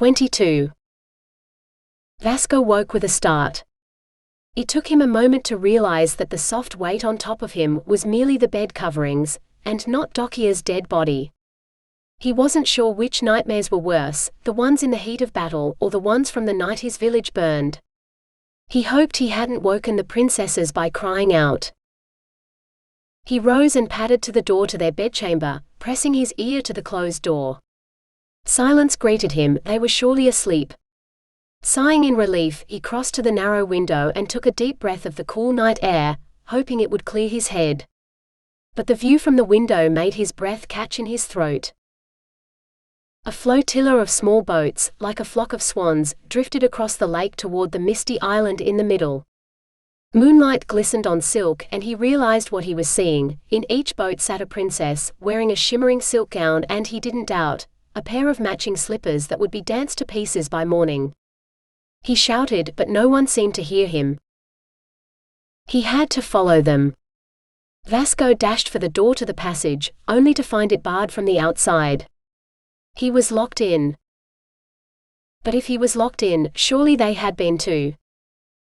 22. Vasco woke with a start. It took him a moment to realize that the soft weight on top of him was merely the bed coverings, and not Dockia's dead body. He wasn't sure which nightmares were worse, the ones in the heat of battle or the ones from the night his village burned. He hoped he hadn't woken the princesses by crying out. He rose and padded to the door to their bedchamber, pressing his ear to the closed door. Silence greeted him, they were surely asleep. Sighing in relief, he crossed to the narrow window and took a deep breath of the cool night air, hoping it would clear his head. But the view from the window made his breath catch in his throat. A flotilla of small boats, like a flock of swans, drifted across the lake toward the misty island in the middle. Moonlight glistened on silk and he realized what he was seeing. In each boat sat a princess, wearing a shimmering silk gown and, he didn't doubt, a pair of matching slippers that would be danced to pieces by morning. He shouted, but no one seemed to hear him. He had to follow them. Vasco dashed for the door to the passage, only to find it barred from the outside. He was locked in. But if he was locked in, surely they had been too.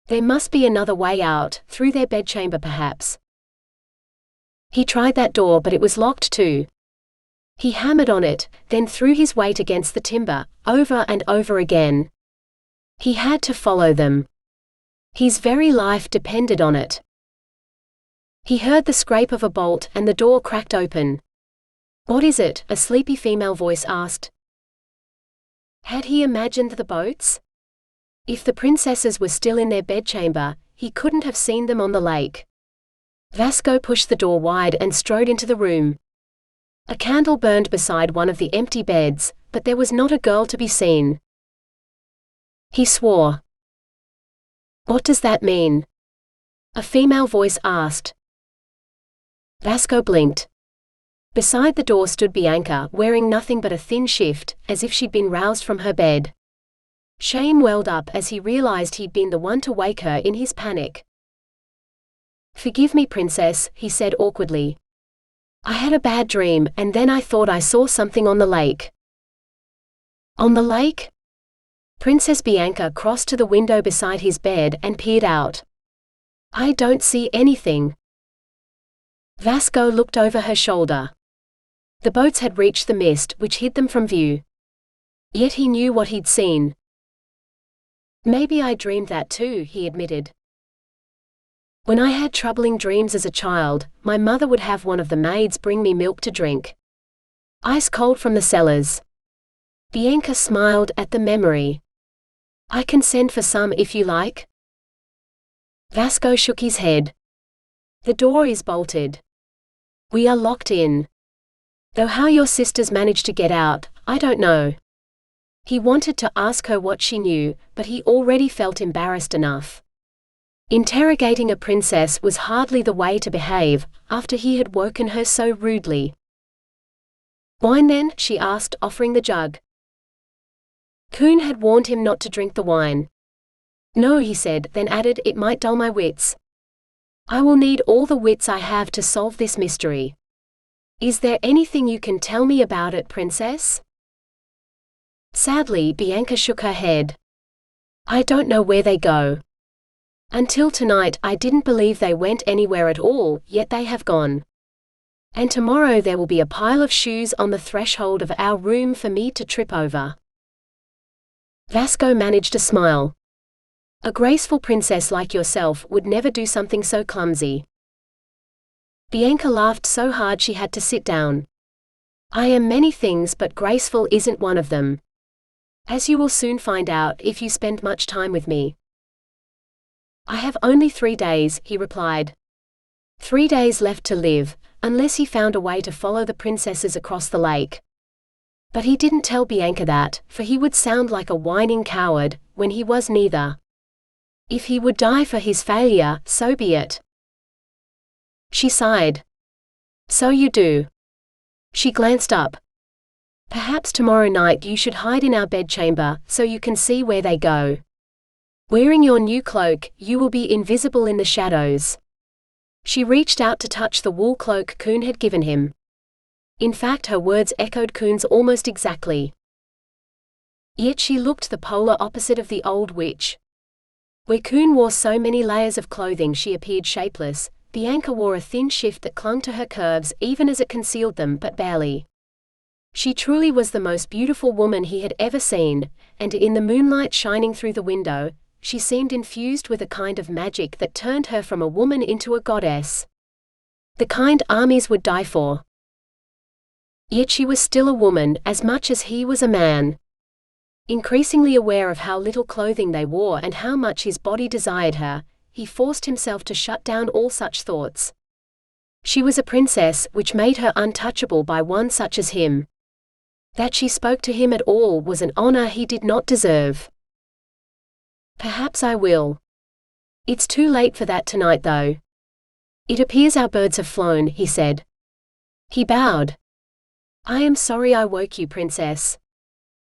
There must be another way out, through their bedchamber perhaps. He tried that door, but it was locked too. He hammered on it, then threw his weight against the timber, over and over again. He had to follow them. His very life depended on it. He heard the scrape of a bolt and the door cracked open. "What is it?" a sleepy female voice asked. Had he imagined the boats? If the princesses were still in their bedchamber, he couldn't have seen them on the lake. Vasco pushed the door wide and strode into the room. A candle burned beside one of the empty beds, but there was not a girl to be seen. He swore. "What does that mean?" a female voice asked. Vasco blinked. Beside the door stood Bianca, wearing nothing but a thin shift, as if she'd been roused from her bed. Shame welled up as he realized he'd been the one to wake her in his panic. "Forgive me, princess," he said awkwardly. "I had a bad dream, and then I thought I saw something on the lake." "On the lake?" Princess Bianca crossed to the window beside his bed and peered out. "I don't see anything." Vasco looked over her shoulder. The boats had reached the mist, which hid them from view. Yet he knew what he'd seen. "Maybe I dreamed that too," he admitted. "When I had troubling dreams as a child, my mother would have one of the maids bring me milk to drink. Ice cold from the cellars." Bianca smiled at the memory. "I can send for some if you like." Vasco shook his head. "The door is bolted. We are locked in. Though how your sisters managed to get out, I don't know." He wanted to ask her what she knew, but he already felt embarrassed enough. Interrogating a princess was hardly the way to behave, after he had woken her so rudely. "Wine then?" she asked, offering the jug. Coon had warned him not to drink the wine. "No," he said, then added, "It might dull my wits. I will need all the wits I have to solve this mystery. Is there anything you can tell me about it, princess?" Sadly, Bianca shook her head. "I don't know where they go. Until tonight I didn't believe they went anywhere at all, yet they have gone. And tomorrow there will be a pile of shoes on the threshold of our room for me to trip over." Vasco managed a smile. "A graceful princess like yourself would never do something so clumsy." Bianca laughed so hard she had to sit down. "I am many things, but graceful isn't one of them. As you will soon find out if you spend much time with me." "I have only 3 days," he replied. 3 days left to live, unless he found a way to follow the princesses across the lake. But he didn't tell Bianca that, for he would sound like a whining coward, when he was neither. If he would die for his failure, so be it. She sighed. "So you do." She glanced up. "Perhaps tomorrow night you should hide in our bedchamber, so you can see where they go. Wearing your new cloak, you will be invisible in the shadows." She reached out to touch the wool cloak Coon had given him. In fact, her words echoed Coon's almost exactly. Yet she looked the polar opposite of the old witch. Where Coon wore so many layers of clothing she appeared shapeless, Bianca wore a thin shift that clung to her curves even as it concealed them but barely. She truly was the most beautiful woman he had ever seen, and in the moonlight shining through the window, she seemed infused with a kind of magic that turned her from a woman into a goddess. The kind armies would die for. Yet she was still a woman as much as he was a man. Increasingly aware of how little clothing they wore and how much his body desired her, he forced himself to shut down all such thoughts. She was a princess, which made her untouchable by one such as him. That she spoke to him at all was an honor he did not deserve. Perhaps I will. It's too late for that tonight though. It appears our birds have flown, he said. He bowed. I am sorry I woke you, princess.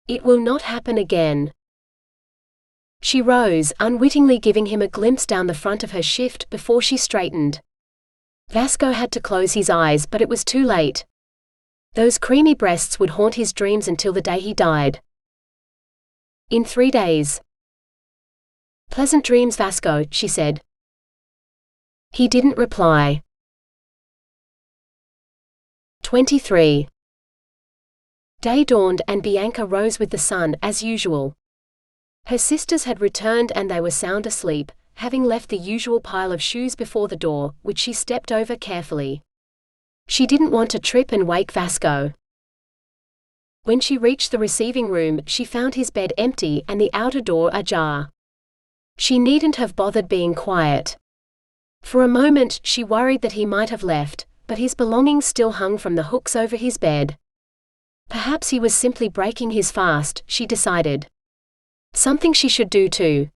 It will not happen again. She rose, unwittingly giving him a glimpse down the front of her shift before she straightened. Vasco had to close his eyes, but it was too late. Those creamy breasts would haunt his dreams until the day he died. In 3 days. Pleasant dreams, Vasco, she said. He didn't reply. 23. Day dawned and Bianca rose with the sun, as usual. Her sisters had returned and they were sound asleep, having left the usual pile of shoes before the door, which she stepped over carefully. She didn't want to trip and wake Vasco. When she reached the receiving room, she found his bed empty and the outer door ajar. She needn't have bothered being quiet. For a moment she worried that he might have left, but his belongings still hung from the hooks over his bed. Perhaps he was simply breaking his fast, she decided. Something she should do too.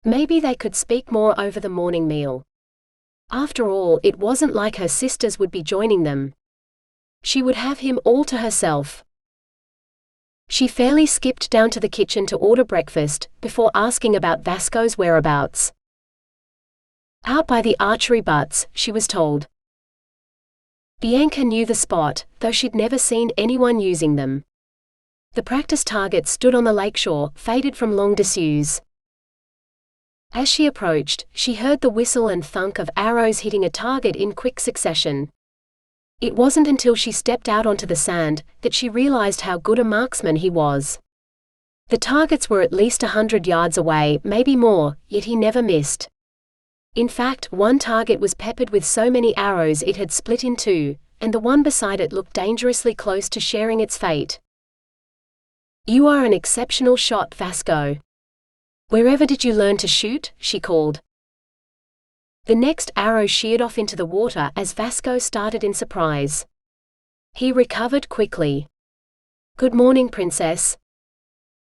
Maybe they could speak more over the morning meal. After all, it wasn't like her sisters would be joining them. She would have him all to herself. She fairly skipped down to the kitchen to order breakfast, before asking about Vasco's whereabouts. Out by the archery butts, she was told. Bianca knew the spot, though she'd never seen anyone using them. The practice target stood on the lakeshore, faded from long disuse. As she approached, she heard the whistle and thunk of arrows hitting a target in quick succession. It wasn't until she stepped out onto the sand that she realized how good a marksman he was. The targets were at least 100 yards away, maybe more, yet he never missed. In fact, one target was peppered with so many arrows it had split in two, and the one beside it looked dangerously close to sharing its fate. You are an exceptional shot, Vasco. Wherever did you learn to shoot? She called. The next arrow sheared off into the water as Vasco started in surprise. He recovered quickly. Good morning, princess.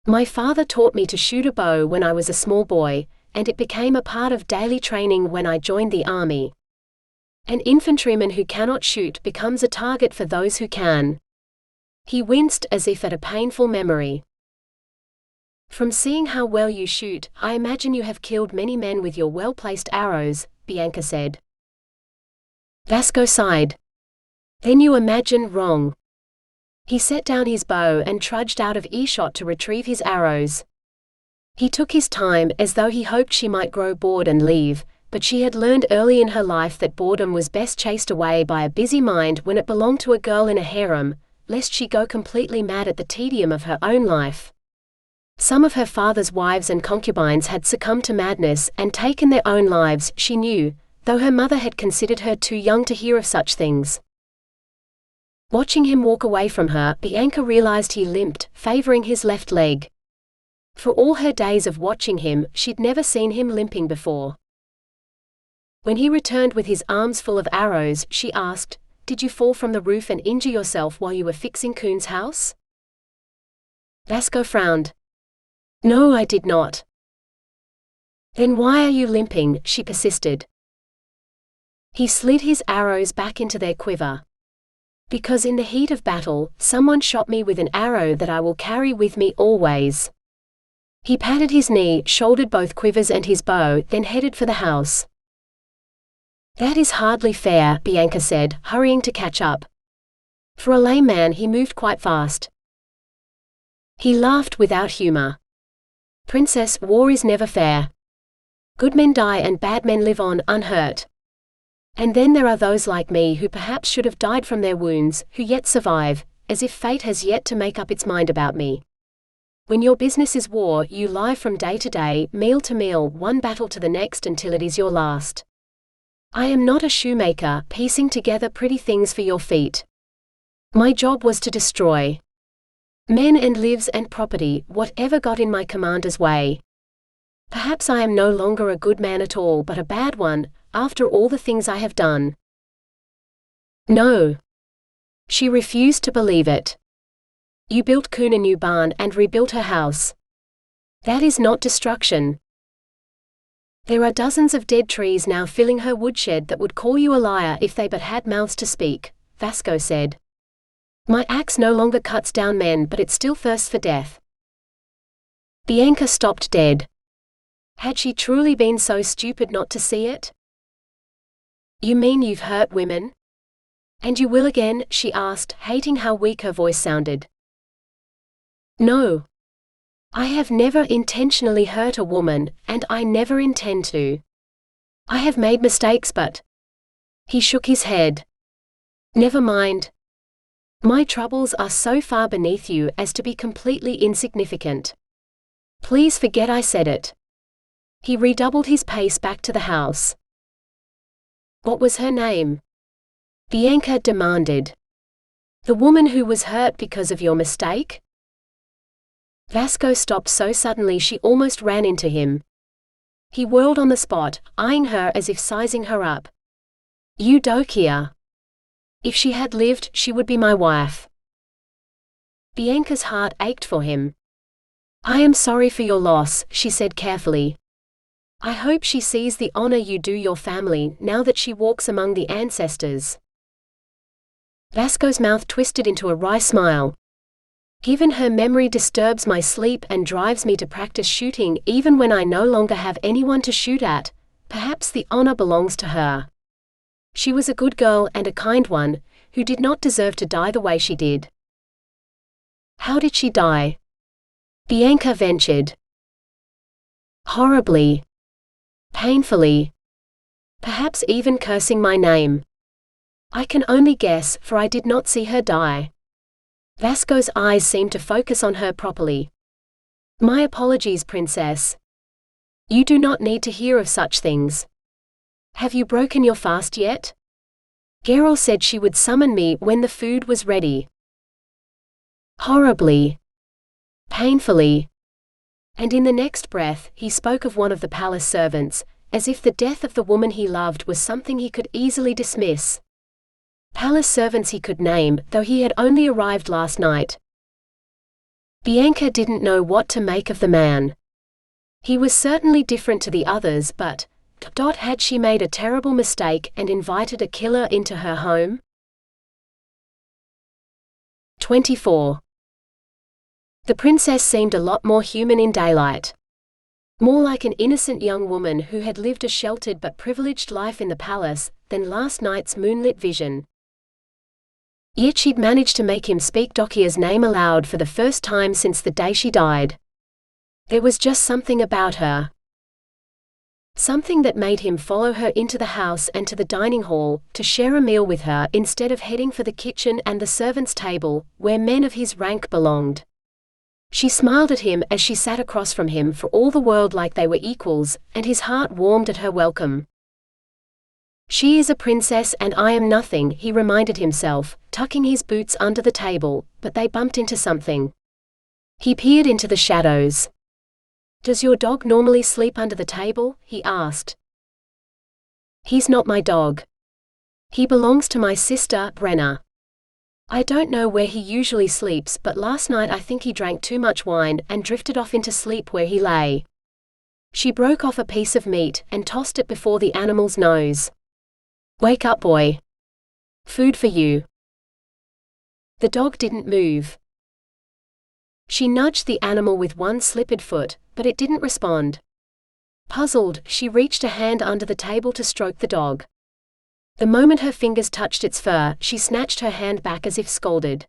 My father taught me to shoot a bow when I was a small boy, and it became a part of daily training when I joined the army. An infantryman who cannot shoot becomes a target for those who can. He winced as if at a painful memory. From seeing how well you shoot, I imagine you have killed many men with your well-placed arrows, Bianca said. Vasco sighed. Then you imagine wrong. He set down his bow and trudged out of earshot to retrieve his arrows. He took his time as though he hoped she might grow bored and leave, but she had learned early in her life that boredom was best chased away by a busy mind when it belonged to a girl in a harem, lest she go completely mad at the tedium of her own life. Some of her father's wives and concubines had succumbed to madness and taken their own lives, she knew, though her mother had considered her too young to hear of such things. Watching him walk away from her, Bianca realized he limped, favoring his left leg. For all her days of watching him, she'd never seen him limping before. When he returned with his arms full of arrows, she asked, Did you fall from the roof and injure yourself while you were fixing Coon's house? Vasco frowned. No, I did not. Then why are you limping? She persisted. He slid his arrows back into their quiver. Because in the heat of battle, someone shot me with an arrow that I will carry with me always. He patted his knee, shouldered both quivers and his bow, then headed for the house. That is hardly fair, Bianca said, hurrying to catch up. For a lame man he moved quite fast. He laughed without humor. Princess, war is never fair. Good men die and bad men live on, unhurt. And then there are those like me who perhaps should have died from their wounds, who yet survive, as if fate has yet to make up its mind about me. When your business is war, you lie from day to day, meal to meal, one battle to the next until it is your last. I am not a shoemaker, piecing together pretty things for your feet. My job was to destroy men and lives and property, whatever got in my commander's way. Perhaps I am no longer a good man at all, but a bad one, after all the things I have done. No. She refused to believe it. You built Kuhn a new barn and rebuilt her house. That is not destruction. There are dozens of dead trees now filling her woodshed that would call you a liar if they but had mouths to speak, Vasco said. My axe no longer cuts down men, but it still thirsts for death. Bianca stopped dead. Had she truly been so stupid not to see it? You mean you've hurt women? And you will again, she asked, hating how weak her voice sounded. No. I have never intentionally hurt a woman, and I never intend to. I have made mistakes, but... He shook his head. Never mind. My troubles are so far beneath you as to be completely insignificant. Please forget I said it. He redoubled his pace back to the house. What was her name? Bianca demanded. The woman who was hurt because of your mistake? Vasco stopped so suddenly she almost ran into him. He whirled on the spot, eyeing her as if sizing her up. Eudokia. If she had lived, she would be my wife. Bianca's heart ached for him. I am sorry for your loss, she said carefully. I hope she sees the honor you do your family now that she walks among the ancestors. Vasco's mouth twisted into a wry smile. Given her memory disturbs my sleep and drives me to practice shooting even when I no longer have anyone to shoot at, perhaps the honor belongs to her. She was a good girl and a kind one, who did not deserve to die the way she did. How did she die? Bianca ventured. Horribly. Painfully. Perhaps even cursing my name. I can only guess, for I did not see her die. Vasco's eyes seemed to focus on her properly. My apologies, Princess. You do not need to hear of such things. Have you broken your fast yet? Geralt said she would summon me when the food was ready. Horribly. Painfully. And in the next breath, he spoke of one of the palace servants, as if the death of the woman he loved was something he could easily dismiss. Palace servants he could name, though he had only arrived last night. Bianca didn't know what to make of the man. He was certainly different to the others, but had she made a terrible mistake and invited a killer into her home? 24. The princess seemed a lot more human in daylight. More like an innocent young woman who had lived a sheltered but privileged life in the palace than last night's moonlit vision. Yet she'd managed to make him speak Dokia's name aloud for the first time since the day she died. There was just something about her. Something that made him follow her into the house and to the dining hall, to share a meal with her instead of heading for the kitchen and the servants' table, where men of his rank belonged. She smiled at him as she sat across from him for all the world like they were equals, and his heart warmed at her welcome. She is a princess and I am nothing, he reminded himself, tucking his boots under the table, but they bumped into something. He peered into the shadows. Does your dog normally sleep under the table? He asked. He's not my dog. He belongs to my sister, Brenna. I don't know where he usually sleeps, but last night I think he drank too much wine and drifted off into sleep where he lay. She broke off a piece of meat and tossed it before the animal's nose. Wake up, boy. Food for you. The dog didn't move. She nudged the animal with one slippered foot, but it didn't respond. Puzzled, she reached a hand under the table to stroke the dog. The moment her fingers touched its fur, she snatched her hand back as if scalded.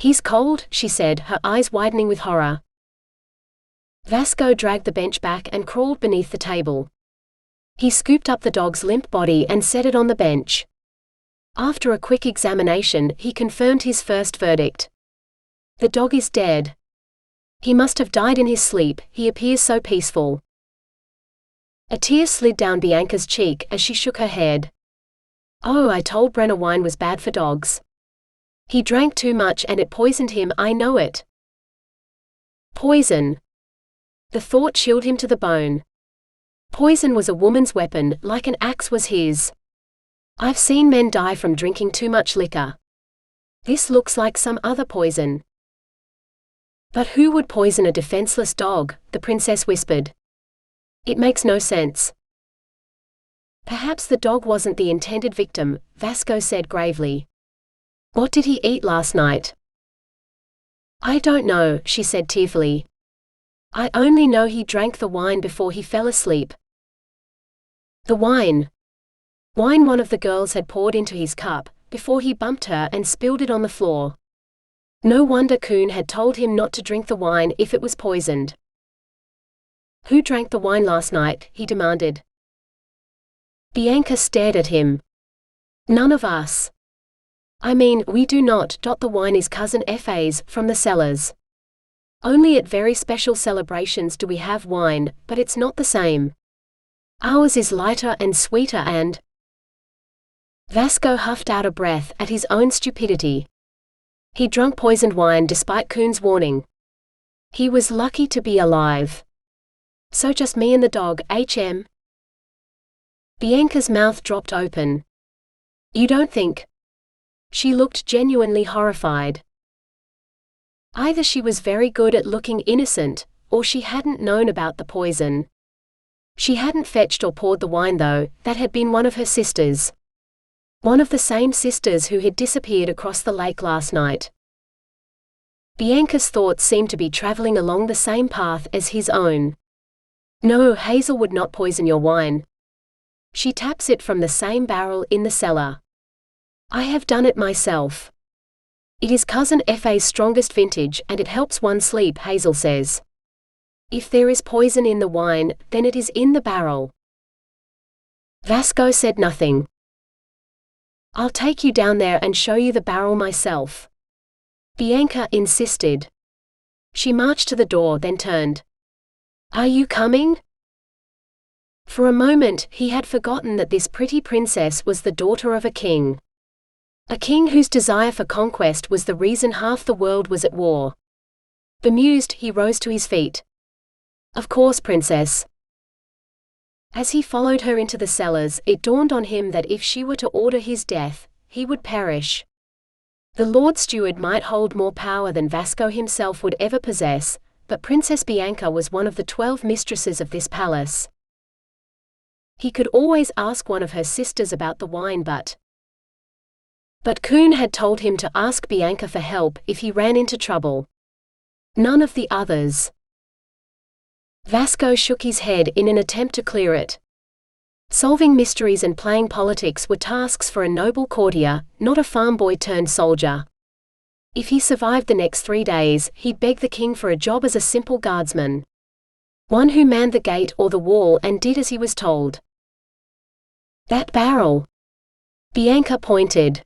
"He's cold," she said, her eyes widening with horror. Vasco dragged the bench back and crawled beneath the table. He scooped up the dog's limp body and set it on the bench. After a quick examination, he confirmed his first verdict. "The dog is dead. He must have died in his sleep, he appears so peaceful." A tear slid down Bianca's cheek as she shook her head. "Oh, I told Brenner wine was bad for dogs. He drank too much and it poisoned him, I know it." Poison. The thought chilled him to the bone. Poison was a woman's weapon, like an axe was his. "I've seen men die from drinking too much liquor. This looks like some other poison." "But who would poison a defenseless dog?" the princess whispered. "It makes no sense." "Perhaps the dog wasn't the intended victim," Vasco said gravely. "What did he eat last night?" "I don't know," she said tearfully. "I only know he drank the wine before he fell asleep." The wine. Wine one of the girls had poured into his cup, before he bumped her and spilled it on the floor. No wonder Kuhn had told him not to drink the wine if it was poisoned. "Who drank the wine last night?" he demanded. Bianca stared at him. "None of us. I mean, we do not. The wine is Cousin Fa's, from the cellars. Only at very special celebrations do we have wine, but it's not the same. Ours is lighter and sweeter and—" Vasco huffed out a breath at his own stupidity. He drunk poisoned wine despite Kuhn's warning. He was lucky to be alive. "So just me and the dog, HM?" Bianca's mouth dropped open. "You don't think—" She looked genuinely horrified. Either she was very good at looking innocent, or she hadn't known about the poison. She hadn't fetched or poured the wine though, that had been one of her sisters. One of the same sisters who had disappeared across the lake last night. Bianca's thoughts seemed to be traveling along the same path as his own. "No, Hazel would not poison your wine. She taps it from the same barrel in the cellar. I have done it myself. It is Cousin Fa's strongest vintage and it helps one sleep," Hazel says. "If there is poison in the wine, then it is in the barrel." Vasco said nothing. "I'll take you down there and show you the barrel myself," Bianca insisted. She marched to the door then turned. "Are you coming?" For a moment, he had forgotten that this pretty princess was the daughter of a king. A king whose desire for conquest was the reason half the world was at war. Bemused, he rose to his feet. "Of course, princess." As he followed her into the cellars, it dawned on him that if she were to order his death, he would perish. The Lord Steward might hold more power than Vasco himself would ever possess, but Princess Bianca was one of the 12 mistresses of this palace. He could always ask one of her sisters about the wine, but Kuhn had told him to ask Bianca for help if he ran into trouble. None of the others. Vasco shook his head in an attempt to clear it. Solving mysteries and playing politics were tasks for a noble courtier, not a farm boy turned soldier. If he survived the next 3 days, he'd beg the king for a job as a simple guardsman. One who manned the gate or the wall and did as he was told. "That barrel." Bianca pointed.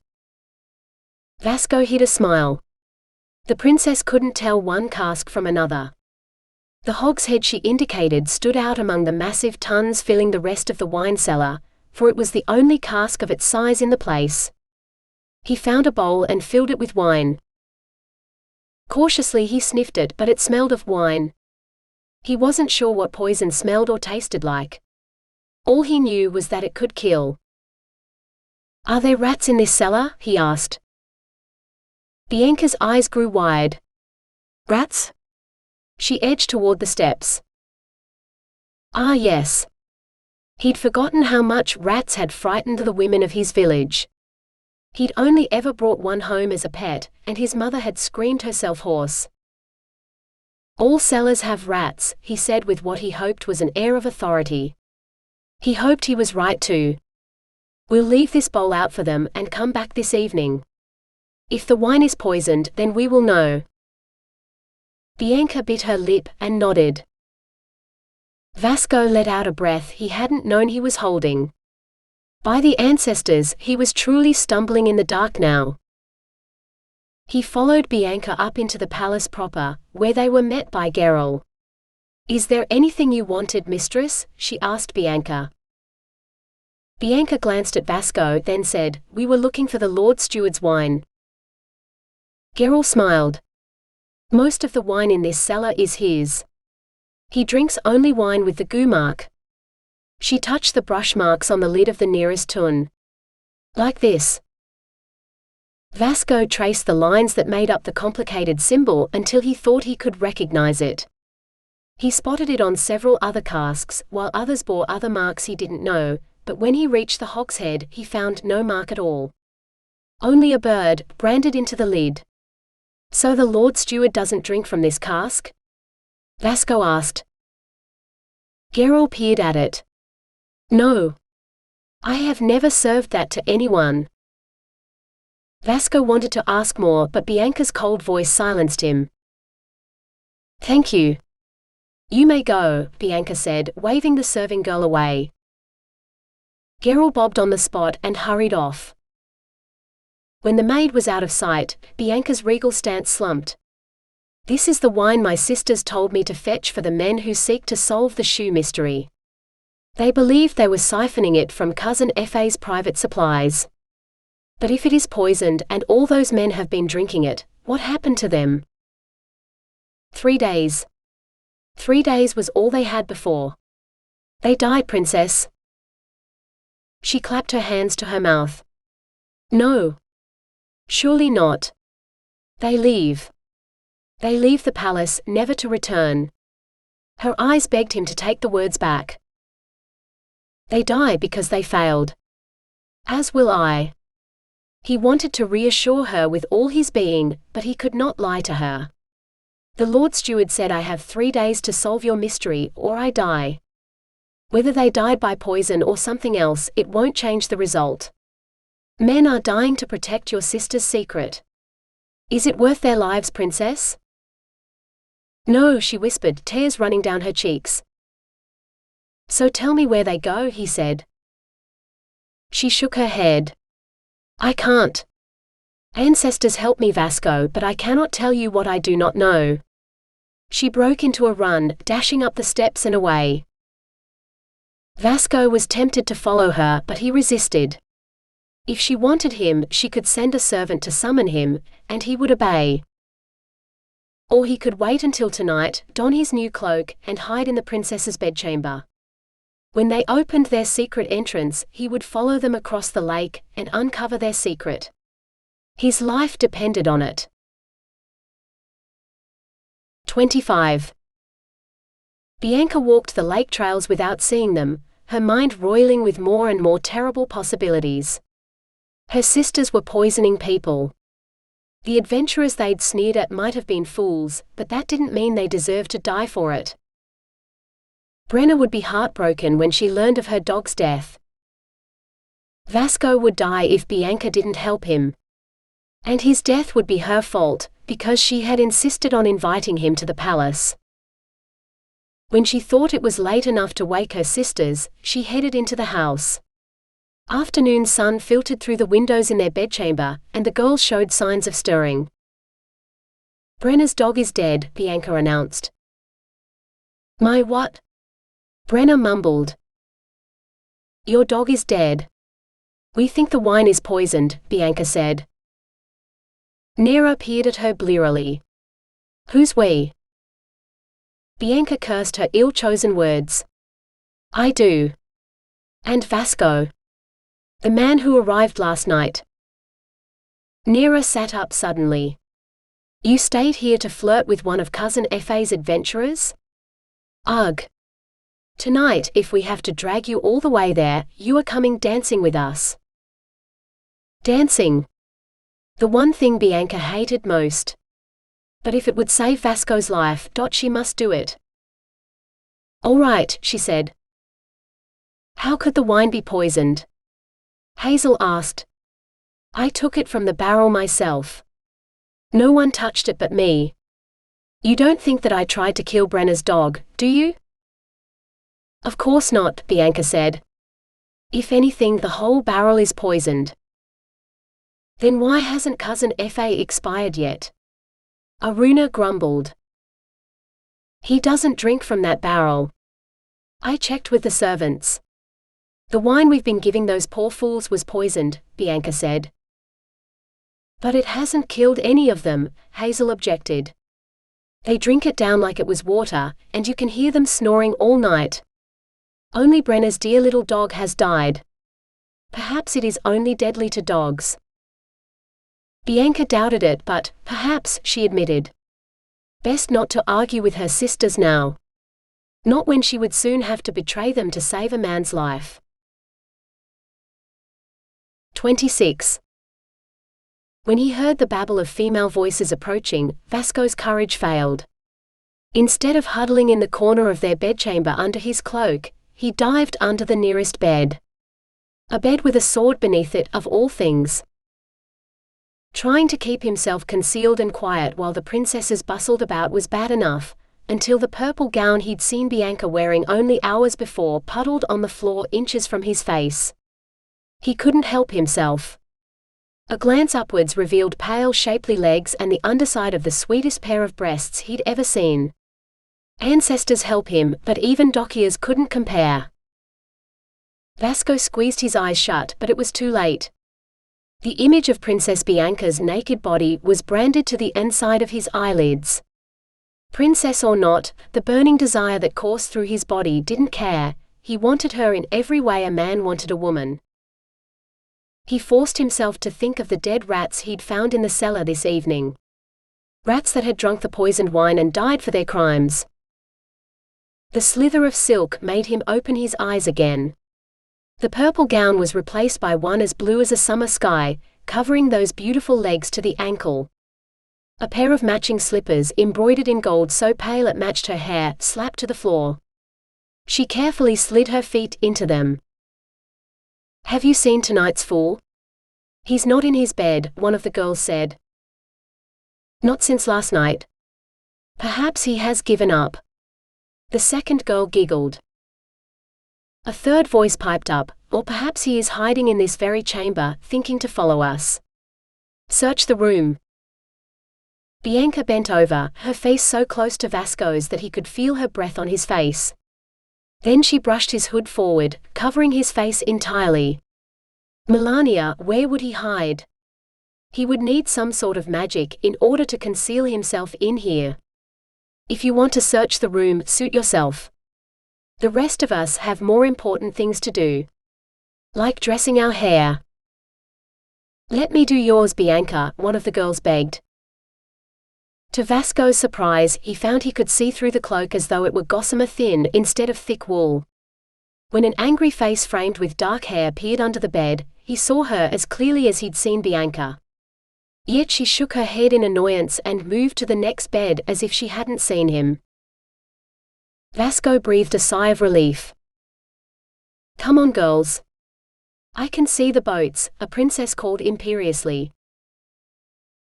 Vasco hid a smile. The princess couldn't tell one cask from another. The hogshead she indicated stood out among the massive tons filling the rest of the wine cellar, for it was the only cask of its size in the place. He found a bowl and filled it with wine. Cautiously he sniffed it, but it smelled of wine. He wasn't sure what poison smelled or tasted like. All he knew was that it could kill. "Are there rats in this cellar?" he asked. Bianca's eyes grew wide. "Rats?" She edged toward the steps. "Ah, yes." He'd forgotten how much rats had frightened the women of his village. He'd only ever brought one home as a pet, and his mother had screamed herself hoarse. "All cellars have rats," he said with what he hoped was an air of authority. He hoped he was right too. "We'll leave this bowl out for them and come back this evening." If the wine is poisoned, then we will know. Bianca bit her lip and nodded. Vasco let out a breath he hadn't known he was holding. By the ancestors, he was truly stumbling in the dark now. He followed Bianca up into the palace proper, where they were met by Revel. "Is there anything you wanted, mistress?" she asked Bianca. Bianca glanced at Vasco, then said, "We were looking for the Lord Steward's wine." Revel smiled. "Most of the wine in this cellar is his. He drinks only wine with the goo mark." She touched the brush marks on the lid of the nearest tun. "Like this." Vasco traced the lines that made up the complicated symbol until he thought he could recognize it. He spotted it on several other casks, while others bore other marks he didn't know, but when he reached the hogshead, he found no mark at all. Only a bird, branded into the lid. "So the Lord Steward doesn't drink from this cask?" Vasco asked. Revel peered at it. "No. I have never served that to anyone." Vasco wanted to ask more, but Bianca's cold voice silenced him. "Thank you. You may go," Bianca said, waving the serving girl away. Revel bobbed on the spot and hurried off. When the maid was out of sight, Bianca's regal stance slumped. "This is the wine my sisters told me to fetch for the men who seek to solve the shoe mystery. They believe they were siphoning it from Cousin Fa's private supplies. But if it is poisoned and all those men have been drinking it, what happened to them?" 3 days. 3 days was all they had before. "They died, princess." She clapped her hands to her mouth. "No. Surely not. They leave. They leave the palace, never to return." Her eyes begged him to take the words back. "They die because they failed. As will I." He wanted to reassure her with all his being, but he could not lie to her. "The Lord Steward said I have 3 days to solve your mystery, or I die. Whether they died by poison or something else, it won't change the result. Men are dying to protect your sister's secret. Is it worth their lives, princess?" "No," she whispered, tears running down her cheeks. "So tell me where they go," he said. She shook her head. "I can't. Ancestors help me, Vasco, but I cannot tell you what I do not know." She broke into a run, dashing up the steps and away. Vasco was tempted to follow her, but he resisted. If she wanted him, she could send a servant to summon him, and he would obey. Or he could wait until tonight, don his new cloak, and hide in the princess's bedchamber. When they opened their secret entrance, he would follow them across the lake, and uncover their secret. His life depended on it. 25. Bianca walked the lake trails without seeing them, her mind roiling with more and more terrible possibilities. Her sisters were poisoning people. The adventurers they'd sneered at might have been fools, but that didn't mean they deserved to die for it. Brenna would be heartbroken when she learned of her dog's death. Vasco would die if Bianca didn't help him. And his death would be her fault, because she had insisted on inviting him to the palace. When she thought it was late enough to wake her sisters, she headed into the house. Afternoon sun filtered through the windows in their bedchamber, and the girls showed signs of stirring. "Brenna's dog is dead," Bianca announced. "My what?" Brenna mumbled. "Your dog is dead. We think the wine is poisoned," Bianca said. Nera peered at her blearily. "Who's we?" Bianca cursed her ill-chosen words. "I do. And Vasco. The man who arrived last night." Nera sat up suddenly. "You stayed here to flirt with one of Cousin Fa's adventurers? Ugh. Tonight, if we have to drag you all the way there, you are coming dancing with us." Dancing. The one thing Bianca hated most. But if it would save Vasco's life, she must do it. "All right," she said. "How could the wine be poisoned?" Hazel asked. I took it from the barrel myself. No one touched it but me. You don't think that I tried to kill Brenner's dog, do you? Of course not, Bianca said. If anything, the whole barrel is poisoned. Then why hasn't Cousin Fa expired yet? Aruna grumbled. He doesn't drink from that barrel. I checked with the servants. The wine we've been giving those poor fools was poisoned, Bianca said. But it hasn't killed any of them, Hazel objected. They drink it down like it was water, and you can hear them snoring all night. Only Brenner's dear little dog has died. Perhaps it is only deadly to dogs. Bianca doubted it, but, perhaps, she admitted. Best not to argue with her sisters now. Not when she would soon have to betray them to save a man's life. 26. When he heard the babble of female voices approaching, Vasco's courage failed. Instead of huddling in the corner of their bedchamber under his cloak, he dived under the nearest bed. A bed with a sword beneath it, of all things. Trying to keep himself concealed and quiet while the princesses bustled about was bad enough, until the purple gown he'd seen Bianca wearing only hours before puddled on the floor inches from his face. He couldn't help himself. A glance upwards revealed pale, shapely legs and the underside of the sweetest pair of breasts he'd ever seen. Ancestors help him, but even Dockia's couldn't compare. Vasco squeezed his eyes shut, but it was too late. The image of Princess Bianca's naked body was branded to the inside of his eyelids. Princess or not, the burning desire that coursed through his body didn't care. He wanted her in every way a man wanted a woman. He forced himself to think of the dead rats he'd found in the cellar this evening. Rats that had drunk the poisoned wine and died for their crimes. The slither of silk made him open his eyes again. The purple gown was replaced by one as blue as a summer sky, covering those beautiful legs to the ankle. A pair of matching slippers embroidered in gold so pale it matched her hair slapped to the floor. She carefully slid her feet into them. Have you seen tonight's fool? He's not in his bed, one of the girls said. Not since last night. Perhaps he has given up. The second girl giggled. A third voice piped up, or perhaps he is hiding in this very chamber, thinking to follow us. Search the room. Bianca bent over, her face so close to Vasco's that he could feel her breath on his face. Then she brushed his hood forward, covering his face entirely. Melania, where would he hide? He would need some sort of magic in order to conceal himself in here. If you want to search the room, suit yourself. The rest of us have more important things to do. Like dressing our hair. Let me do yours, Bianca, one of the girls begged. To Vasco's surprise, he found he could see through the cloak as though it were gossamer thin instead of thick wool. When an angry face framed with dark hair peered under the bed, he saw her as clearly as he'd seen Bianca. Yet she shook her head in annoyance and moved to the next bed as if she hadn't seen him. Vasco breathed a sigh of relief. Come on, girls. I can see the boats, a princess called imperiously.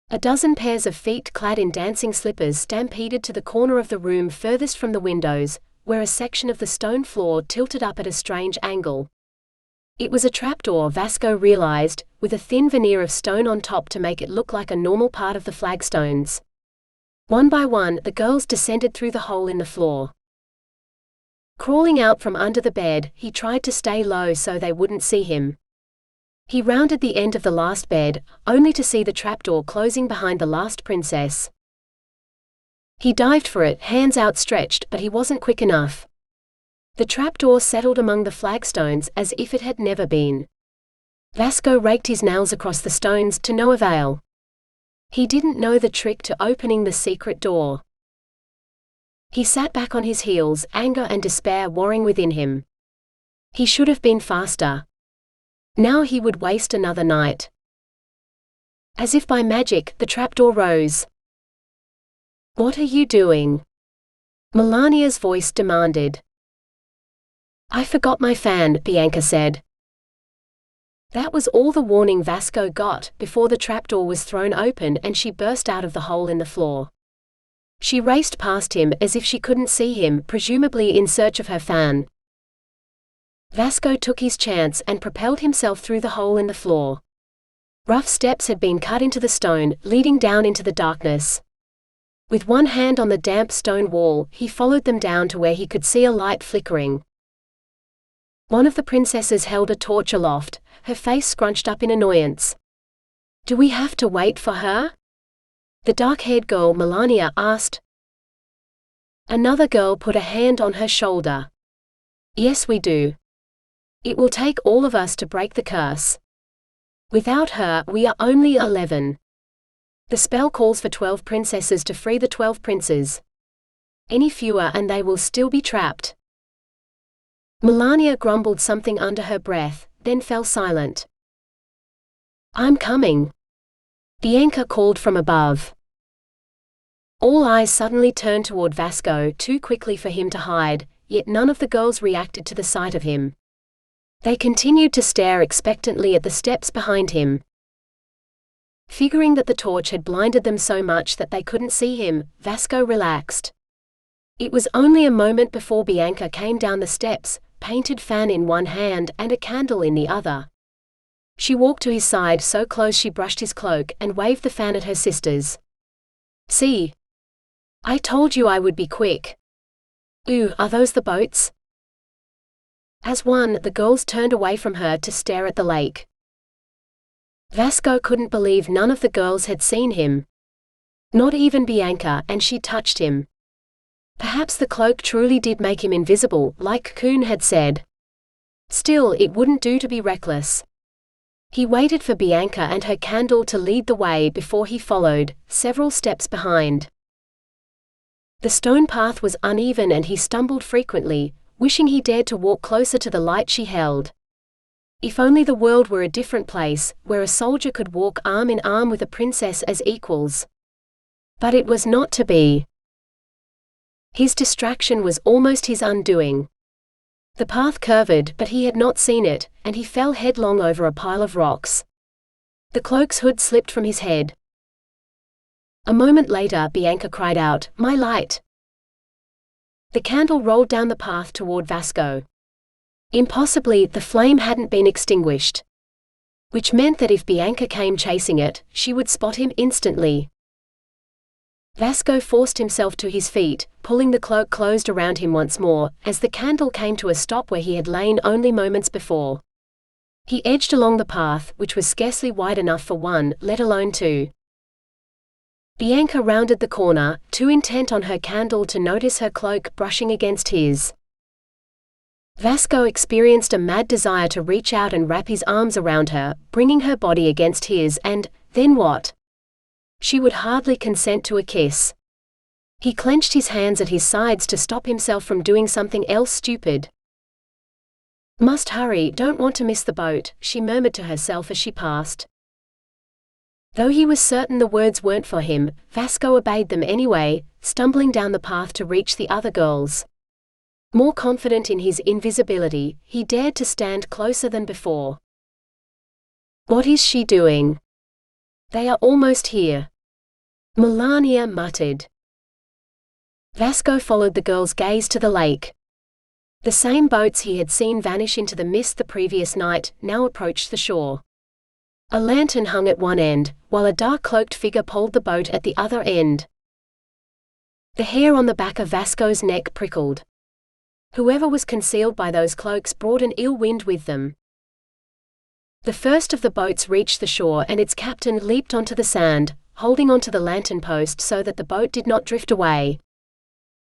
A dozen pairs of feet clad in dancing slippers stampeded to the corner of the room furthest from the windows, where a section of the stone floor tilted up at a strange angle. It was a trapdoor, Vasco realized, with a thin veneer of stone on top to make it look like a normal part of the flagstones. One by one, the girls descended through the hole in the floor. Crawling out from under the bed, he tried to stay low so they wouldn't see him. He rounded the end of the last bed, only to see the trapdoor closing behind the last princess. He dived for it, hands outstretched, but he wasn't quick enough. The trapdoor settled among the flagstones as if it had never been. Vasco raked his nails across the stones to no avail. He didn't know the trick to opening the secret door. He sat back on his heels, anger and despair warring within him. He should have been faster. Now he would waste another night. As if by magic, the trapdoor rose. What are you doing? Melania's voice demanded. I forgot my fan, Bianca said. That was all the warning Vasco got before the trapdoor was thrown open and she burst out of the hole in the floor. She raced past him as if she couldn't see him, presumably in search of her fan. Vasco took his chance and propelled himself through the hole in the floor. Rough steps had been cut into the stone, leading down into the darkness. With one hand on the damp stone wall, he followed them down to where he could see a light flickering. One of the princesses held a torch aloft, her face scrunched up in annoyance. "Do we have to wait for her?" the dark-haired girl Melania asked. Another girl put a hand on her shoulder. "Yes, we do. It will take all of us to break the curse. Without her, we are only 11. The spell calls for 12 princesses to free the 12 princes. Any fewer and they will still be trapped." Melania grumbled something under her breath, then fell silent. "I'm coming," Bianca called from above. All eyes suddenly turned toward Vasco, too quickly for him to hide, yet none of the girls reacted to the sight of him. They continued to stare expectantly at the steps behind him. Figuring that the torch had blinded them so much that they couldn't see him, Vasco relaxed. It was only a moment before Bianca came down the steps, painted fan in one hand and a candle in the other. She walked to his side so close she brushed his cloak and waved the fan at her sisters. "See? I told you I would be quick. Ooh, are those the boats?" As one, the girls turned away from her to stare at the lake. Vasco couldn't believe none of the girls had seen him. Not even Bianca, and she touched him. Perhaps the cloak truly did make him invisible, like Kuhn had said. Still, it wouldn't do to be reckless. He waited for Bianca and her candle to lead the way before he followed, several steps behind. The stone path was uneven and he stumbled frequently, wishing he dared to walk closer to the light she held. If only the world were a different place, where a soldier could walk arm in arm with a princess as equals. But it was not to be. His distraction was almost his undoing. The path curved, but he had not seen it, and he fell headlong over a pile of rocks. The cloak's hood slipped from his head. A moment later, Bianca cried out, "My light!" The candle rolled down the path toward Vasco. Impossibly, the flame hadn't been extinguished. Which meant that if Bianca came chasing it, she would spot him instantly. Vasco forced himself to his feet, pulling the cloak closed around him once more, as the candle came to a stop where he had lain only moments before. He edged along the path, which was scarcely wide enough for one, let alone two. Bianca rounded the corner, too intent on her candle to notice her cloak brushing against his. Vasco experienced a mad desire to reach out and wrap his arms around her, bringing her body against his, and then what? She would hardly consent to a kiss. He clenched his hands at his sides to stop himself from doing something else stupid. "Must hurry, don't want to miss the boat," she murmured to herself as she passed. Though he was certain the words weren't for him, Vasco obeyed them anyway, stumbling down the path to reach the other girls. More confident in his invisibility, he dared to stand closer than before. "What is she doing? They are almost here," Melania muttered. Vasco followed the girl's gaze to the lake. The same boats he had seen vanish into the mist the previous night now approached the shore. A lantern hung at one end, while a dark-cloaked figure poled the boat at the other end. The hair on the back of Vasco's neck prickled. Whoever was concealed by those cloaks brought an ill wind with them. The first of the boats reached the shore and its captain leaped onto the sand, holding onto the lantern post so that the boat did not drift away.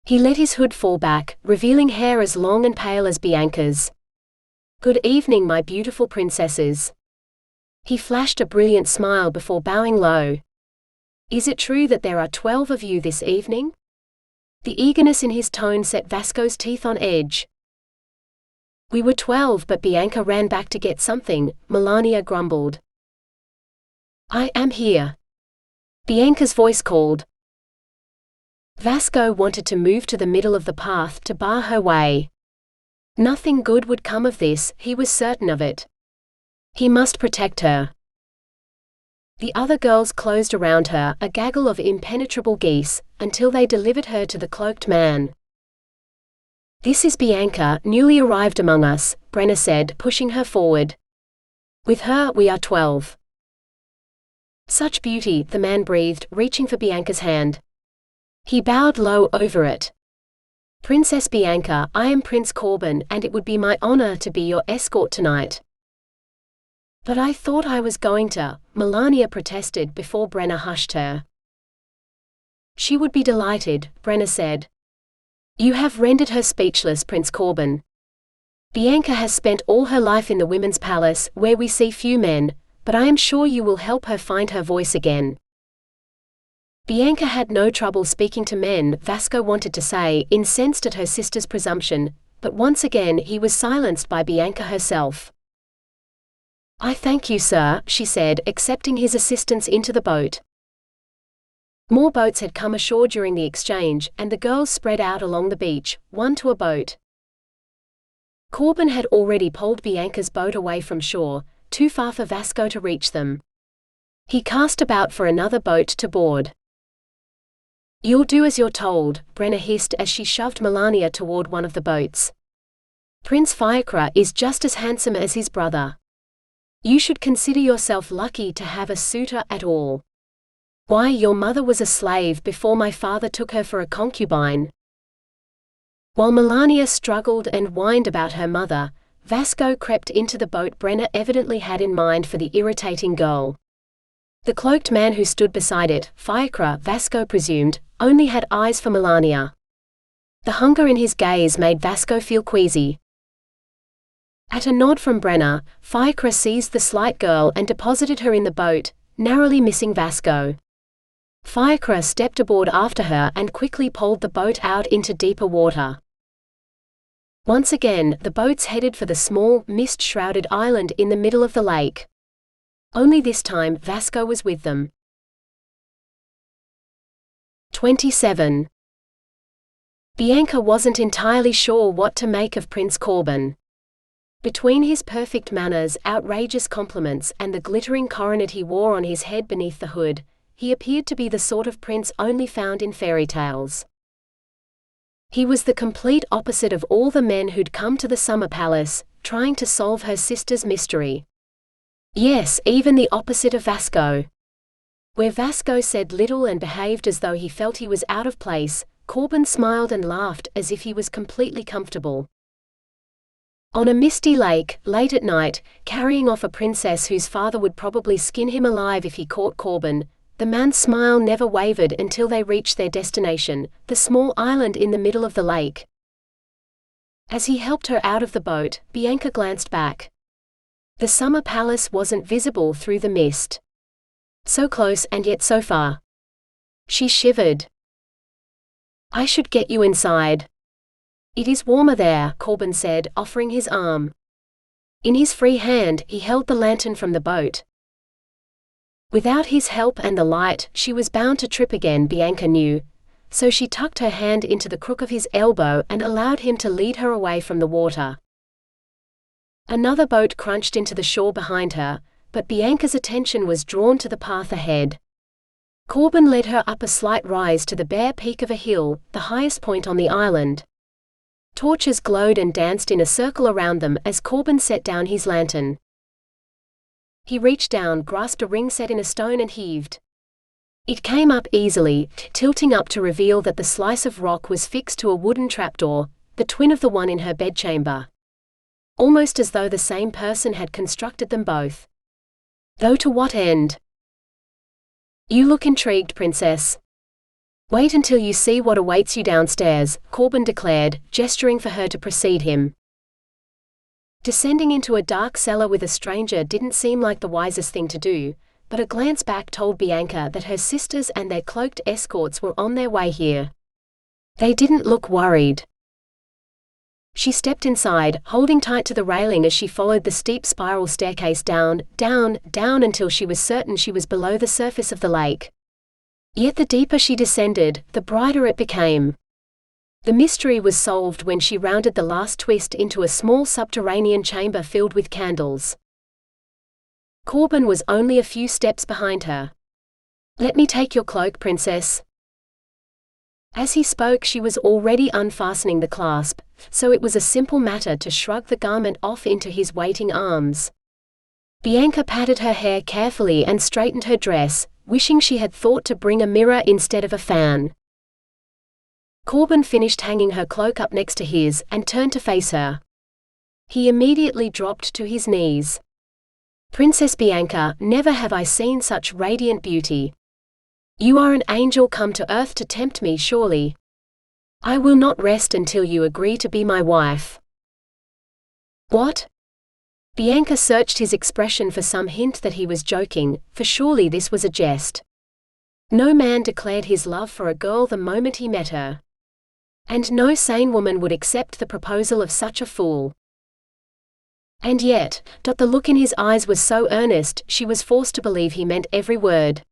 He let his hood fall back, revealing hair as long and pale as Bianca's. "Good evening, my beautiful princesses." He flashed a brilliant smile before bowing low. "Is it true that there are 12 of you this evening?" The eagerness in his tone set Vasco's teeth on edge. "We were 12, but Bianca ran back to get something," Melania grumbled. "I am here," Bianca's voice called. Vasco wanted to move to the middle of the path to bar her way. Nothing good would come of this, he was certain of it. He must protect her. The other girls closed around her, a gaggle of impenetrable geese, until they delivered her to the cloaked man. "This is Bianca, newly arrived among us," Brenna said, pushing her forward. "With her, we are 12. "Such beauty," the man breathed, reaching for Bianca's hand. He bowed low over it. "Princess Bianca, I am Prince Corbin, and it would be my honor to be your escort tonight." "But I thought I was going to," Melania protested before Brenna hushed her. "She would be delighted," Brenna said. "You have rendered her speechless, Prince Corbin. Bianca has spent all her life in the women's palace, where we see few men, but I am sure you will help her find her voice again." Bianca had no trouble speaking to men, Vasco wanted to say, incensed at her sister's presumption, but once again he was silenced by Bianca herself. "I thank you, sir," she said, accepting his assistance into the boat. More boats had come ashore during the exchange, and the girls spread out along the beach, one to a boat. Corbin had already pulled Bianca's boat away from shore, too far for Vasco to reach them. He cast about for another boat to board. "You'll do as you're told," Brenna hissed as she shoved Melania toward one of the boats. "Prince Fiacre is just as handsome as his brother. You should consider yourself lucky to have a suitor at all. Why, your mother was a slave before my father took her for a concubine." While Melania struggled and whined about her mother, Vasco crept into the boat Brenna evidently had in mind for the irritating girl. The cloaked man who stood beside it, Fiacre, Vasco presumed, only had eyes for Melania. The hunger in his gaze made Vasco feel queasy. At a nod from Brenna, Fiacre seized the slight girl and deposited her in the boat, narrowly missing Vasco. Fiacre stepped aboard after her and quickly poled the boat out into deeper water. Once again, the boats headed for the small, mist-shrouded island in the middle of the lake. Only this time, Vasco was with them. 27. Bianca wasn't entirely sure what to make of Prince Corbin. Between his perfect manners, outrageous compliments, and the glittering coronet he wore on his head beneath the hood, he appeared to be the sort of prince only found in fairy tales. He was the complete opposite of all the men who'd come to the summer palace, trying to solve her sister's mystery. Yes, even the opposite of Vasco. Where Vasco said little and behaved as though he felt he was out of place, Corbin smiled and laughed as if he was completely comfortable. On a misty lake, late at night, carrying off a princess whose father would probably skin him alive if he caught Corbin, the man's smile never wavered until they reached their destination, the small island in the middle of the lake. As he helped her out of the boat, Bianca glanced back. The summer palace wasn't visible through the mist. So close and yet so far. She shivered. "I should get you inside." "It is warmer there," Corbin said, offering his arm. In his free hand, he held the lantern from the boat. Without his help and the light, she was bound to trip again, Bianca knew, so she tucked her hand into the crook of his elbow and allowed him to lead her away from the water. Another boat crunched into the shore behind her, but Bianca's attention was drawn to the path ahead. Corbin led her up a slight rise to the bare peak of a hill, the highest point on the island. Torches glowed and danced in a circle around them as Corbin set down his lantern. He reached down, grasped a ring set in a stone and heaved. It came up easily, tilting up to reveal that the slice of rock was fixed to a wooden trapdoor, the twin of the one in her bedchamber. Almost as though the same person had constructed them both. Though to what end? "You look intrigued, princess. Wait until you see what awaits you downstairs," Corbin declared, gesturing for her to precede him. Descending into a dark cellar with a stranger didn't seem like the wisest thing to do, but a glance back told Bianca that her sisters and their cloaked escorts were on their way here. They didn't look worried. She stepped inside, holding tight to the railing as she followed the steep spiral staircase down, down, down until she was certain she was below the surface of the lake. Yet the deeper she descended, the brighter it became. The mystery was solved when she rounded the last twist into a small subterranean chamber filled with candles. Corbin was only a few steps behind her. "Let me take your cloak, princess." As he spoke, she was already unfastening the clasp, so it was a simple matter to shrug the garment off into his waiting arms. Bianca patted her hair carefully and straightened her dress, wishing she had thought to bring a mirror instead of a fan. Corbin finished hanging her cloak up next to his and turned to face her. He immediately dropped to his knees. "Princess Bianca, never have I seen such radiant beauty. You are an angel come to earth to tempt me, surely. I will not rest until you agree to be my wife." "What?" Bianca searched his expression for some hint that he was joking, for surely this was a jest. No man declared his love for a girl the moment he met her. And no sane woman would accept the proposal of such a fool. And yet, the look in his eyes was so earnest, she was forced to believe he meant every word.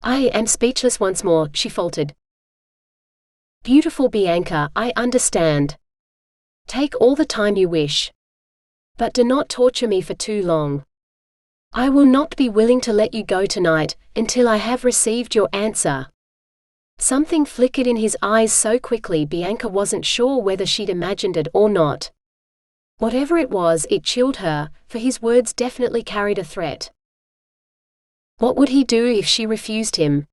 "I am speechless once more," she faltered. "Beautiful Bianca, I understand. Take all the time you wish. But do not torture me for too long. I will not be willing to let you go tonight, until I have received your answer." Something flickered in his eyes so quickly Bianca wasn't sure whether she'd imagined it or not. Whatever it was, it chilled her, for his words definitely carried a threat. What would he do if she refused him?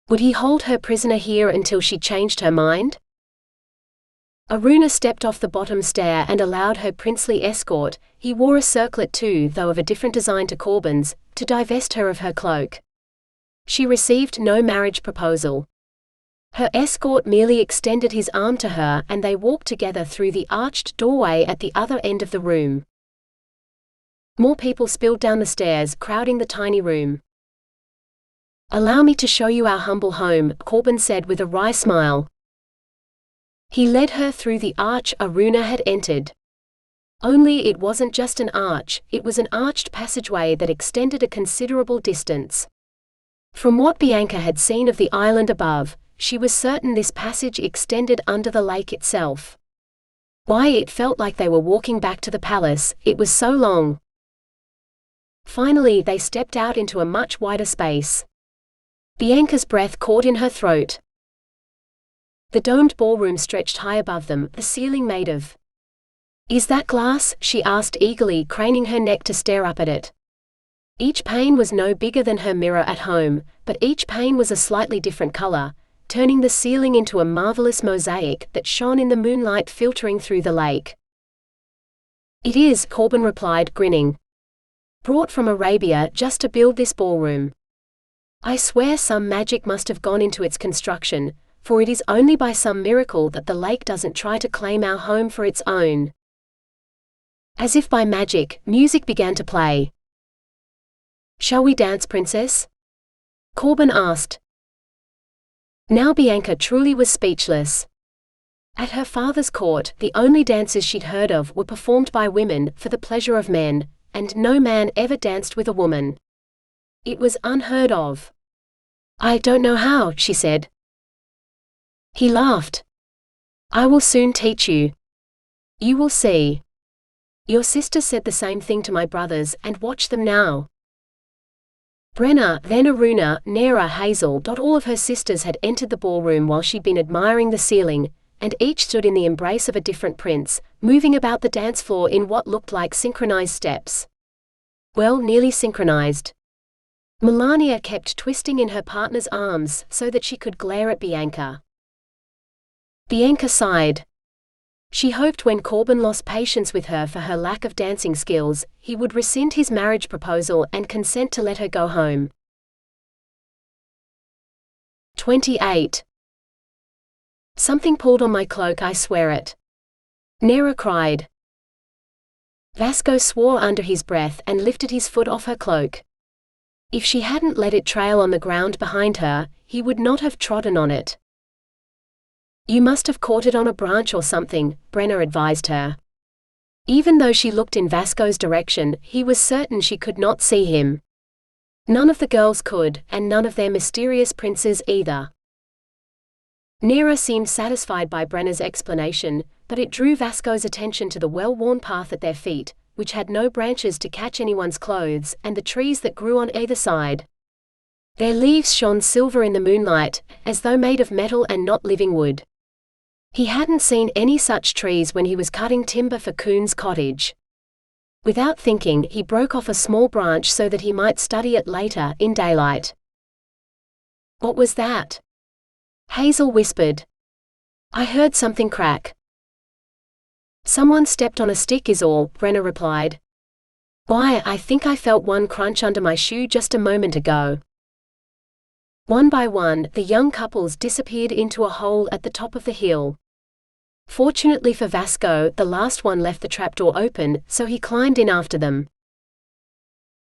Would he hold her prisoner here until she changed her mind? Aruna stepped off the bottom stair and allowed her princely escort, he wore a circlet too, though of a different design to Corbin's, to divest her of her cloak. She received no marriage proposal. Her escort merely extended his arm to her and they walked together through the arched doorway at the other end of the room. More people spilled down the stairs, crowding the tiny room. "Allow me to show you our humble home," Corbin said with a wry smile. He led her through the arch Aruna had entered. Only it wasn't just an arch, it was an arched passageway that extended a considerable distance. From what Bianca had seen of the island above, she was certain this passage extended under the lake itself. Why, it felt like they were walking back to the palace, it was so long. Finally they stepped out into a much wider space. Bianca's breath caught in her throat. The domed ballroom stretched high above them, the ceiling made of. "Is that glass?" she asked eagerly, craning her neck to stare up at it. Each pane was no bigger than her mirror at home, but each pane was a slightly different color, turning the ceiling into a marvelous mosaic that shone in the moonlight filtering through the lake. "It is," Corbin replied, grinning. "Brought from Arabia just to build this ballroom. I swear some magic must have gone into its construction, for it is only by some miracle that the lake doesn't try to claim our home for its own." As if by magic, music began to play. "Shall we dance, princess?" Corbin asked. Now Bianca truly was speechless. At her father's court, the only dances she'd heard of were performed by women, for the pleasure of men, and no man ever danced with a woman. It was unheard of. "I don't know how," she said. He laughed. "I will soon teach you. You will see. Your sister said the same thing to my brothers, and watch them now." Brenna, then Aruna, Nera, Hazel. All of her sisters had entered the ballroom while she'd been admiring the ceiling, and each stood in the embrace of a different prince, moving about the dance floor in what looked like synchronized steps. Well, nearly synchronized. Melania kept twisting in her partner's arms so that she could glare at Bianca. Bianca sighed. She hoped when Corbin lost patience with her for her lack of dancing skills, he would rescind his marriage proposal and consent to let her go home. 28. "Something pulled on my cloak, I swear it," Nera cried. Vasco swore under his breath and lifted his foot off her cloak. If she hadn't let it trail on the ground behind her, he would not have trodden on it. "You must have caught it on a branch or something," Brenna advised her. Even though she looked in Vasco's direction, he was certain she could not see him. None of the girls could, and none of their mysterious princes either. Nera seemed satisfied by Brenna's explanation, but it drew Vasco's attention to the well-worn path at their feet, which had no branches to catch anyone's clothes, and the trees that grew on either side. Their leaves shone silver in the moonlight, as though made of metal and not living wood. He hadn't seen any such trees when he was cutting timber for Coon's cottage. Without thinking, he broke off a small branch so that he might study it later, in daylight. "What was that?" Hazel whispered. "I heard something crack." "Someone stepped on a stick is all," Brenna replied. "Why, I think I felt one crunch under my shoe just a moment ago." One by one, the young couples disappeared into a hole at the top of the hill. Fortunately for Vasco, the last one left the trapdoor open, so he climbed in after them.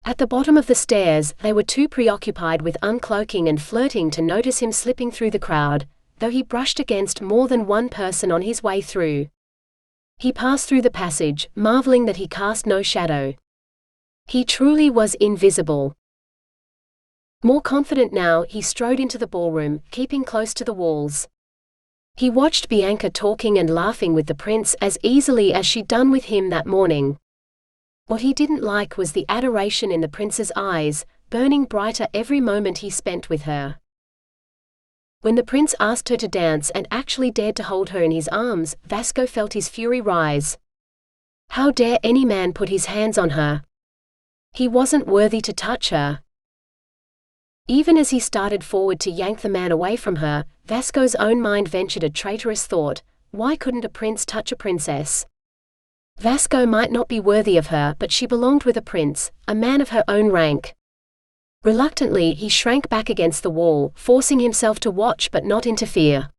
At the bottom of the stairs, they were too preoccupied with uncloaking and flirting to notice him slipping through the crowd, though he brushed against more than one person on his way through. He passed through the passage, marveling that he cast no shadow. He truly was invisible. More confident now, he strode into the ballroom, keeping close to the walls. He watched Bianca talking and laughing with the prince as easily as she'd done with him that morning. What he didn't like was the adoration in the prince's eyes, burning brighter every moment he spent with her. When the prince asked her to dance and actually dared to hold her in his arms, Vasco felt his fury rise. How dare any man put his hands on her? He wasn't worthy to touch her. Even as he started forward to yank the man away from her, Vasco's own mind ventured a traitorous thought: why couldn't a prince touch a princess? Vasco might not be worthy of her, but she belonged with a prince, a man of her own rank. Reluctantly, he shrank back against the wall, forcing himself to watch but not interfere.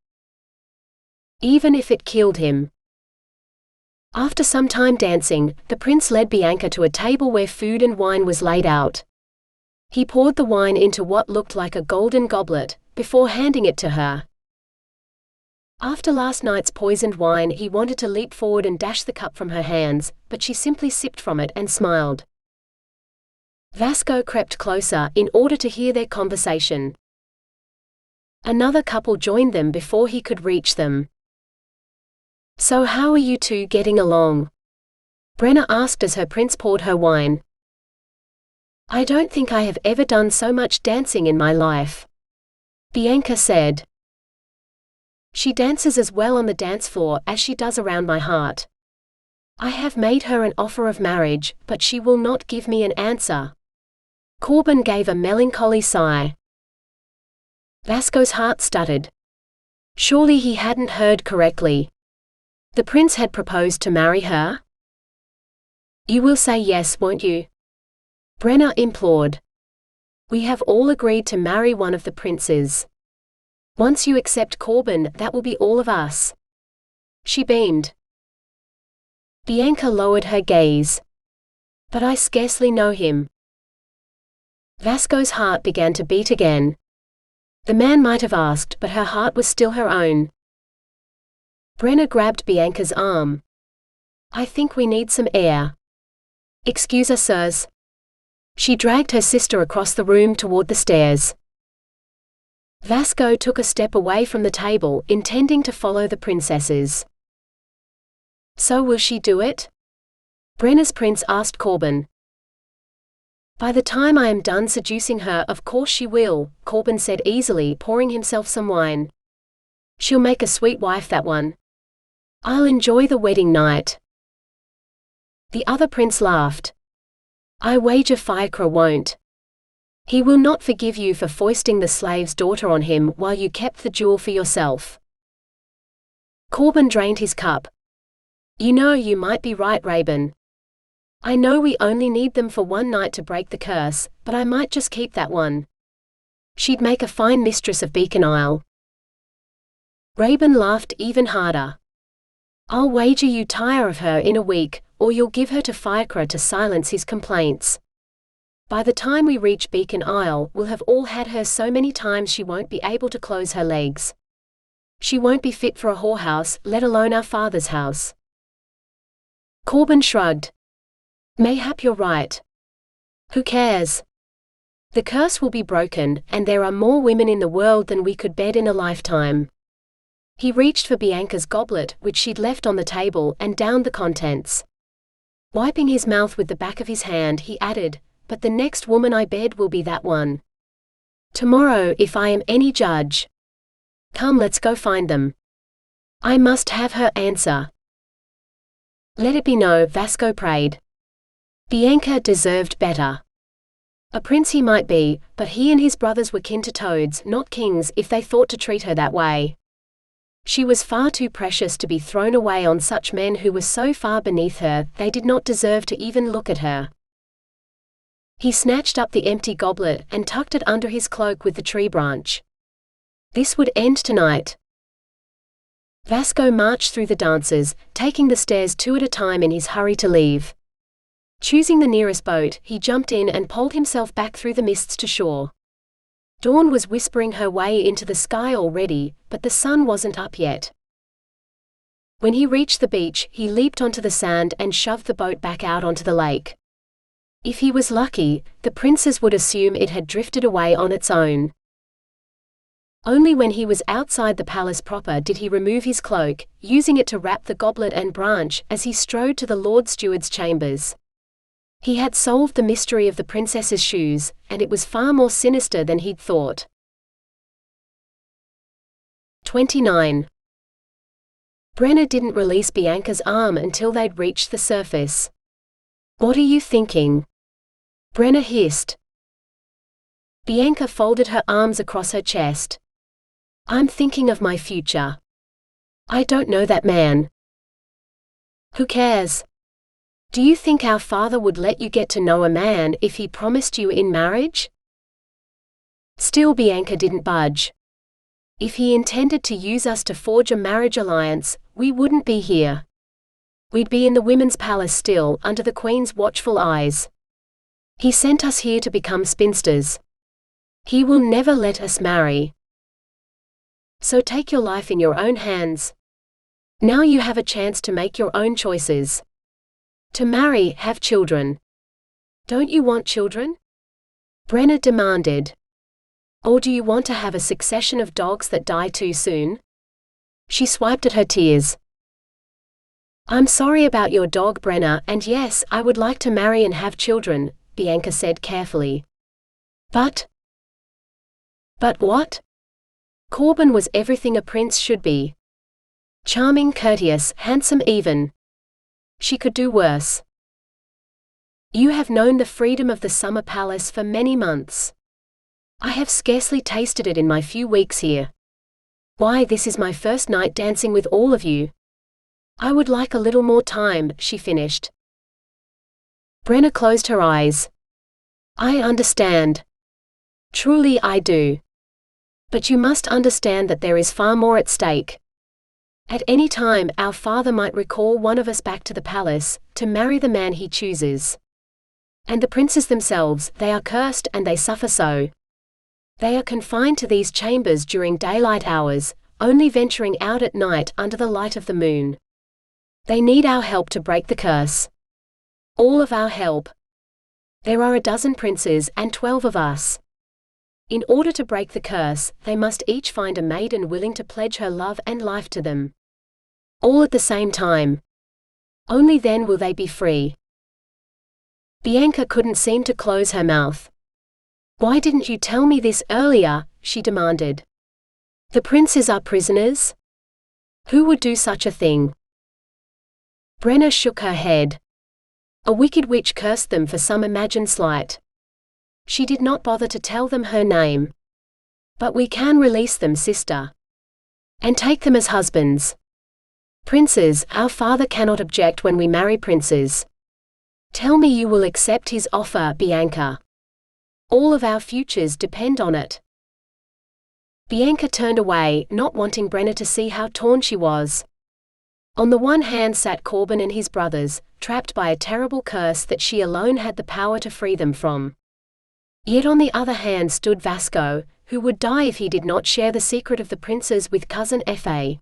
Even if it killed him. After some time dancing, the prince led Bianca to a table where food and wine was laid out. He poured the wine into what looked like a golden goblet, before handing it to her. After last night's poisoned wine, he wanted to leap forward and dash the cup from her hands, but she simply sipped from it and smiled. Vasco crept closer, in order to hear their conversation. Another couple joined them before he could reach them. "So how are you two getting along?" Brenna asked as her prince poured her wine. "I don't think I have ever done so much dancing in my life," Bianca said. "She dances as well on the dance floor as she does around my heart. I have made her an offer of marriage, but she will not give me an answer." Corbin gave a melancholy sigh. Vasco's heart stuttered. Surely he hadn't heard correctly. The prince had proposed to marry her? "You will say yes, won't you?" Brenna implored. "We have all agreed to marry one of the princes. Once you accept Corbin, that will be all of us." She beamed. Bianca lowered her gaze. "But I scarcely know him." Vasco's heart began to beat again. The man might have asked, but her heart was still her own. Brenna grabbed Bianca's arm. "I think we need some air." "Excuse us, sirs." She dragged her sister across the room toward the stairs. Vasco took a step away from the table, intending to follow the princesses. "So will she do it?" Brenna's prince asked Corbin. "By the time I am done seducing her, of course she will," Corbin said easily, pouring himself some wine. "She'll make a sweet wife, that one. I'll enjoy the wedding night." The other prince laughed. "I wager Fiacre won't. He will not forgive you for foisting the slave's daughter on him while you kept the jewel for yourself." Corbin drained his cup. "You know, you might be right, Raven. I know we only need them for one night to break the curse, but I might just keep that one. She'd make a fine mistress of Beacon Isle." Raven laughed even harder. "I'll wager you tire of her in a week, or you'll give her to Fiacre to silence his complaints. By the time we reach Beacon Isle, we'll have all had her so many times she won't be able to close her legs. She won't be fit for a whorehouse, let alone our father's house." Corbin shrugged. "Mayhap you're right. Who cares? The curse will be broken, and there are more women in the world than we could bed in a lifetime." He reached for Bianca's goblet, which she'd left on the table, and downed the contents. Wiping his mouth with the back of his hand, he added, "But the next woman I bed will be that one. Tomorrow, if I am any judge. Come, let's go find them. I must have her answer." "Let it be no," Vasco prayed. Bianca deserved better. A prince he might be, but he and his brothers were kin to toads, not kings, if they thought to treat her that way. She was far too precious to be thrown away on such men who were so far beneath her, they did not deserve to even look at her. He snatched up the empty goblet and tucked it under his cloak with the tree branch. This would end tonight. Vasco marched through the dancers, taking the stairs two at a time in his hurry to leave. Choosing the nearest boat, he jumped in and poled himself back through the mists to shore. Dawn was whispering her way into the sky already, but the sun wasn't up yet. When he reached the beach, he leaped onto the sand and shoved the boat back out onto the lake. If he was lucky, the princes would assume it had drifted away on its own. Only when he was outside the palace proper did he remove his cloak, using it to wrap the goblet and branch as he strode to the Lord Steward's chambers. He had solved the mystery of the princess's shoes, and it was far more sinister than he'd thought. 29. Brenna didn't release Bianca's arm until they'd reached the surface. "What are you thinking?" Brenna hissed. Bianca folded her arms across her chest. "I'm thinking of my future. I don't know that man." "Who cares? Do you think our father would let you get to know a man if he promised you in marriage?" Still, Bianca didn't budge. "If he intended to use us to forge a marriage alliance, we wouldn't be here. We'd be in the women's palace still, under the queen's watchful eyes. He sent us here to become spinsters. He will never let us marry. So take your life in your own hands. Now you have a chance to make your own choices. To marry, have children. Don't you want children?" Brenna demanded. "Or do you want to have a succession of dogs that die too soon?" She swiped at her tears. "I'm sorry about your dog, Brenna, and yes, I would like to marry and have children," Bianca said carefully. But what? Corbin was everything a prince should be. Charming, courteous, handsome even. She could do worse. "You have known the freedom of the summer palace for many months. I have scarcely tasted it in my few weeks here. Why, this is my first night dancing with all of you. I would like a little more time," she finished. Brenna closed her eyes. "I understand. Truly I do. But you must understand that there is far more at stake. At any time, our father might recall one of us back to the palace, to marry the man he chooses. And the princes themselves, they are cursed and they suffer so. They are confined to these chambers during daylight hours, only venturing out at night under the light of the moon. They need our help to break the curse. All of our help. There are 12 princes and 12 of us. In order to break the curse, they must each find a maiden willing to pledge her love and life to them. All at the same time. Only then will they be free." Bianca couldn't seem to close her mouth. "Why didn't you tell me this earlier?" she demanded. "The princes are prisoners? Who would do such a thing?" Brenna shook her head. "A wicked witch cursed them for some imagined slight. She did not bother to tell them her name. But we can release them, sister. And take them as husbands. Princes, our father cannot object when we marry princes. Tell me you will accept his offer, Bianca. All of our futures depend on it." Bianca turned away, not wanting Brenna to see how torn she was. On the one hand sat Corbin and his brothers, trapped by a terrible curse that she alone had the power to free them from. Yet on the other hand stood Vasco, who would die if he did not share the secret of the princes with cousin Fa.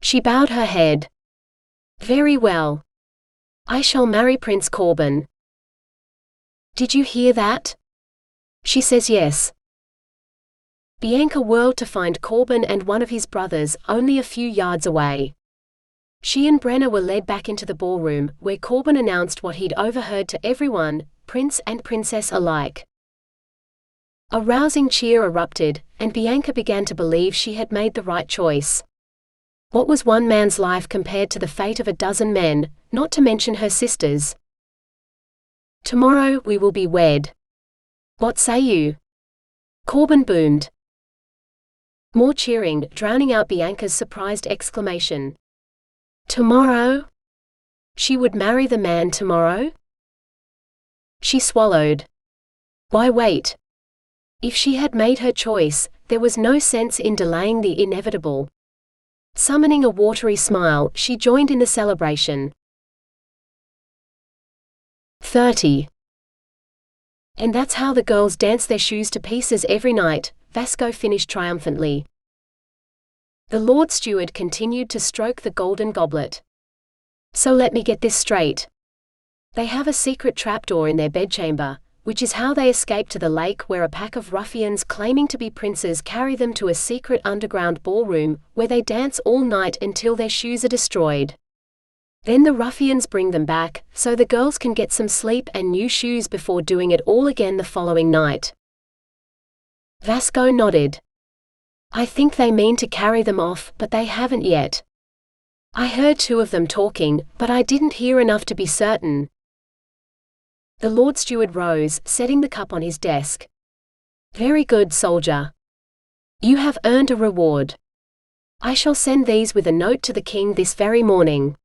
She bowed her head. "Very well. I shall marry Prince Corbin." "Did you hear that? She says yes." Bianca whirled to find Corbin and one of his brothers only a few yards away. She and Brenna were led back into the ballroom, where Corbin announced what he'd overheard to everyone, prince and princess alike. A rousing cheer erupted, and Bianca began to believe she had made the right choice. What was one man's life compared to the fate of a dozen men, not to mention her sisters? "Tomorrow we will be wed. What say you?" Corbin boomed. More cheering, drowning out Bianca's surprised exclamation. Tomorrow? She would marry the man tomorrow? She swallowed. Why wait? If she had made her choice, there was no sense in delaying the inevitable. Summoning a watery smile, she joined in the celebration. 30. And that's how the girls dance their shoes to pieces every night, Vasco finished triumphantly. The Lord Steward continued to stroke the golden goblet. So let me get this straight. They have a secret trapdoor in their bedchamber, which is how they escape to the lake, where a pack of ruffians claiming to be princes carry them to a secret underground ballroom, where they dance all night until their shoes are destroyed. Then the ruffians bring them back, so the girls can get some sleep and new shoes before doing it all again the following night. Vasco nodded. I think they mean to carry them off, but they haven't yet. I heard two of them talking, but I didn't hear enough to be certain. The Lord Steward rose, setting the cup on his desk. Very good, soldier. You have earned a reward. I shall send these with a note to the king this very morning.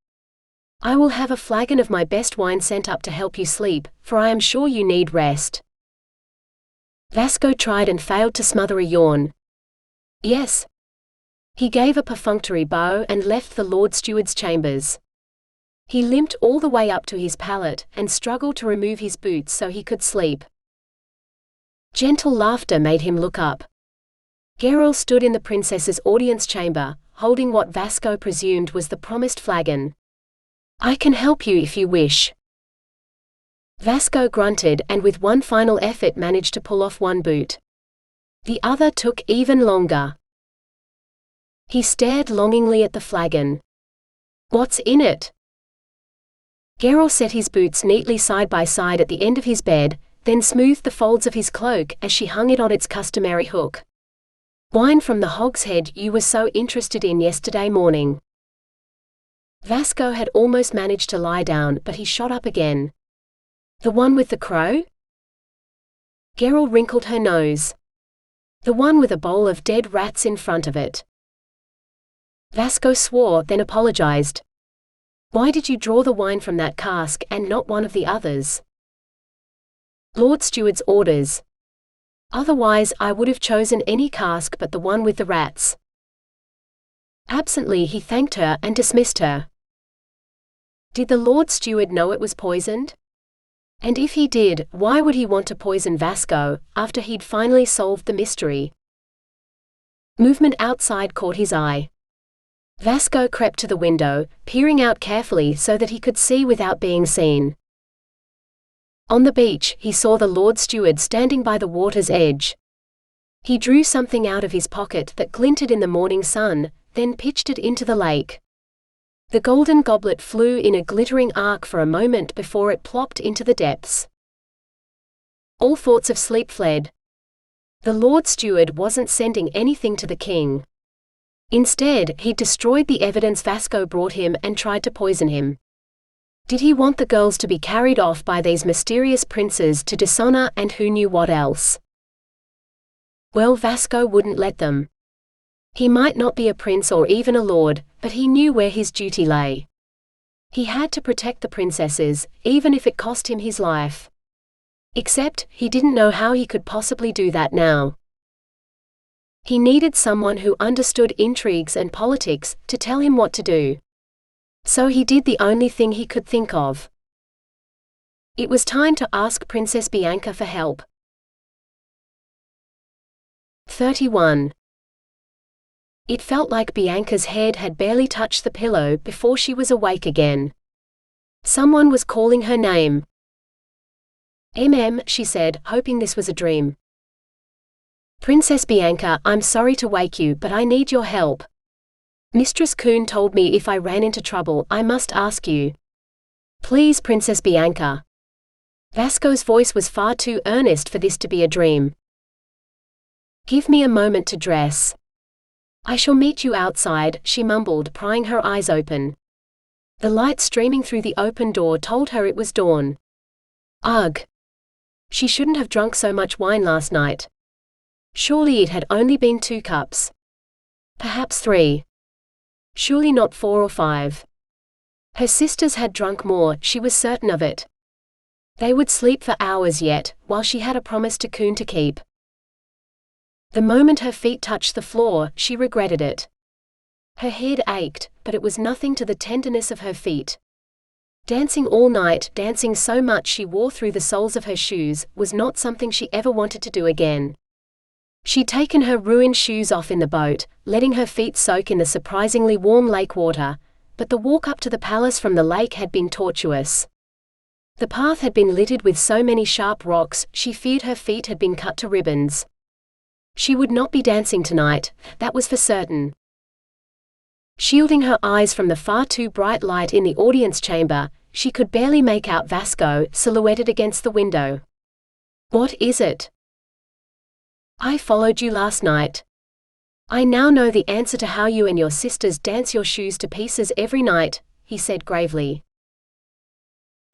I will have a flagon of my best wine sent up to help you sleep, for I am sure you need rest. Vasco tried and failed to smother a yawn. Yes. He gave a perfunctory bow and left the Lord Steward's chambers. He limped all the way up to his pallet and struggled to remove his boots so he could sleep. Gentle laughter made him look up. Geralt stood in the princess's audience chamber, holding what Vasco presumed was the promised flagon. I can help you if you wish. Vasco grunted and with one final effort managed to pull off one boot. The other took even longer. He stared longingly at the flagon. What's in it? Geralt set his boots neatly side by side at the end of his bed, then smoothed the folds of his cloak as she hung it on its customary hook. Wine from the hogshead you were so interested in yesterday morning. Vasco had almost managed to lie down, but he shot up again. The one with the crow? Geralt wrinkled her nose. The one with a bowl of dead rats in front of it. Vasco swore, then apologized. Why did you draw the wine from that cask and not one of the others? Lord Steward's orders. Otherwise I would have chosen any cask but the one with the rats. Absently he thanked her and dismissed her. Did the Lord Steward know it was poisoned? And if he did, why would he want to poison Vasco, after he'd finally solved the mystery? Movement outside caught his eye. Vasco crept to the window, peering out carefully so that he could see without being seen. On the beach, he saw the Lord Steward standing by the water's edge. He drew something out of his pocket that glinted in the morning sun, then pitched it into the lake. The golden goblet flew in a glittering arc for a moment before it plopped into the depths. All thoughts of sleep fled. The Lord Steward wasn't sending anything to the king. Instead, he destroyed the evidence Vasco brought him and tried to poison him. Did he want the girls to be carried off by these mysterious princes to dishonor and who knew what else? Well, Vasco wouldn't let them. He might not be a prince or even a lord, but he knew where his duty lay. He had to protect the princesses, even if it cost him his life. Except, he didn't know how he could possibly do that now. He needed someone who understood intrigues and politics to tell him what to do. So he did the only thing he could think of. It was time to ask Princess Bianca for help. 31. It felt like Bianca's head had barely touched the pillow before she was awake again. Someone was calling her name. She said, hoping this was a dream. Princess Bianca, I'm sorry to wake you, but I need your help. Mistress Coon told me if I ran into trouble I must ask you. Please, Princess Bianca. Vasco's voice was far too earnest for this to be a dream. Give me a moment to dress. I shall meet you outside, she mumbled, prying her eyes open. The light streaming through the open door told her it was dawn. Ugh! She shouldn't have drunk so much wine last night. Surely it had only been 2 cups. Perhaps 3. Surely not 4 or 5. Her sisters had drunk more, she was certain of it. They would sleep for hours yet, while she had a promise to Coon to keep. The moment her feet touched the floor, she regretted it. Her head ached, but it was nothing to the tenderness of her feet. Dancing all night, dancing so much she wore through the soles of her shoes, was not something she ever wanted to do again. She'd taken her ruined shoes off in the boat, letting her feet soak in the surprisingly warm lake water, but the walk up to the palace from the lake had been tortuous. The path had been littered with so many sharp rocks, she feared her feet had been cut to ribbons. She would not be dancing tonight, that was for certain. Shielding her eyes from the far too bright light in the audience chamber, she could barely make out Vasco, silhouetted against the window. What is it? I followed you last night. I now know the answer to how you and your sisters dance your shoes to pieces every night, he said gravely.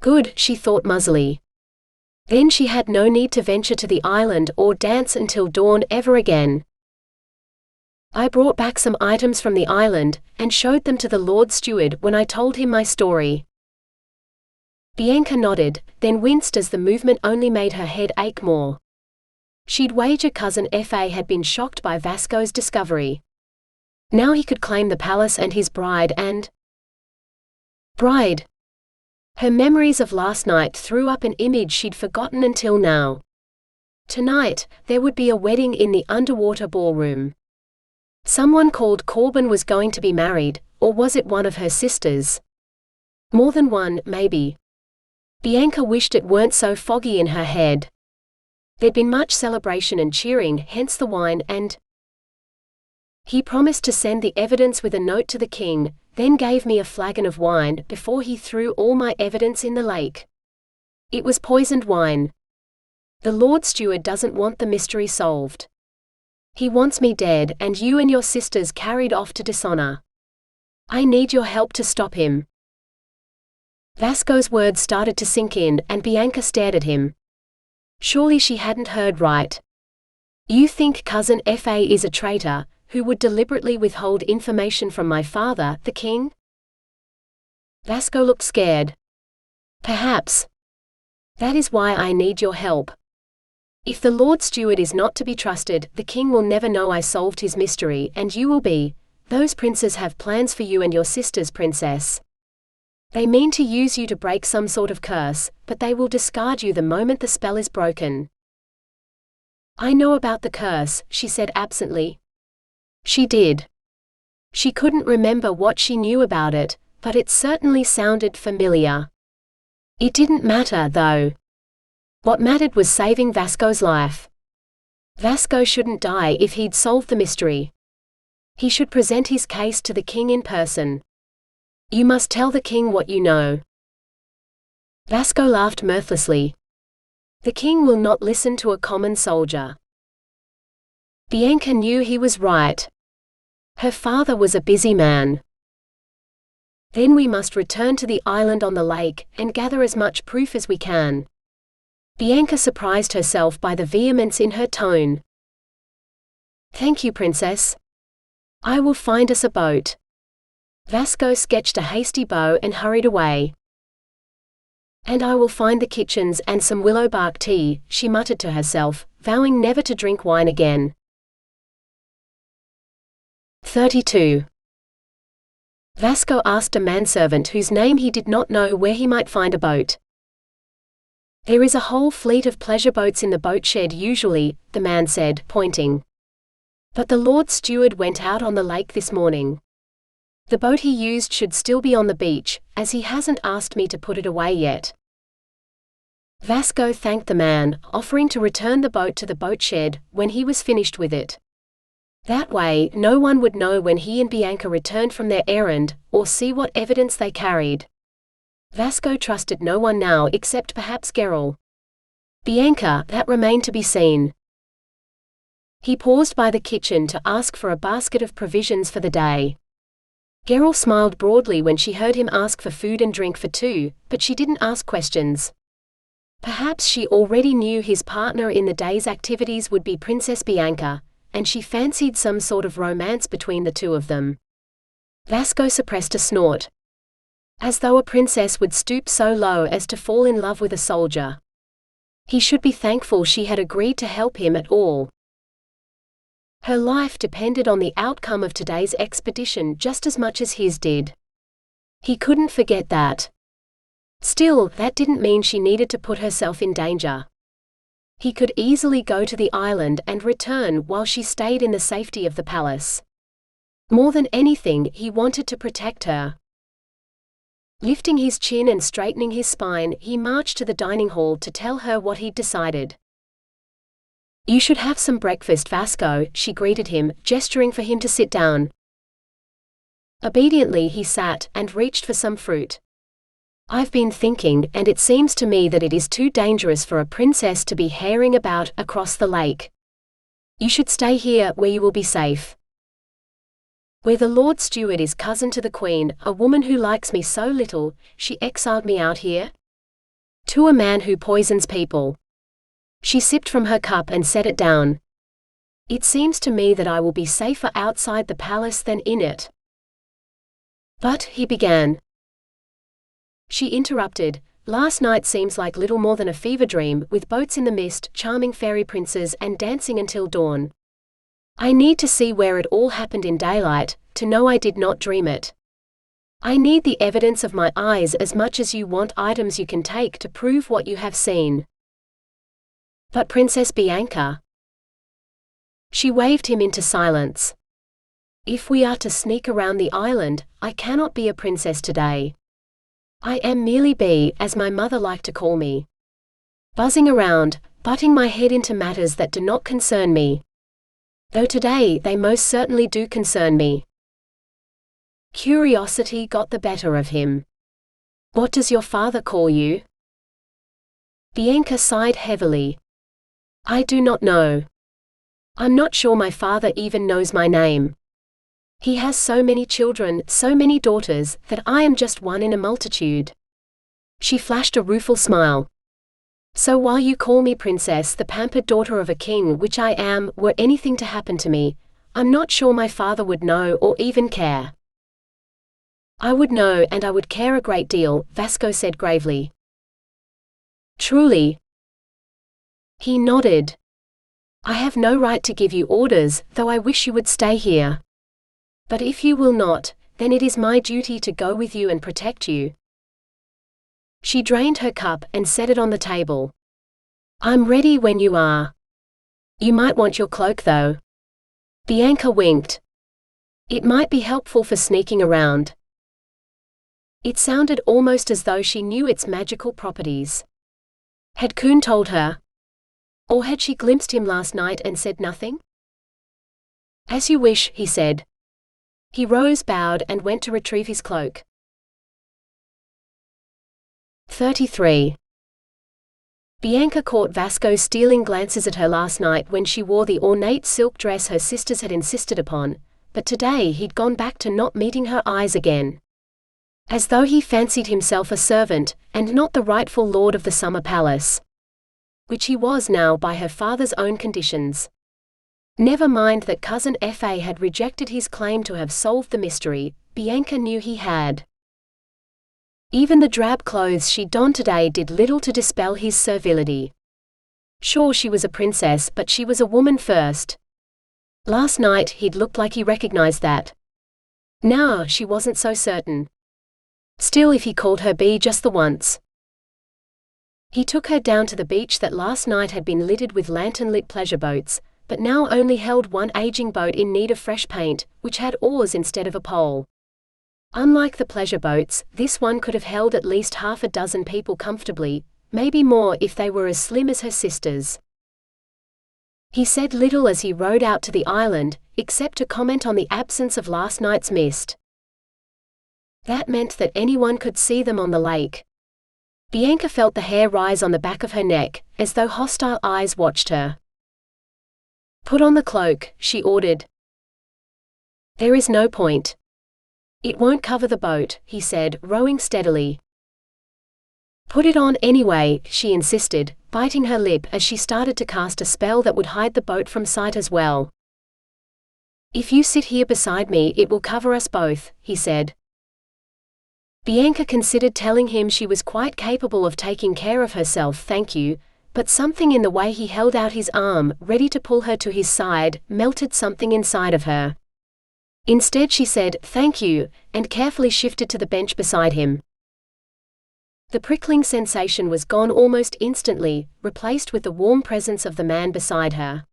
Good, she thought muzzily. Then she had no need to venture to the island or dance until dawn ever again. I brought back some items from the island, and showed them to the Lord Steward when I told him my story. Bianca nodded, then winced as the movement only made her head ache more. She'd wager Cousin Fa had been shocked by Vasco's discovery. Now he could claim the palace and his bride and... Bride! Her memories of last night threw up an image she'd forgotten until now. Tonight, there would be a wedding in the underwater ballroom. Someone called Corbin was going to be married, or was it one of her sisters? More than one, maybe. Bianca wished it weren't so foggy in her head. There'd been much celebration and cheering, hence the wine and... He promised to send the evidence with a note to the king, then gave me a flagon of wine before he threw all my evidence in the lake. It was poisoned wine. The Lord Steward doesn't want the mystery solved. He wants me dead and you and your sisters carried off to dishonor. I need your help to stop him. Vasco's words started to sink in, and Bianca stared at him. Surely she hadn't heard right. You think Cousin Fa is a traitor, who would deliberately withhold information from my father, the king? Vasco looked scared. Perhaps. That is why I need your help. If the Lord Steward is not to be trusted, the king will never know I solved his mystery, and you will be. Those princes have plans for you and your sisters, princess. They mean to use you to break some sort of curse, but they will discard you the moment the spell is broken. I know about the curse, she said absently. She did. She couldn't remember what she knew about it, but it certainly sounded familiar. It didn't matter, though. What mattered was saving Vasco's life. Vasco shouldn't die if he'd solved the mystery. He should present his case to the king in person. You must tell the king what you know. Vasco laughed mirthlessly. The king will not listen to a common soldier. Bianca knew he was right. Her father was a busy man. Then we must return to the island on the lake, and gather as much proof as we can. Bianca surprised herself by the vehemence in her tone. Thank you, princess. I will find us a boat. Vasco sketched a hasty bow and hurried away. And I will find the kitchens and some willow bark tea, she muttered to herself, vowing never to drink wine again. 32. Vasco asked a manservant whose name he did not know where he might find a boat. There is a whole fleet of pleasure boats in the boat shed usually, the man said, pointing. But the Lord Steward went out on the lake this morning. The boat he used should still be on the beach, as he hasn't asked me to put it away yet. Vasco thanked the man, offering to return the boat to the boat shed when he was finished with it. That way, no one would know when he and Bianca returned from their errand, or see what evidence they carried. Vasco trusted no one now except perhaps Geralt. Bianca, that remained to be seen. He paused by the kitchen to ask for a basket of provisions for the day. Geralt smiled broadly when she heard him ask for food and drink for two, but she didn't ask questions. Perhaps she already knew his partner in the day's activities would be Princess Bianca, and she fancied some sort of romance between the two of them. Vasco suppressed a snort. As though a princess would stoop so low as to fall in love with a soldier. He should be thankful she had agreed to help him at all. Her life depended on the outcome of today's expedition just as much as his did. He couldn't forget that. Still, that didn't mean she needed to put herself in danger. He could easily go to the island and return while she stayed in the safety of the palace. More than anything, he wanted to protect her. Lifting his chin and straightening his spine, he marched to the dining hall to tell her what he'd decided. "You should have some breakfast, Vasco," she greeted him, gesturing for him to sit down. Obediently he sat, and reached for some fruit. "I've been thinking, and it seems to me that it is too dangerous for a princess to be herring about across the lake. You should stay here, where you will be safe. Where the Lord Steward is cousin to the Queen, a woman who likes me so little, she exiled me out here? To a man who poisons people." She sipped from her cup and set it down. "It seems to me that I will be safer outside the palace than in it." "But," he began. She interrupted, "Last night seems like little more than a fever dream, with boats in the mist, charming fairy princes, and dancing until dawn. I need to see where it all happened in daylight, to know I did not dream it. I need the evidence of my eyes as much as you want items you can take to prove what you have seen." "But Princess Bianca..." She waved him into silence. "If we are to sneak around the island, I cannot be a princess today. I am merely Bee, as my mother liked to call me. Buzzing around, butting my head into matters that do not concern me. Though today they most certainly do concern me." Curiosity got the better of him. "What does your father call you?" Bianca sighed heavily. "I do not know. I'm not sure my father even knows my name. He has so many children, so many daughters, that I am just one in a multitude." She flashed a rueful smile. "So while you call me princess, the pampered daughter of a king, which I am, were anything to happen to me, I'm not sure my father would know or even care." "I would know, and I would care a great deal," Vasco said gravely. "Truly?" He nodded. "I have no right to give you orders, though I wish you would stay here. But if you will not, then it is my duty to go with you and protect you." She drained her cup and set it on the table. "I'm ready when you are. You might want your cloak though." Bianca winked. "It might be helpful for sneaking around." It sounded almost as though she knew its magical properties. Had Kuhn told her? Or had she glimpsed him last night and said nothing? "As you wish," he said. He rose, bowed, and went to retrieve his cloak. 33. Bianca caught Vasco stealing glances at her last night when she wore the ornate silk dress her sisters had insisted upon, but today he'd gone back to not meeting her eyes again. As though he fancied himself a servant, and not the rightful lord of the summer palace. Which he was now by her father's own conditions. Never mind that cousin Fa had rejected his claim to have solved the mystery, Bianca knew he had. Even the drab clothes she donned today did little to dispel his servility. Sure, she was a princess, but she was a woman first. Last night he'd looked like he recognized that. Now she wasn't so certain. Still, if he called her Bee just the once. He took her down to the beach that last night had been littered with lantern-lit pleasure boats, but now only held one aging boat in need of fresh paint, which had oars instead of a pole. Unlike the pleasure boats, this one could have held at least half a dozen people comfortably, maybe more if they were as slim as her sisters. He said little as he rowed out to the island, except to comment on the absence of last night's mist. That meant that anyone could see them on the lake. Bianca felt the hair rise on the back of her neck, as though hostile eyes watched her. "Put on the cloak," she ordered. "There is no point. It won't cover the boat," he said, rowing steadily. "Put it on anyway," she insisted, biting her lip as she started to cast a spell that would hide the boat from sight as well. "If you sit here beside me, it will cover us both," he said. Bianca considered telling him she was quite capable of taking care of herself, thank you, but something in the way he held out his arm, ready to pull her to his side, melted something inside of her. Instead she said, "Thank you," and carefully shifted to the bench beside him. The prickling sensation was gone almost instantly, replaced with the warm presence of the man beside her.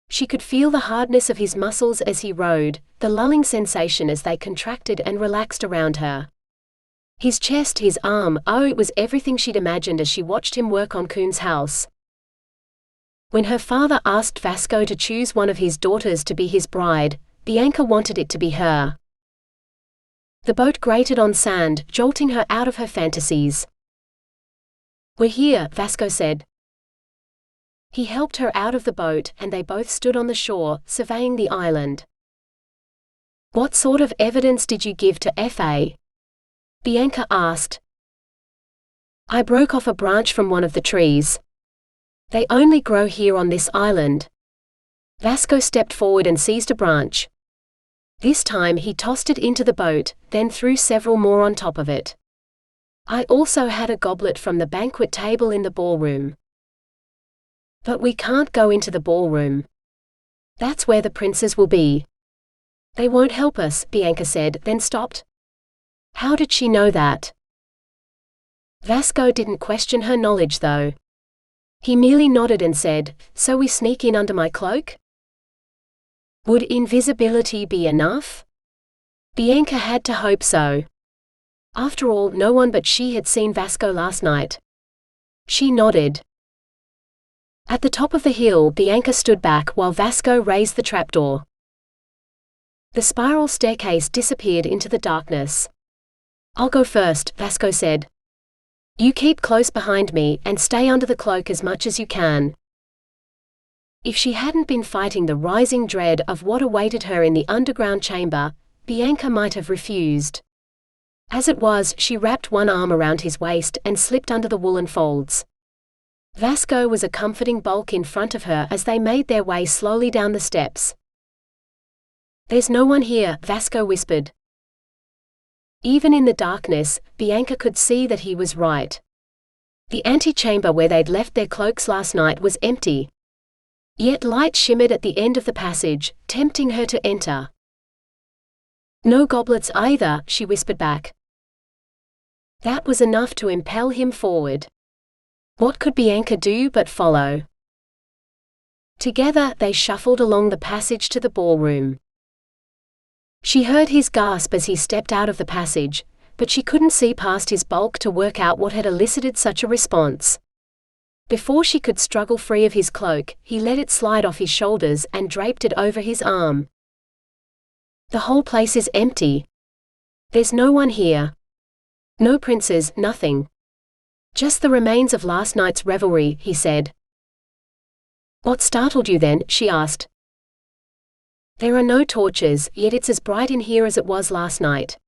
She could feel the hardness of his muscles as he rowed, the lulling sensation as they contracted and relaxed around her. His chest, his arm, oh, it was everything she'd imagined as she watched him work on Kuhn's house. When her father asked Vasco to choose one of his daughters to be his bride, Bianca wanted it to be her. The boat grated on sand, jolting her out of her fantasies. "We're here," Vasco said. He helped her out of the boat, and they both stood on the shore, surveying the island. "What sort of evidence did you give to Fa?" Bianca asked. "I broke off a branch from one of the trees. They only grow here on this island." Vasco stepped forward and seized a branch. This time he tossed it into the boat, then threw several more on top of it. "I also had a goblet from the banquet table in the ballroom." "But we can't go into the ballroom. That's where the princes will be." "They won't help us," Bianca said, then stopped. How did she know that? Vasco didn't question her knowledge though. He merely nodded and said, "So we sneak in under my cloak?" Would invisibility be enough? Bianca had to hope so. After all, no one but she had seen Vasco last night. She nodded. At the top of the hill, Bianca stood back while Vasco raised the trapdoor. The spiral staircase disappeared into the darkness. "I'll go first," Vasco said. "You keep close behind me, and stay under the cloak as much as you can." If she hadn't been fighting the rising dread of what awaited her in the underground chamber, Bianca might have refused. As it was, she wrapped one arm around his waist and slipped under the woolen folds. Vasco was a comforting bulk in front of her as they made their way slowly down the steps. "There's no one here," Vasco whispered. Even in the darkness, Bianca could see that he was right. The antechamber where they'd left their cloaks last night was empty. Yet light shimmered at the end of the passage, tempting her to enter. "No goblets either," she whispered back. That was enough to impel him forward. What could Bianca do but follow? Together, they shuffled along the passage to the ballroom. She heard his gasp as he stepped out of the passage, but she couldn't see past his bulk to work out what had elicited such a response. Before she could struggle free of his cloak, he let it slide off his shoulders and draped it over his arm. "The whole place is empty. There's no one here. No princes, nothing. Just the remains of last night's revelry," he said. "What startled you then?" she asked. "There are no torches, yet it's as bright in here as it was last night.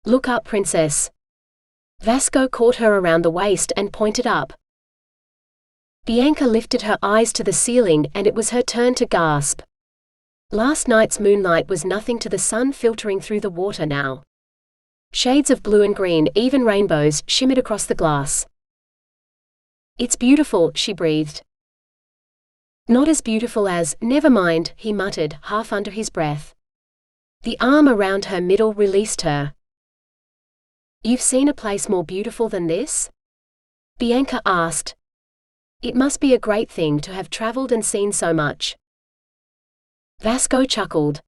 Look up, princess." Vasco caught her around the waist and pointed up. Bianca lifted her eyes to the ceiling, and it was her turn to gasp. Last night's moonlight was nothing to the sun filtering through the water now. Shades of blue and green, even rainbows, shimmered across the glass. "It's beautiful," she breathed. "Not as beautiful as, never mind," he muttered, half under his breath. The arm around her middle released her. "You've seen a place more beautiful than this?" Bianca asked. "It must be a great thing to have traveled and seen so much." Vasco chuckled.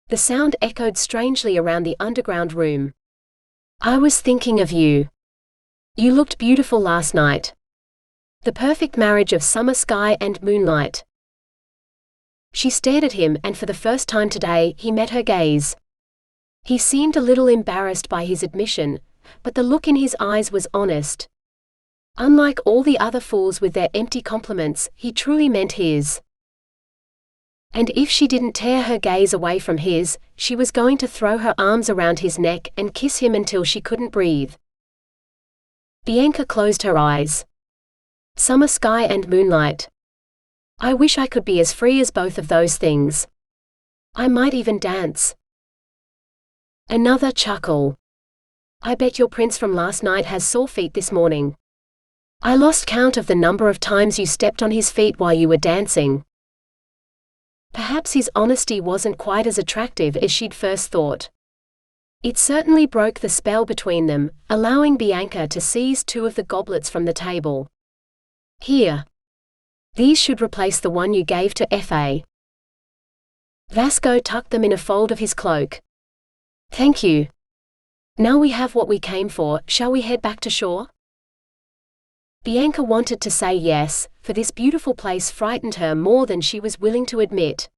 The sound echoed strangely around the underground room. "I was thinking of you. You looked beautiful last night. The perfect marriage of summer sky and moonlight." She stared at him, and for the first time today, he met her gaze. He seemed a little embarrassed by his admission, but the look in his eyes was honest. Unlike all the other fools with their empty compliments, he truly meant his. And if she didn't tear her gaze away from his, she was going to throw her arms around his neck and kiss him until she couldn't breathe. Bianca closed her eyes. Summer sky and moonlight. I wish I could be as free as both of those things. I might even dance. Another chuckle. I bet your prince from last night has sore feet this morning. I lost count of the number of times you stepped on his feet while you were dancing. Perhaps his honesty wasn't quite as attractive as she'd first thought. It certainly broke the spell between them, allowing Bianca to seize 2 of the goblets from the table. Here. These should replace the one you gave to Fa. Vasco tucked them in a fold of his cloak. Thank you. Now we have what we came for, shall we head back to shore? Bianca wanted to say yes, for this beautiful place frightened her more than she was willing to admit.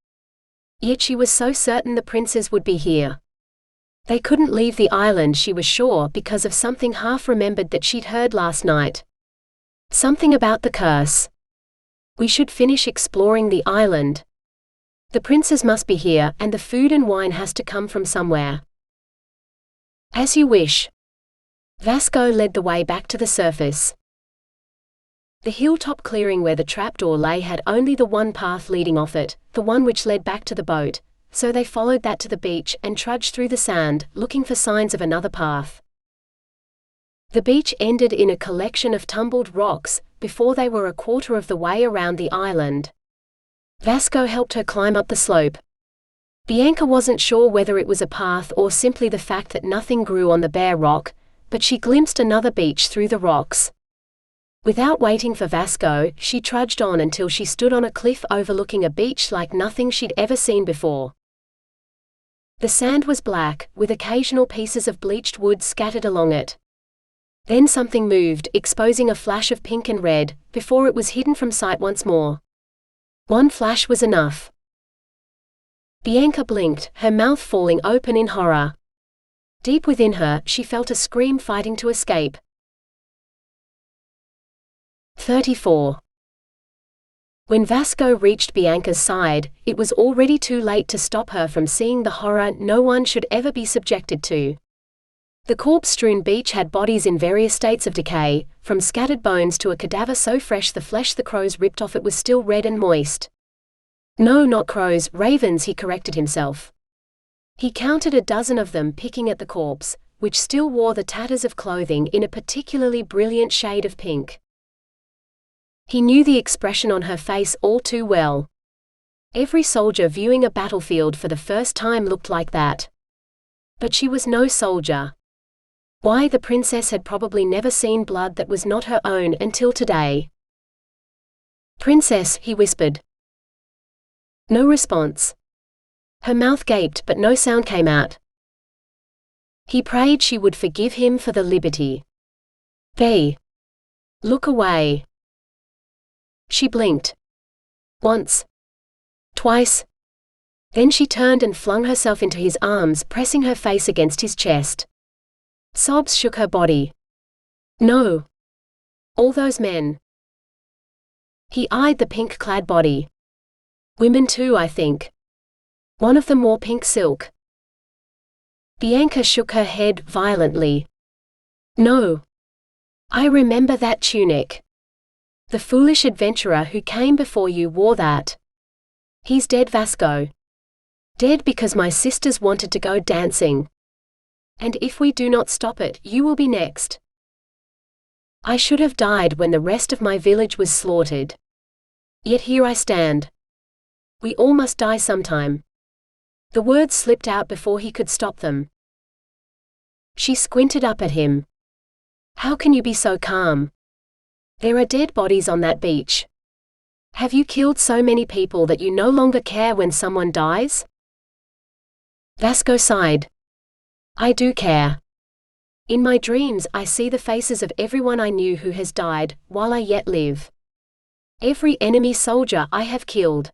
Yet she was so certain the princes would be here. They couldn't leave the island, she was sure, because of something half-remembered that she'd heard last night. Something about the curse. We should finish exploring the island. The princes must be here, and the food and wine has to come from somewhere. As you wish. Vasco led the way back to the surface. The hilltop clearing where the trapdoor lay had only the one path leading off it, the one which led back to the boat, so they followed that to the beach and trudged through the sand, looking for signs of another path. The beach ended in a collection of tumbled rocks, before they were a quarter of the way around the island. Vasco helped her climb up the slope. Bianca wasn't sure whether it was a path or simply the fact that nothing grew on the bare rock, but she glimpsed another beach through the rocks. Without waiting for Vasco, she trudged on until she stood on a cliff overlooking a beach like nothing she'd ever seen before. The sand was black, with occasional pieces of bleached wood scattered along it. Then something moved, exposing a flash of pink and red, before it was hidden from sight once more. One flash was enough. Bianca blinked, her mouth falling open in horror. Deep within her, she felt a scream fighting to escape. 34. When Vasco reached Bianca's side, it was already too late to stop her from seeing the horror no one should ever be subjected to. The corpse-strewn beach had bodies in various states of decay, from scattered bones to a cadaver so fresh the flesh the crows ripped off it was still red and moist. No, not crows, ravens, he corrected himself. He counted a dozen of them picking at the corpse, which still wore the tatters of clothing in a particularly brilliant shade of pink. He knew the expression on her face all too well. Every soldier viewing a battlefield for the first time looked like that. But she was no soldier. Why, the princess had probably never seen blood that was not her own until today. "Princess," he whispered. No response. Her mouth gaped but no sound came out. He prayed she would forgive him for the liberty. Look away. She blinked. Once. Twice. Then she turned and flung herself into his arms, pressing her face against his chest. Sobs shook her body. No. All those men. He eyed the pink-clad body. Women too, I think. One of them wore pink silk. Bianca shook her head violently. No. I remember that tunic. The foolish adventurer who came before you wore that. He's dead, Vasco. Dead because my sisters wanted to go dancing. And if we do not stop it, you will be next. I should have died when the rest of my village was slaughtered. Yet here I stand. We all must die sometime. The words slipped out before he could stop them. She squinted up at him. How can you be so calm? There are dead bodies on that beach. Have you killed so many people that you no longer care when someone dies? Vasco sighed. I do care. In my dreams I see the faces of everyone I knew who has died, while I yet live. Every enemy soldier I have killed.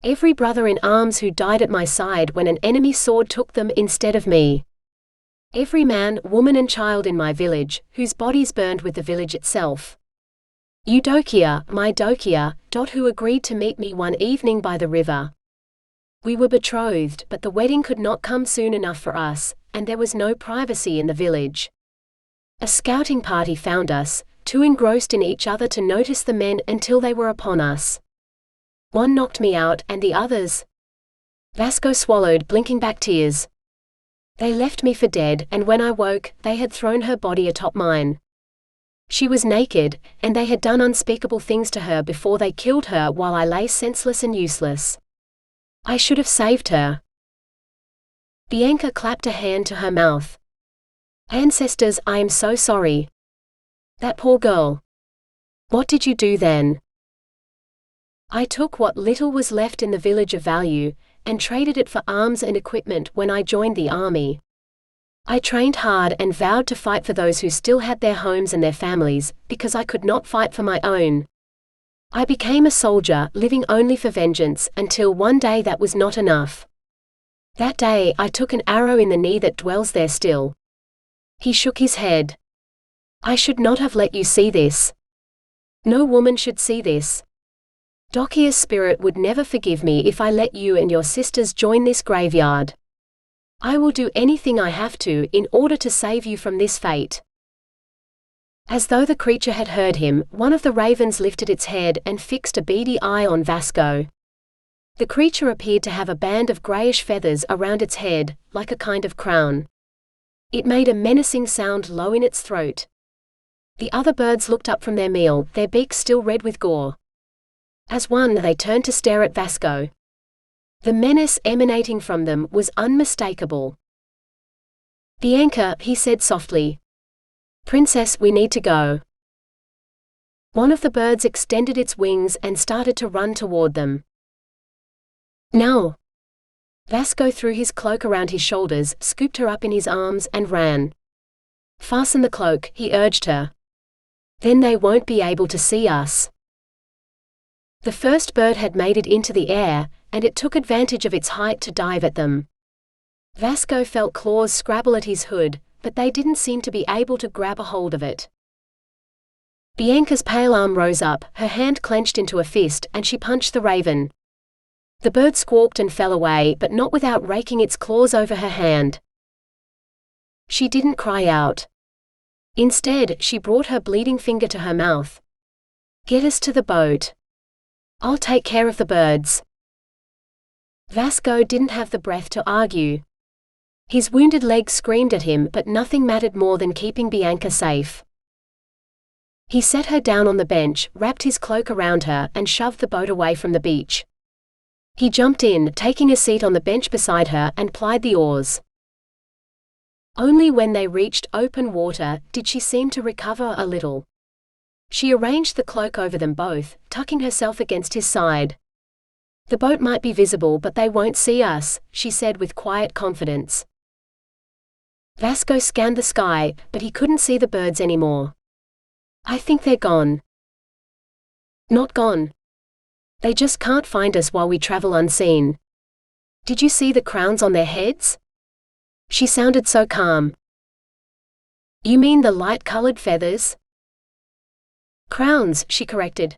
Every brother in arms who died at my side when an enemy sword took them instead of me. Every man, woman and child in my village, whose bodies burned with the village itself. Eudokia, my Dokia, who agreed to meet me one evening by the river. We were betrothed, but the wedding could not come soon enough for us, and there was no privacy in the village. A scouting party found us, too engrossed in each other to notice the men until they were upon us. One knocked me out, and the others. Vasco swallowed, blinking back tears. They left me for dead, and when I woke, they had thrown her body atop mine. She was naked, and they had done unspeakable things to her before they killed her while I lay senseless and useless. I should have saved her. Bianca clapped a hand to her mouth. Ancestors, I am so sorry. That poor girl. What did you do then? I took what little was left in the village of value, and traded it for arms and equipment when I joined the army. I trained hard and vowed to fight for those who still had their homes and their families, because I could not fight for my own. I became a soldier, living only for vengeance, until one day that was not enough. That day I took an arrow in the knee that dwells there still. He shook his head. I should not have let you see this. No woman should see this. Dokia's spirit would never forgive me if I let you and your sisters join this graveyard. I will do anything I have to in order to save you from this fate. As though the creature had heard him, one of the ravens lifted its head and fixed a beady eye on Vasco. The creature appeared to have a band of greyish feathers around its head, like a kind of crown. It made a menacing sound low in its throat. The other birds looked up from their meal, their beaks still red with gore. As one, they turned to stare at Vasco. The menace emanating from them was unmistakable. Bianca, he said softly. Princess, we need to go. One of the birds extended its wings and started to run toward them. Now. Vasco threw his cloak around his shoulders, scooped her up in his arms and ran. Fasten the cloak, he urged her. Then they won't be able to see us. The first bird had made it into the air, and it took advantage of its height to dive at them. Vasco felt claws scrabble at his hood, but they didn't seem to be able to grab a hold of it. Bianca's pale arm rose up, her hand clenched into a fist, and she punched the raven. The bird squawked and fell away, but not without raking its claws over her hand. She didn't cry out. Instead, she brought her bleeding finger to her mouth. Get us to the boat. I'll take care of the birds. Vasco didn't have the breath to argue. His wounded leg screamed at him, but nothing mattered more than keeping Bianca safe. He set her down on the bench, wrapped his cloak around her, and shoved the boat away from the beach. He jumped in, taking a seat on the bench beside her, and plied the oars. Only when they reached open water did she seem to recover a little. She arranged the cloak over them both, tucking herself against his side. The boat might be visible, but they won't see us, she said with quiet confidence. Vasco scanned the sky, but he couldn't see the birds anymore. I think they're gone. Not gone. They just can't find us while we travel unseen. Did you see the crowns on their heads? She sounded so calm. You mean the light-colored feathers? Crowns, she corrected.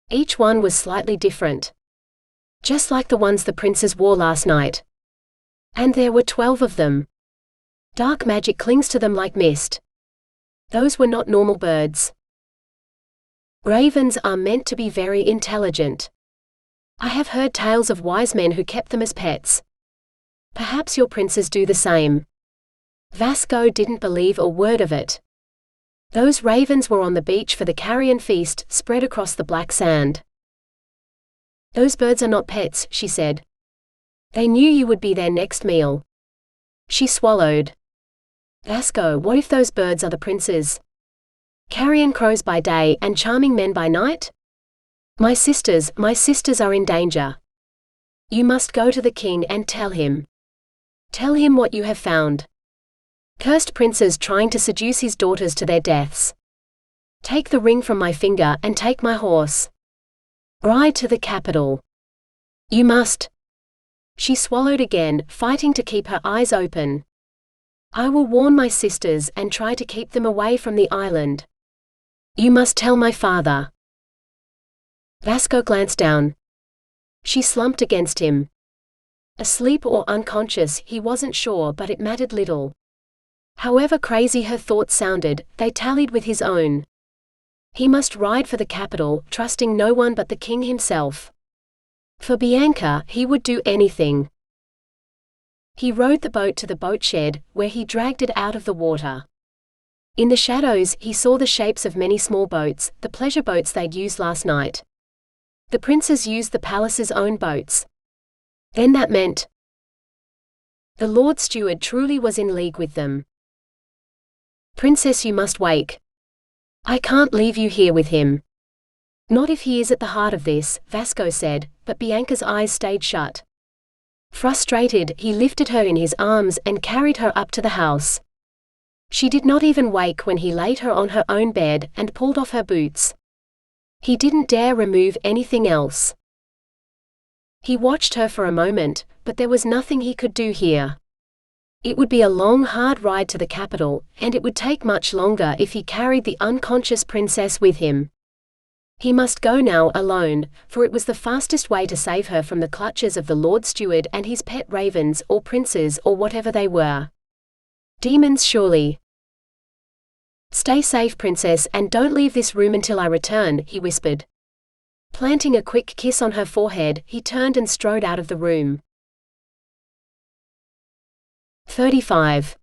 Each one was slightly different. Just like the ones the princes wore last night. And there were 12 of them. Dark magic clings to them like mist. Those were not normal birds. Ravens are meant to be very intelligent. I have heard tales of wise men who kept them as pets. Perhaps your princes do the same. Vasco didn't believe a word of it. Those ravens were on the beach for the carrion feast, spread across the black sand. Those birds are not pets, she said. They knew you would be their next meal. She swallowed. Vasco, what if those birds are the princes? Carrion crows by day and charming men by night? My sisters are in danger. You must go to the king and tell him. Tell him what you have found. Cursed princes trying to seduce his daughters to their deaths. Take the ring from my finger and take my horse. Ride to the capital. You must. She swallowed again, fighting to keep her eyes open. I will warn my sisters and try to keep them away from the island. You must tell my father. Vasco glanced down. She slumped against him. Asleep or unconscious, he wasn't sure, but it mattered little. However crazy her thoughts sounded, they tallied with his own. He must ride for the capital, trusting no one but the king himself. For Bianca, he would do anything. He rowed the boat to the boat shed, where he dragged it out of the water. In the shadows, he saw the shapes of many small boats, the pleasure boats they'd used last night. The princes used the palace's own boats. Then that meant the Lord Steward truly was in league with them. Princess, you must wake. I can't leave you here with him. Not if he is at the heart of this, Vasco said, but Bianca's eyes stayed shut. Frustrated, he lifted her in his arms and carried her up to the house. She did not even wake when he laid her on her own bed and pulled off her boots. He didn't dare remove anything else. He watched her for a moment, but there was nothing he could do here. It would be a long, hard ride to the capital, and it would take much longer if he carried the unconscious princess with him. He must go now alone, for it was the fastest way to save her from the clutches of the Lord Steward and his pet ravens or princes or whatever they were. Demons, surely. Stay safe, princess, and don't leave this room until I return, he whispered. Planting a quick kiss on her forehead, he turned and strode out of the room. 35.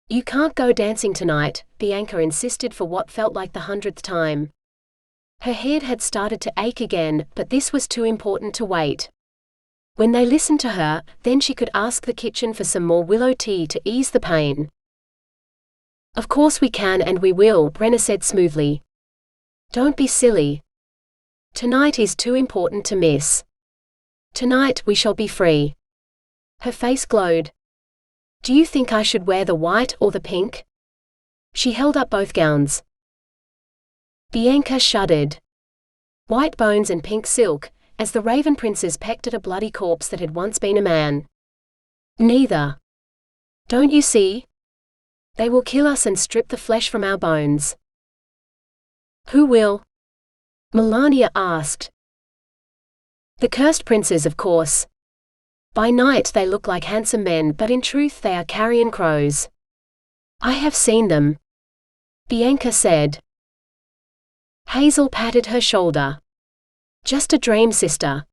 You can't go dancing tonight, Bianca insisted for what felt like the 100th time. Her head had started to ache again, but this was too important to wait. When they listened to her, then she could ask the kitchen for some more willow tea to ease the pain. Of course we can and we will, Brenna said smoothly. Don't be silly. Tonight is too important to miss. Tonight we shall be free. Her face glowed. Do you think I should wear the white or the pink? She held up both gowns. Bianca shuddered. White bones and pink silk, as the Raven princes pecked at a bloody corpse that had once been a man. Neither. Don't you see? They will kill us and strip the flesh from our bones. Who will? Melania asked. The cursed princes, of course. By night they look like handsome men, but in truth they are carrion crows. I have seen them, Bianca said. Hazel patted her shoulder. Just a dream, sister.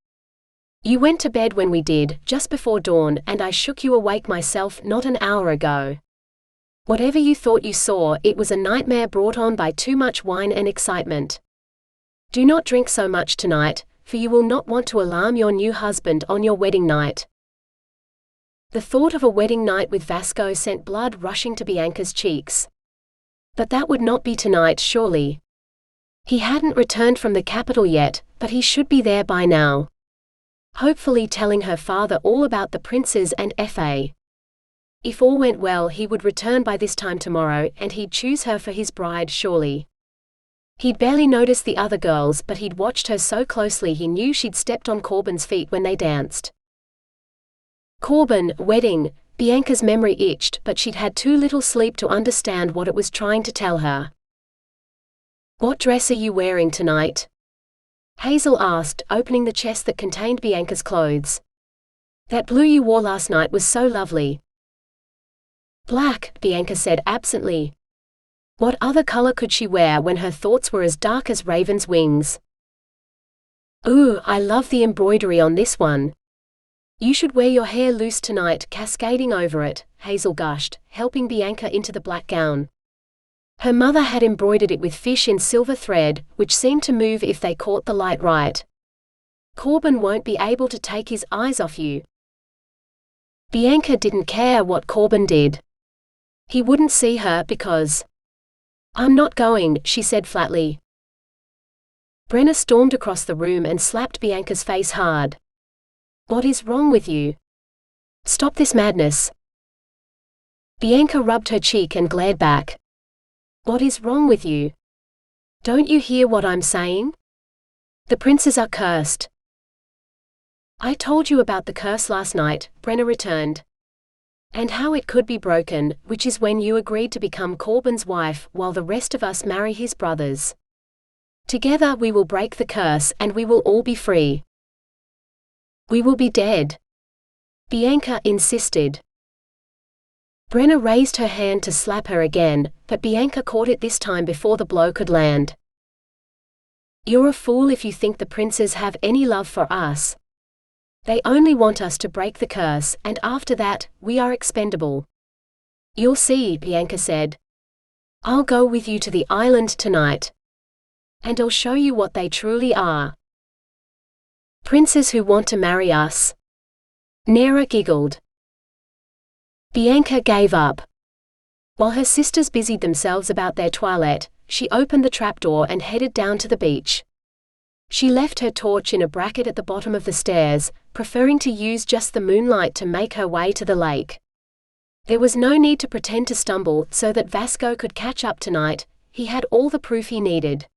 You went to bed when we did, just before dawn, and I shook you awake myself not an hour ago. Whatever you thought you saw, it was a nightmare brought on by too much wine and excitement. Do not drink so much tonight, for you will not want to alarm your new husband on your wedding night. The thought of a wedding night with Vasco sent blood rushing to Bianca's cheeks. But that would not be tonight, surely. He hadn't returned from the capital yet, but he should be there by now. Hopefully telling her father all about the princes and Fa. If all went well, he would return by this time tomorrow, and he'd choose her for his bride, surely. He'd barely noticed the other girls, but he'd watched her so closely he knew she'd stepped on Corbin's feet when they danced. Corbin, wedding, Bianca's memory itched, but she'd had too little sleep to understand what it was trying to tell her. What dress are you wearing tonight? Hazel asked, opening the chest that contained Bianca's clothes. That blue you wore last night was so lovely. Black, Bianca said absently. What other color could she wear when her thoughts were as dark as ravens' wings? Ooh, I love the embroidery on this one. You should wear your hair loose tonight, cascading over it, Hazel gushed, helping Bianca into the black gown. Her mother had embroidered it with fish in silver thread, which seemed to move if they caught the light right. Corbin won't be able to take his eyes off you. Bianca didn't care what Corbin did. He wouldn't see her because... I'm not going, she said flatly. Brenna stormed across the room and slapped Bianca's face hard. What is wrong with you? Stop this madness. Bianca rubbed her cheek and glared back. What is wrong with you? Don't you hear what I'm saying? The princes are cursed. I told you about the curse last night, Brenna returned. And how it could be broken, which is when you agreed to become Corbin's wife while the rest of us marry his brothers. Together we will break the curse and we will all be free. We will be dead, Bianca insisted. Brenna raised her hand to slap her again, but Bianca caught it this time before the blow could land. You're a fool if you think the princes have any love for us. They only want us to break the curse, and after that, we are expendable. You'll see, Bianca said. I'll go with you to the island tonight. And I'll show you what they truly are. Princes who want to marry us. Nera giggled. Bianca gave up. While her sisters busied themselves about their toilette, she opened the trapdoor and headed down to the beach. She left her torch in a bracket at the bottom of the stairs, preferring to use just the moonlight to make her way to the lake. There was no need to pretend to stumble so that Vasco could catch up tonight. He had all the proof he needed.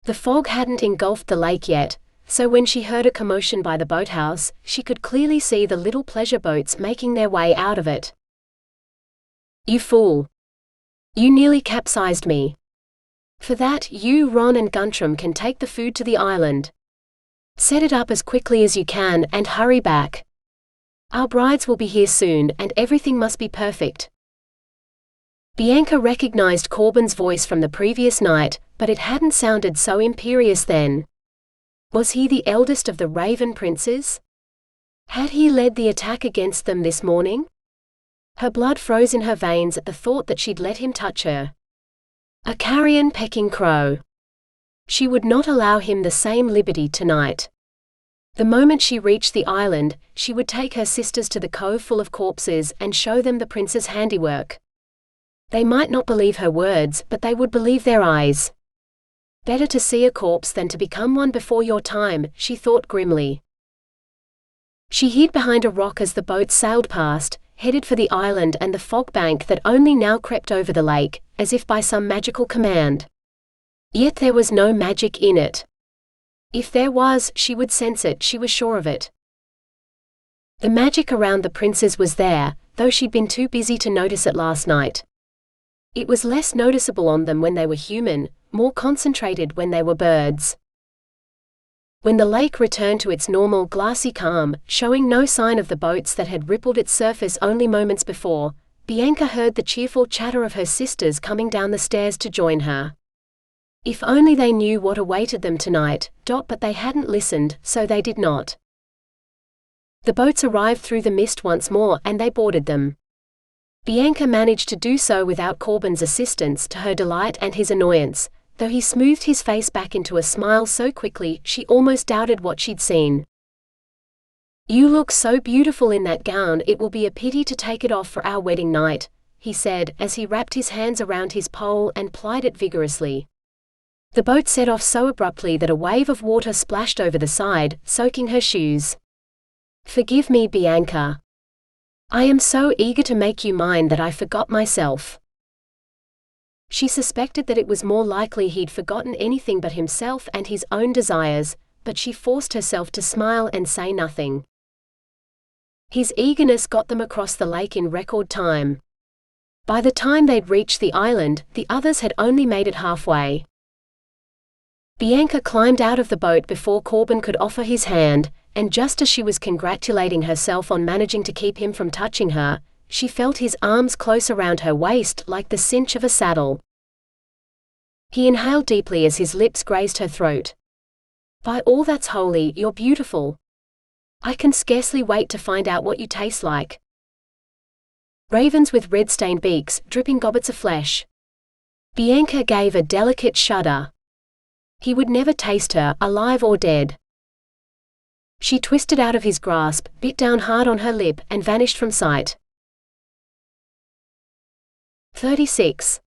The fog hadn't engulfed the lake yet, so when she heard a commotion by the boathouse, she could clearly see the little pleasure boats making their way out of it. You fool! You nearly capsized me. For that, you, Ron and Guntram can take the food to the island. Set it up as quickly as you can and hurry back. Our brides will be here soon and everything must be perfect. Bianca recognized Corbin's voice from the previous night, but it hadn't sounded so imperious then. Was he the eldest of the Raven Princes? Had he led the attack against them this morning? Her blood froze in her veins at the thought that she'd let him touch her. A carrion pecking crow. She would not allow him the same liberty tonight. The moment she reached the island, she would take her sisters to the cove full of corpses and show them the prince's handiwork. They might not believe her words, but they would believe their eyes. Better to see a corpse than to become one before your time, she thought grimly. She hid behind a rock as the boat sailed past, headed for the island and the fog bank that only now crept over the lake, as if by some magical command. Yet there was no magic in it. If there was, she would sense it, she was sure of it. The magic around the princes was there, though she'd been too busy to notice it last night. It was less noticeable on them when they were human, more concentrated when they were birds. When the lake returned to its normal glassy calm, showing no sign of the boats that had rippled its surface only moments before, Bianca heard the cheerful chatter of her sisters coming down the stairs to join her. If only they knew what awaited them tonight, but they hadn't listened, so they did not. The boats arrived through the mist once more and they boarded them. Bianca managed to do so without Corbin's assistance, to her delight and his annoyance, though he smoothed his face back into a smile so quickly she almost doubted what she'd seen. You look so beautiful in that gown, it will be a pity to take it off for our wedding night, he said, as he wrapped his hands around his pole and plied it vigorously. The boat set off so abruptly that a wave of water splashed over the side, soaking her shoes. Forgive me, Bianca. I am so eager to make you mine that I forgot myself. She suspected that it was more likely he'd forgotten anything but himself and his own desires, but she forced herself to smile and say nothing. His eagerness got them across the lake in record time. By the time they'd reached the island, the others had only made it halfway. Bianca climbed out of the boat before Corbin could offer his hand, and just as she was congratulating herself on managing to keep him from touching her, she felt his arms close around her waist like the cinch of a saddle. He inhaled deeply as his lips grazed her throat. By all that's holy, you're beautiful. I can scarcely wait to find out what you taste like. Ravens with red-stained beaks, dripping gobbets of flesh. Bianca gave a delicate shudder. He would never taste her, alive or dead. She twisted out of his grasp, bit down hard on her lip, and vanished from sight. 36.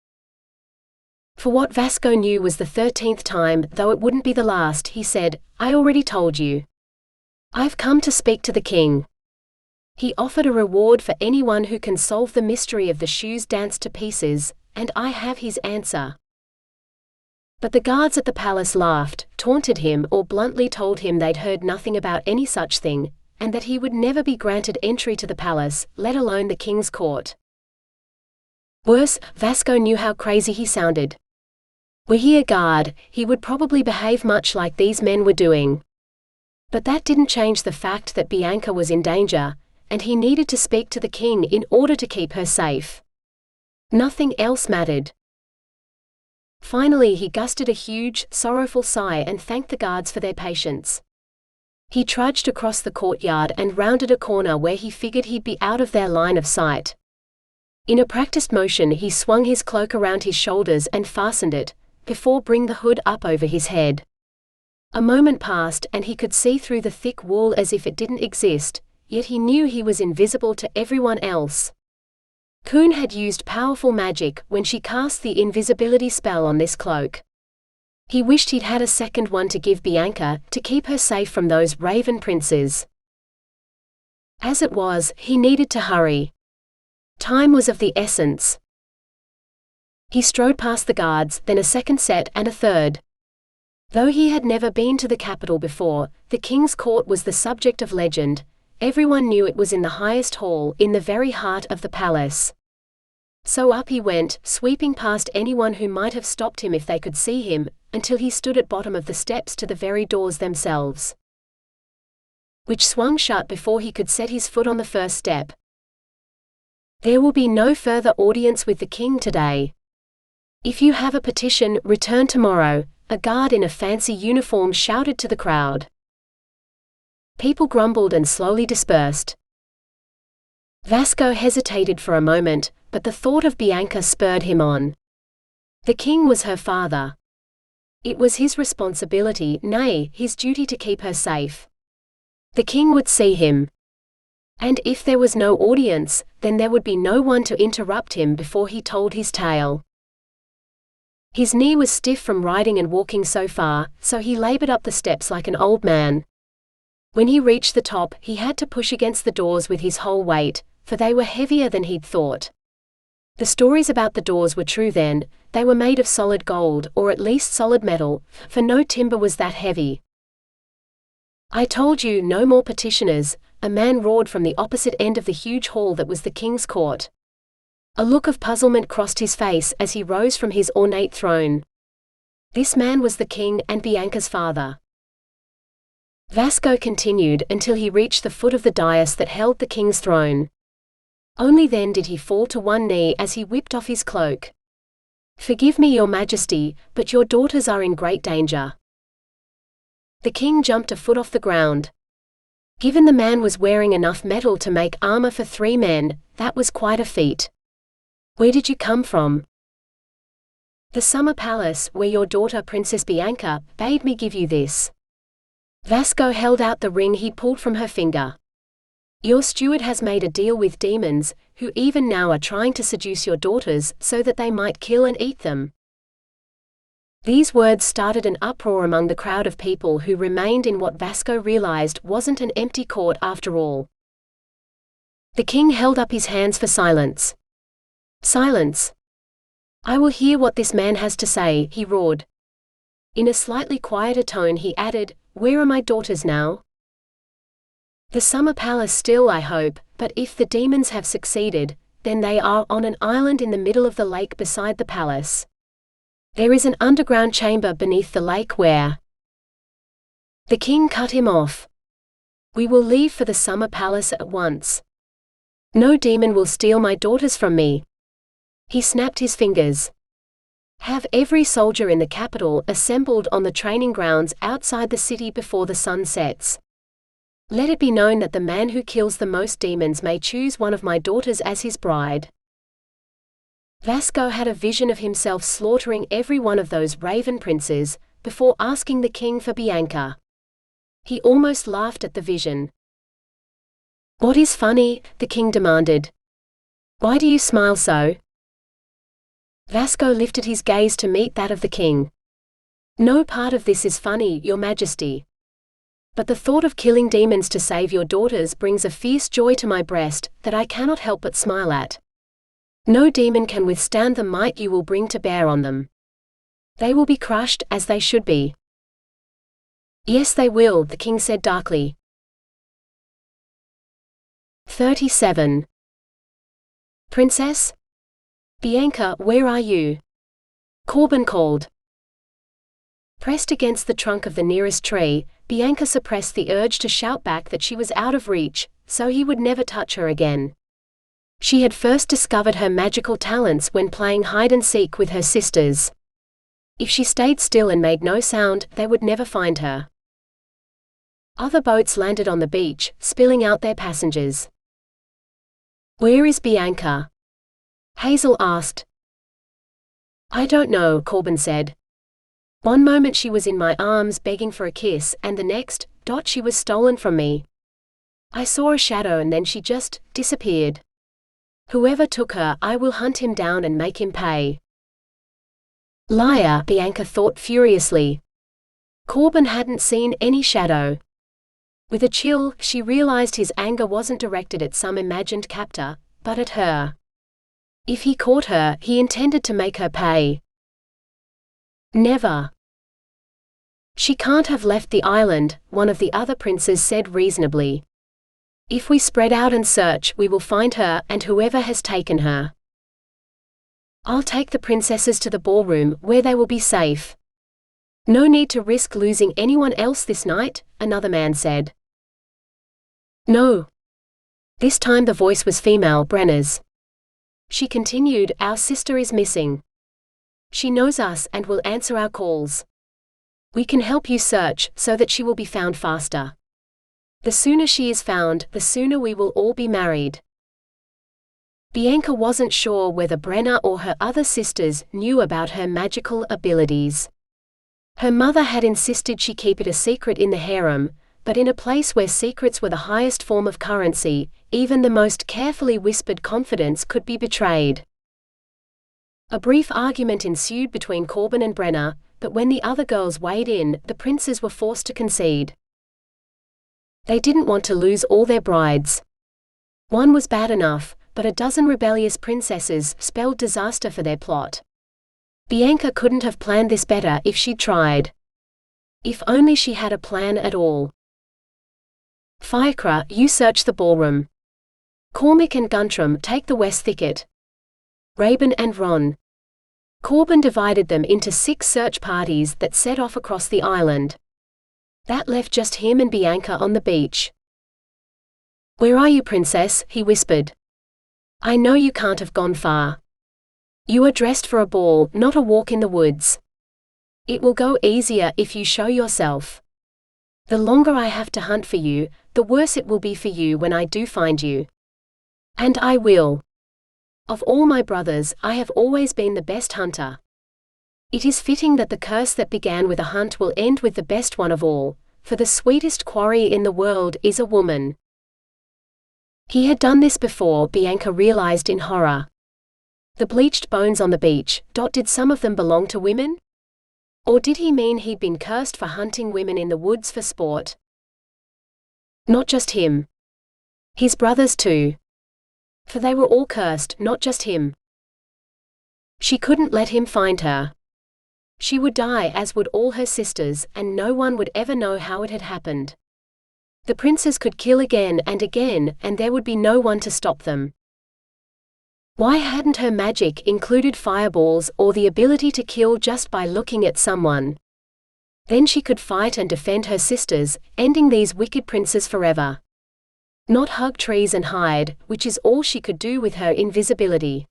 For what Vasco knew was the 13th time, though it wouldn't be the last, he said, I already told you. I've come to speak to the king. He offered a reward for anyone who can solve the mystery of the shoes danced to pieces, and I have his answer. But the guards at the palace laughed, taunted him, or bluntly told him they'd heard nothing about any such thing, and that he would never be granted entry to the palace, let alone the king's court. Worse, Vasco knew how crazy he sounded. Were he a guard, he would probably behave much like these men were doing. But that didn't change the fact that Bianca was in danger, and he needed to speak to the king in order to keep her safe. Nothing else mattered. Finally he gusted a huge, sorrowful sigh and thanked the guards for their patience. He trudged across the courtyard and rounded a corner where he figured he'd be out of their line of sight. In a practiced motion he swung his cloak around his shoulders and fastened it, before bringing the hood up over his head. A moment passed and he could see through the thick wool as if it didn't exist, yet he knew he was invisible to everyone else. Kun had used powerful magic when she cast the invisibility spell on this cloak. He wished he'd had a second one to give Bianca, to keep her safe from those raven princes. As it was, he needed to hurry. Time was of the essence. He strode past the guards, then a second set and a third. Though he had never been to the capital before, the king's court was the subject of legend. Everyone knew it was in the highest hall, in the very heart of the palace. So up he went, sweeping past anyone who might have stopped him if they could see him, until he stood at bottom of the steps to the very doors themselves, which swung shut before he could set his foot on the first step. There will be no further audience with the king today. If you have a petition, return tomorrow, a guard in a fancy uniform shouted to the crowd. People grumbled and slowly dispersed. Vasco hesitated for a moment, but the thought of Bianca spurred him on. The king was her father. It was his responsibility, nay, his duty to keep her safe. The king would see him. And if there was no audience, then there would be no one to interrupt him before he told his tale. His knee was stiff from riding and walking so far, so he labored up the steps like an old man. When he reached the top, he had to push against the doors with his whole weight, for they were heavier than he'd thought. The stories about the doors were true then. They were made of solid gold, or at least solid metal, for no timber was that heavy. I told you, no more petitioners, a man roared from the opposite end of the huge hall that was the king's court. A look of puzzlement crossed his face as he rose from his ornate throne. This man was the king and Bianca's father. Vasco continued until he reached the foot of the dais that held the king's throne. Only then did he fall to one knee as he whipped off his cloak. "Forgive me, your majesty, but your daughters are in great danger." The king jumped a foot off the ground. Given the man was wearing enough metal to make armor for 3 men, that was quite a feat. "Where did you come from?" "The summer palace, where your daughter Princess Bianca bade me give you this." Vasco held out the ring he'd pulled from her finger. "Your steward has made a deal with demons, who even now are trying to seduce your daughters so that they might kill and eat them." These words started an uproar among the crowd of people who remained in what Vasco realized wasn't an empty court after all. The king held up his hands for silence. "Silence! I will hear what this man has to say," he roared. In a slightly quieter tone he added, "Where are my daughters now?" "The summer palace still, I hope, but if the demons have succeeded, then they are on an island in the middle of the lake beside the palace. There is an underground chamber beneath the lake where—" The king cut him off. "We will leave for the summer palace at once. No demon will steal my daughters from me." He snapped his fingers. "Have every soldier in the capital assembled on the training grounds outside the city before the sun sets. Let it be known that the man who kills the most demons may choose one of my daughters as his bride." Vasco had a vision of himself slaughtering every one of those raven princes, before asking the king for Bianca. He almost laughed at the vision. "What is funny?" the king demanded. "Why do you smile so?" Vasco lifted his gaze to meet that of the king. "No part of this is funny, your majesty. But the thought of killing demons to save your daughters brings a fierce joy to my breast that I cannot help but smile at. No demon can withstand the might you will bring to bear on them." They will be crushed, as they should be. Yes, they will, the king said darkly. 37. Princess? Bianca, where are you? Carlton called. Pressed against the trunk of the nearest tree, Bianca suppressed the urge to shout back that she was out of reach, so he would never touch her again. She had first discovered her magical talents when playing hide-and-seek with her sisters. If she stayed still and made no sound, they would never find her. Other boats landed on the beach, spilling out their passengers. Where is Bianca? Hazel asked. I don't know, Carlton said. One moment she was in my arms begging for a kiss, and the next, she was stolen from me. I saw a shadow and then she just disappeared. Whoever took her, I will hunt him down and make him pay. Liar, Bianca thought furiously. Carlton hadn't seen any shadow. With a chill, she realized his anger wasn't directed at some imagined captor, but at her. If he caught her, he intended to make her pay. Never. She can't have left the island, one of the other princes said reasonably. If we spread out and search, we will find her and whoever has taken her. I'll take the princesses to the ballroom, where they will be safe. No need to risk losing anyone else this night, another man said. No. This time the voice was female, Brenner's. She continued, our sister is missing. She knows us and will answer our calls. We can help you search, so that she will be found faster. The sooner she is found, the sooner we will all be married. Bianca wasn't sure whether Brenner or her other sisters knew about her magical abilities. Her mother had insisted she keep it a secret in the harem, but in a place where secrets were the highest form of currency, even the most carefully whispered confidence could be betrayed. A brief argument ensued between Carlton and Brenner, but when the other girls weighed in, the princes were forced to concede. They didn't want to lose all their brides. One was bad enough, but a dozen rebellious princesses spelled disaster for their plot. Bianca couldn't have planned this better if she'd tried. If only she had a plan at all. Fiacre, you search the ballroom. Cormac and Guntram take the west thicket. Raven and Ron. Carlton divided them into 6 search parties that set off across the island. That left just him and Bianca on the beach. Where are you, princess? He whispered. I know you can't have gone far. You are dressed for a ball, not a walk in the woods. It will go easier if you show yourself. The longer I have to hunt for you, the worse it will be for you when I do find you. And I will. Of all my brothers, I have always been the best hunter. It is fitting that the curse that began with a hunt will end with the best one of all, for the sweetest quarry in the world is a woman. He had done this before, Bianca realized in horror. The bleached bones on the beach, did some of them belong to women? Or did he mean he'd been cursed for hunting women in the woods for sport? Not just him. His brothers too. For they were all cursed, not just him. She couldn't let him find her. She would die as would all her sisters, and no one would ever know how it had happened. The princes could kill again, and there would be no one to stop them. Why hadn't her magic included fireballs or the ability to kill just by looking at someone? Then she could fight and defend her sisters, ending these wicked princes forever. Not hug trees and hide, which is all she could do with her invisibility.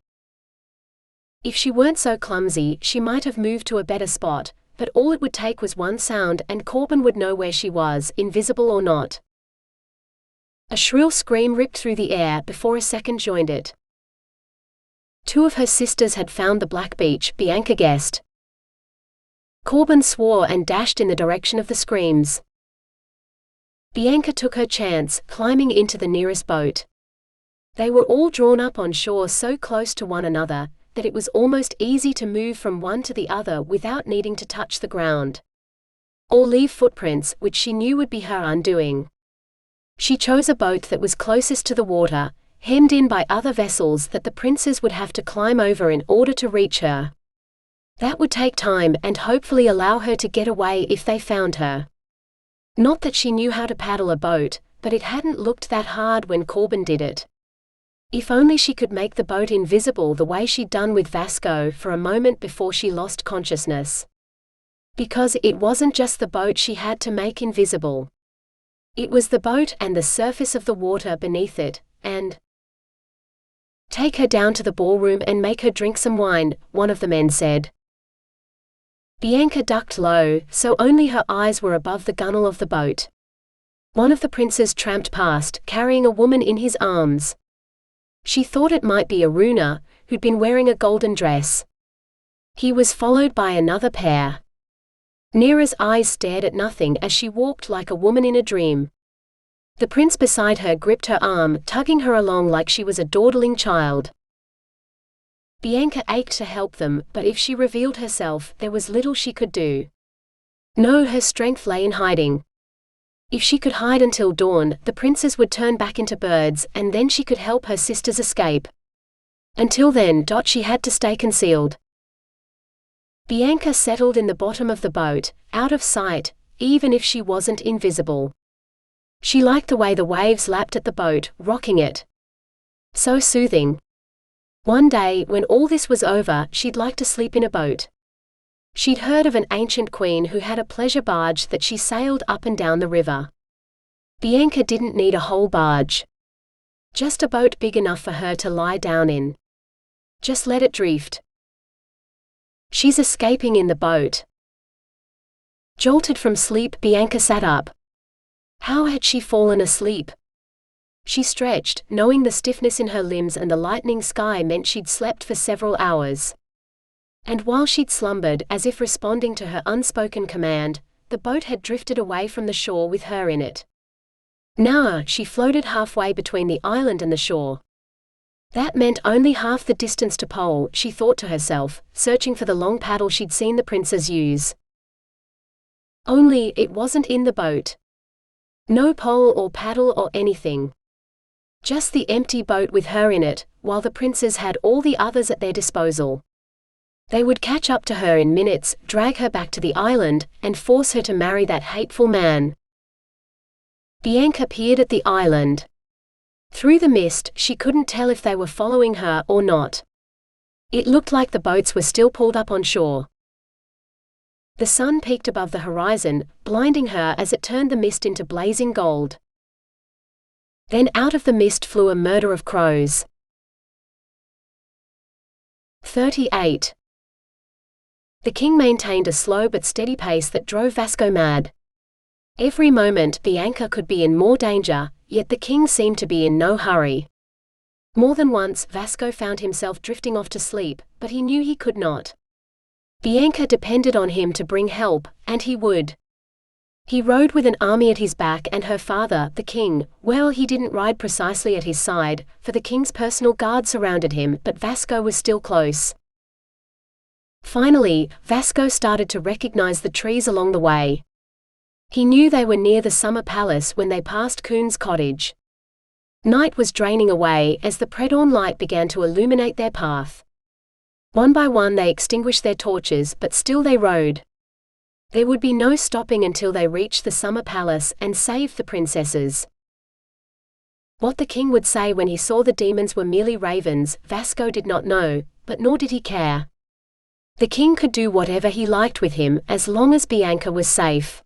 If she weren't so clumsy, she might have moved to a better spot, but all it would take was one sound and Carlton would know where she was, invisible or not. A shrill scream ripped through the air before a second joined it. 2 of her sisters had found the black beach, Bianca guessed. Carlton swore and dashed in the direction of the screams. Bianca took her chance, climbing into the nearest boat. They were all drawn up on shore so close to one another, that it was almost easy to move from one to the other without needing to touch the ground. Or leave footprints, which she knew would be her undoing. She chose a boat that was closest to the water, hemmed in by other vessels that the princes would have to climb over in order to reach her. That would take time and hopefully allow her to get away if they found her. Not that she knew how to paddle a boat, but it hadn't looked that hard when Corbin did it. If only she could make the boat invisible the way she'd done with Vasco for a moment before she lost consciousness. Because it wasn't just the boat she had to make invisible. It was the boat and the surface of the water beneath it, and "Take her down to the ballroom and make her drink some wine," one of the men said. Bianca ducked low, so only her eyes were above the gunwale of the boat. One of the princes tramped past, carrying a woman in his arms. She thought it might be Aruna, who'd been wearing a golden dress. He was followed by another pair. Nera's eyes stared at nothing as she walked like a woman in a dream. The prince beside her gripped her arm, tugging her along like she was a dawdling child. Bianca ached to help them, but if she revealed herself, there was little she could do. No, her strength lay in hiding. If she could hide until dawn, the princes would turn back into birds, and then she could help her sisters escape. Until then, she had to stay concealed. Bianca settled in the bottom of the boat, out of sight, even if she wasn't invisible. She liked the way the waves lapped at the boat, rocking it. So soothing. One day, when all this was over, she'd like to sleep in a boat. She'd heard of an ancient queen who had a pleasure barge that she sailed up and down the river. Bianca didn't need a whole barge. Just a boat big enough for her to lie down in. Just let it drift. She's escaping in the boat. Jolted from sleep, Bianca sat up. How had she fallen asleep? She stretched, knowing the stiffness in her limbs and the lightening sky meant she'd slept for several hours. And while she'd slumbered, as if responding to her unspoken command, the boat had drifted away from the shore with her in it. Now, she floated halfway between the island and the shore. That meant only half the distance to pole, she thought to herself, searching for the long paddle she'd seen the princes use. Only, it wasn't in the boat. No pole or paddle or anything. Just the empty boat with her in it, while the princes had all the others at their disposal. They would catch up to her in minutes, drag her back to the island, and force her to marry that hateful man. Bianca peered at the island. Through the mist, she couldn't tell if they were following her or not. It looked like the boats were still pulled up on shore. The sun peaked above the horizon, blinding her as it turned the mist into blazing gold. Then out of the mist flew a murder of crows. 38. The king maintained a slow but steady pace that drove Vasco mad. Every moment Bianca could be in more danger, yet the king seemed to be in no hurry. More than once Vasco found himself drifting off to sleep, but he knew he could not. Bianca depended on him to bring help, and he would. He rode with an army at his back, and her father, the king, well, he didn't ride precisely at his side, for the king's personal guard surrounded him, but Vasco was still close. Finally, Vasco started to recognize the trees along the way. He knew they were near the summer palace when they passed Coon's cottage. Night was draining away as the pre-dawn light began to illuminate their path. One by one they extinguished their torches, but still they rode. There would be no stopping until they reached the summer palace and saved the princesses. What the king would say when he saw the demons were merely ravens, Vasco did not know, but nor did he care. The king could do whatever he liked with him, as long as Bianca was safe.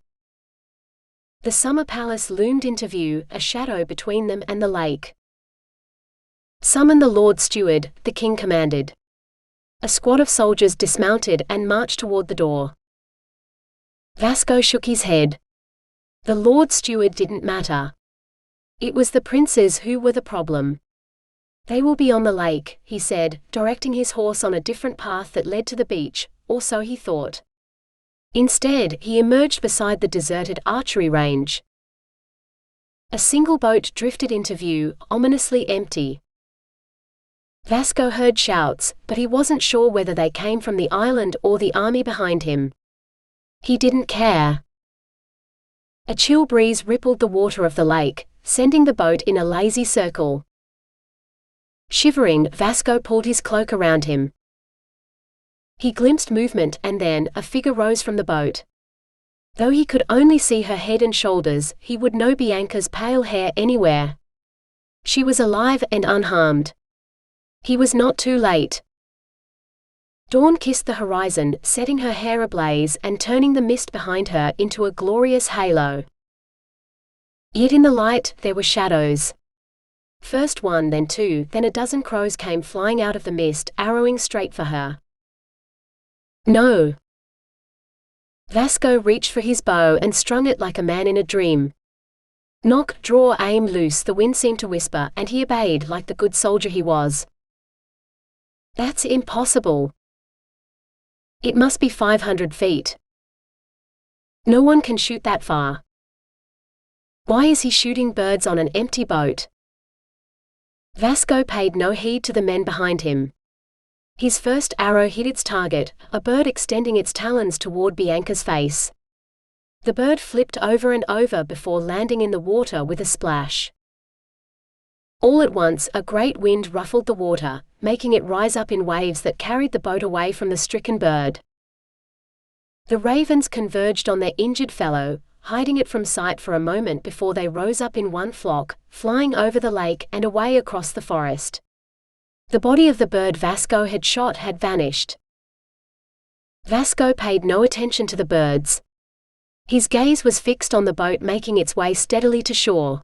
The summer palace loomed into view, a shadow between them and the lake. "Summon the Lord Steward," the king commanded. A squad of soldiers dismounted and marched toward the door. Vasco shook his head. The Lord Steward didn't matter. It was the princes who were the problem. "They will be on the lake," he said, directing his horse on a different path that led to the beach, or so he thought. Instead, he emerged beside the deserted archery range. A single boat drifted into view, ominously empty. Vasco heard shouts, but he wasn't sure whether they came from the island or the army behind him. He didn't care. A chill breeze rippled the water of the lake, sending the boat in a lazy circle. Shivering, Vasco pulled his cloak around him. He glimpsed movement and then a figure rose from the boat. Though he could only see her head and shoulders, he would know Bianca's pale hair anywhere. She was alive and unharmed. He was not too late. Dawn kissed the horizon, setting her hair ablaze and turning the mist behind her into a glorious halo. Yet in the light, there were shadows. First one, then two, then a dozen crows came flying out of the mist, arrowing straight for her. No. Vasco reached for his bow and strung it like a man in a dream. Knock, draw, aim, loose, the wind seemed to whisper, and he obeyed like the good soldier he was. That's impossible. It must be 500 feet. No one can shoot that far. Why is he shooting birds on an empty boat? Vasco paid no heed to the men behind him. His first arrow hit its target, a bird extending its talons toward Bianca's face. The bird flipped over and over before landing in the water with a splash. All at once, a great wind ruffled the water, making it rise up in waves that carried the boat away from the stricken bird. The ravens converged on their injured fellow, hiding it from sight for a moment before they rose up in one flock, flying over the lake and away across the forest. The body of the bird Vasco had shot had vanished. Vasco paid no attention to the birds. His gaze was fixed on the boat making its way steadily to shore.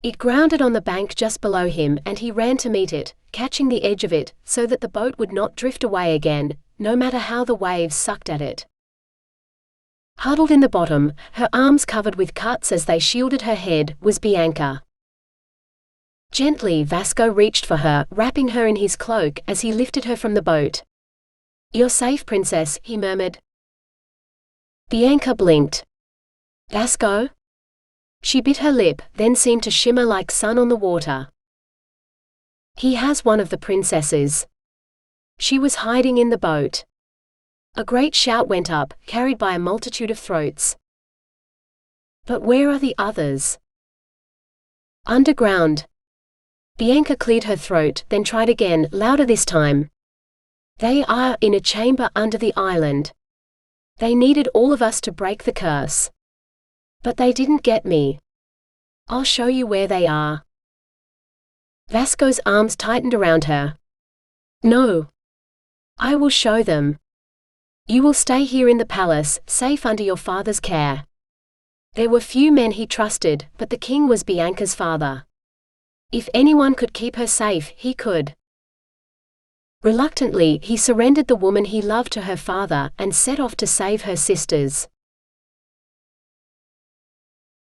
It grounded on the bank just below him and he ran to meet it, catching the edge of it, so that the boat would not drift away again, no matter how the waves sucked at it. Huddled in the bottom, her arms covered with cuts as they shielded her head, was Bianca. Gently Vasco reached for her, wrapping her in his cloak as he lifted her from the boat. "You're safe, princess," he murmured. Bianca blinked. "Vasco?" She bit her lip, then seemed to shimmer like sun on the water. "He has one of the princesses." She was hiding in the boat. A great shout went up, carried by a multitude of throats. "But where are the others?" "Underground." Bianca cleared her throat, then tried again, louder this time. "They are in a chamber under the island. They needed all of us to break the curse. But they didn't get me. I'll show you where they are." Vasco's arms tightened around her. "No. I will show them. You will stay here in the palace, safe under your father's care." There were few men he trusted, but the king was Bianca's father. If anyone could keep her safe, he could. Reluctantly, he surrendered the woman he loved to her father and set off to save her sisters.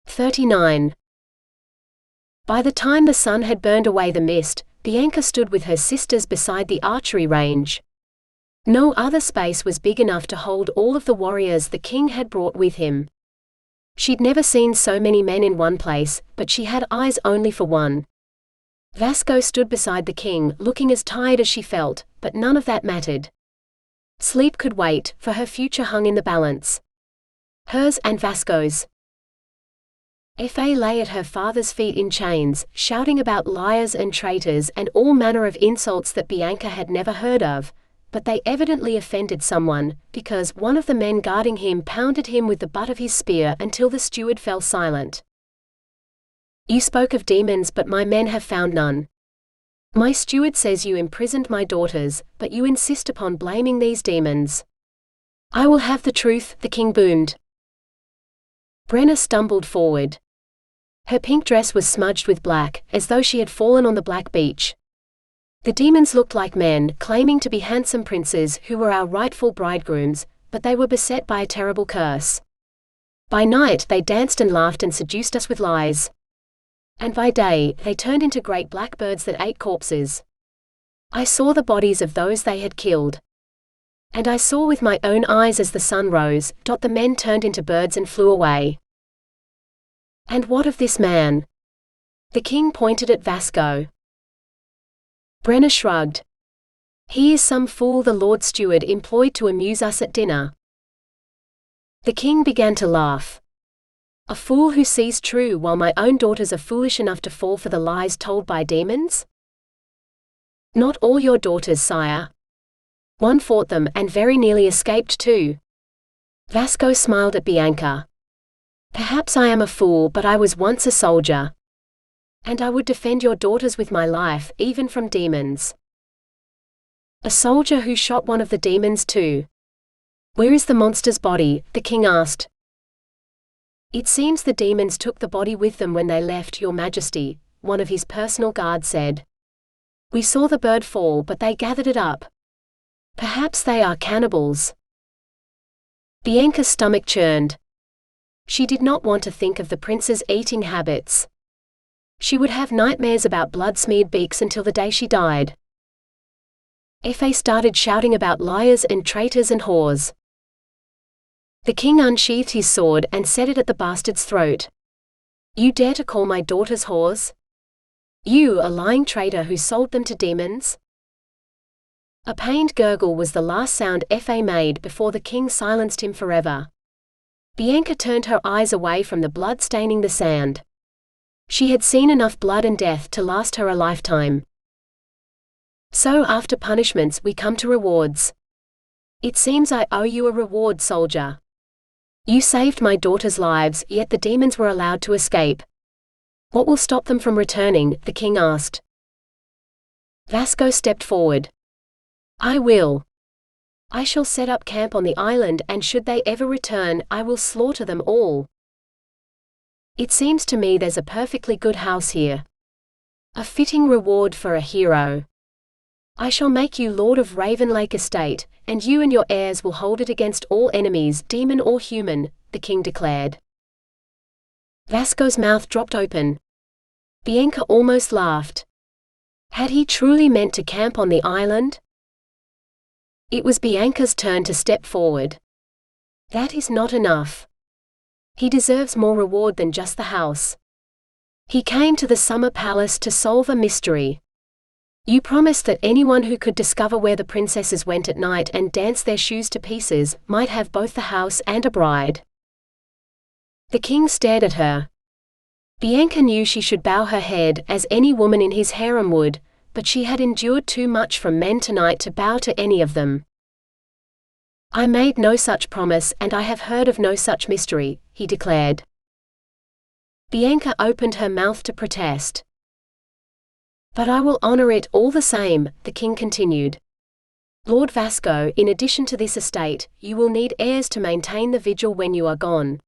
39. By the time the sun had burned away the mist, Bianca stood with her sisters beside the archery range. No other space was big enough to hold all of the warriors the king had brought with him. She'd never seen so many men in one place, but she had eyes only for one. Vasco stood beside the king, looking as tired as she felt, but none of that mattered. Sleep could wait, for her future hung in the balance. Hers and Vasco's. Fa lay at her father's feet in chains, shouting about liars and traitors and all manner of insults that Bianca had never heard of, but they evidently offended someone, because one of the men guarding him pounded him with the butt of his spear until the steward fell silent. "You spoke of demons, but my men have found none. My steward says you imprisoned my daughters, but you insist upon blaming these demons." "I will have the truth," the king boomed. Brenna stumbled forward. Her pink dress was smudged with black, as though she had fallen on the black beach. "The demons looked like men, claiming to be handsome princes who were our rightful bridegrooms, but they were beset by a terrible curse. By night they danced and laughed and seduced us with lies. And by day, they turned into great black birds that ate corpses. I saw the bodies of those they had killed. And I saw with my own eyes as the sun rose, the men turned into birds and flew away." "And what of this man?" The king pointed at Vasco. Brenna shrugged. "He is some fool the Lord Steward employed to amuse us at dinner." The king began to laugh. "A fool who sees true while my own daughters are foolish enough to fall for the lies told by demons?" "Not all your daughters, sire. One fought them and very nearly escaped too. Vasco smiled at Bianca. Perhaps I am a fool, but I was once a soldier. And I would defend your daughters with my life, even from demons. A soldier who shot one of the demons too. Where is the monster's body? The king asked. It seems the demons took the body with them when they left, Your Majesty, one of his personal guards said. We saw the bird fall, but they gathered it up. Perhaps they are cannibals. Bianca's stomach churned. She did not want to think of the prince's eating habits. She would have nightmares about blood-smeared beaks until the day she died. Fa started shouting about liars and traitors and whores. The king unsheathed his sword and set it at the bastard's throat. You dare to call my daughters whores? You, a lying traitor who sold them to demons? A pained gurgle was the last sound Fa made before the king silenced him forever. Bianca turned her eyes away from the blood staining the sand. She had seen enough blood and death to last her a lifetime. So after punishments we come to rewards. It seems I owe you a reward, soldier. You saved my daughters' lives, yet the demons were allowed to escape. What will stop them from returning? The king asked. Vasco stepped forward. I will. I shall set up camp on the island, and should they ever return, I will slaughter them all. It seems to me there's a perfectly good house here. A fitting reward for a hero. I shall make you Lord of Raven Lake Estate, and you and your heirs will hold it against all enemies, demon or human, the king declared. Vasco's mouth dropped open. Bianca almost laughed. Had he truly meant to camp on the island? It was Bianca's turn to step forward. That is not enough. He deserves more reward than just the house. He came to the summer palace to solve a mystery. You promised that anyone who could discover where the princesses went at night and dance their shoes to pieces might have both the house and a bride. The king stared at her. Bianca knew she should bow her head, as any woman in his harem would, but she had endured too much from men tonight to bow to any of them. I made no such promise, and I have heard of no such mystery, he declared. Bianca opened her mouth to protest. But I will honor it all the same, the king continued. Lord Vasco, in addition to this estate, you will need heirs to maintain the vigil when you are gone.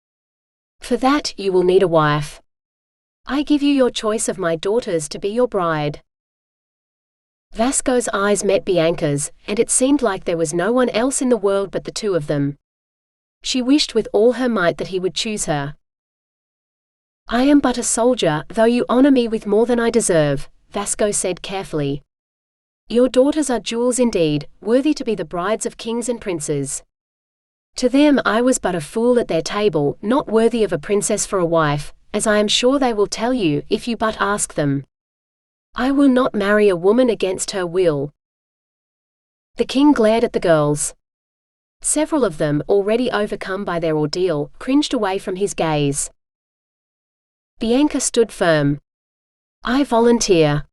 For that, you will need a wife. I give you your choice of my daughters to be your bride. Vasco's eyes met Bianca's, and it seemed like there was no one else in the world but the two of them. She wished with all her might that he would choose her. I am but a soldier, though you honor me with more than I deserve, Vasco said carefully. Your daughters are jewels indeed, worthy to be the brides of kings and princes. To them I was but a fool at their table, not worthy of a princess for a wife, as I am sure they will tell you if you but ask them. I will not marry a woman against her will. The king glared at the girls. Several of them, already overcome by their ordeal, cringed away from his gaze. Bianca stood firm. I volunteer.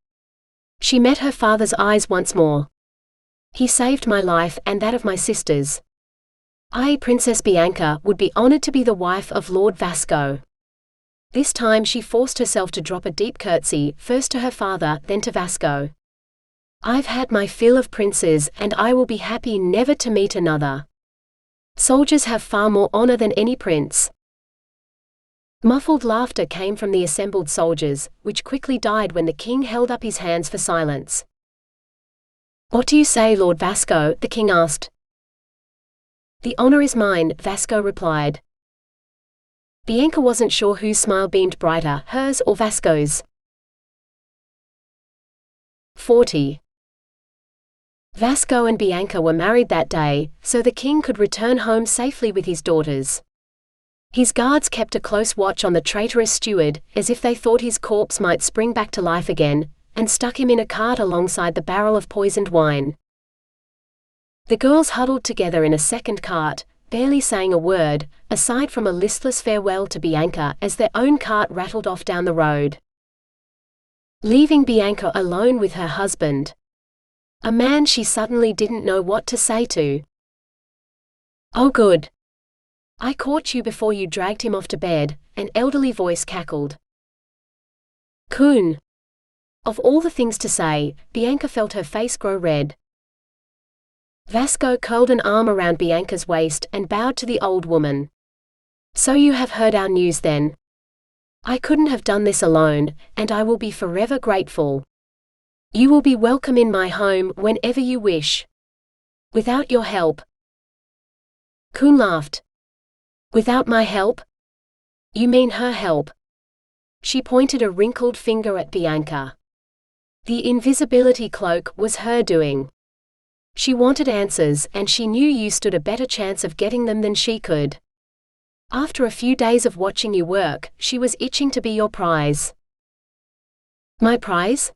She met her father's eyes once more. He saved my life and that of my sisters. I, Princess Bianca, would be honored to be the wife of Lord Vasco. This time she forced herself to drop a deep curtsy, first to her father, then to Vasco. I've had my fill of princes, and I will be happy never to meet another. Soldiers have far more honor than any prince. Muffled laughter came from the assembled soldiers, which quickly died when the king held up his hands for silence. What do you say, Lord Vasco? The king asked. The honor is mine, Vasco replied. Bianca wasn't sure whose smile beamed brighter, hers or Vasco's. 40. Vasco and Bianca were married that day, so the king could return home safely with his daughters. His guards kept a close watch on the traitorous steward, as if they thought his corpse might spring back to life again, and stuck him in a cart alongside the barrel of poisoned wine. The girls huddled together in a second cart, barely saying a word, aside from a listless farewell to Bianca as their own cart rattled off down the road. Leaving Bianca alone with her husband. A man she suddenly didn't know what to say to. "Oh good. I caught you before you dragged him off to bed," an elderly voice cackled. "Coon." Of all the things to say, Bianca felt her face grow red. Vasco curled an arm around Bianca's waist and bowed to the old woman. "So you have heard our news then? I couldn't have done this alone, and I will be forever grateful. You will be welcome in my home whenever you wish. Without your help." Coon laughed. "Without my help? You mean her help?" She pointed a wrinkled finger at Bianca. "The invisibility cloak was her doing. She wanted answers, and she knew you stood a better chance of getting them than she could. After a few days of watching you work, she was itching to be your prize." "My prize?"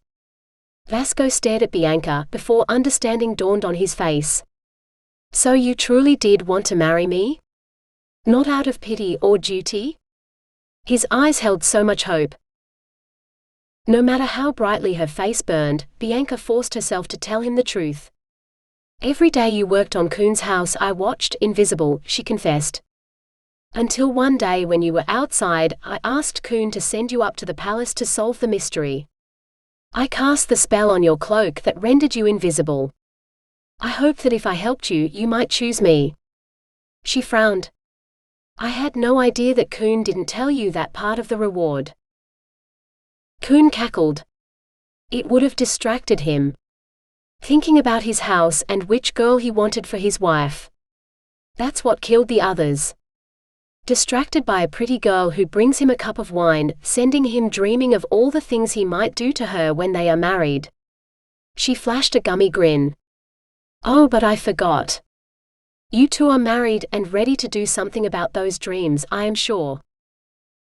Vasco stared at Bianca before understanding dawned on his face. "So you truly did want to marry me? Not out of pity or duty?" His eyes held so much hope. No matter how brightly her face burned, Bianca forced herself to tell him the truth. "Every day you worked on Coon's house I watched, invisible," she confessed. "Until one day when you were outside, I asked Coon to send you up to the palace to solve the mystery. I cast the spell on your cloak that rendered you invisible. I hoped that if I helped you, you might choose me." She frowned. "I had no idea that Coon didn't tell you that part of the reward." Coon cackled. "It would have distracted him. Thinking about his house and which girl he wanted for his wife. That's what killed the others. Distracted by a pretty girl who brings him a cup of wine, sending him dreaming of all the things he might do to her when they are married." She flashed a gummy grin. "Oh, but I forgot. You two are married and ready to do something about those dreams, I am sure.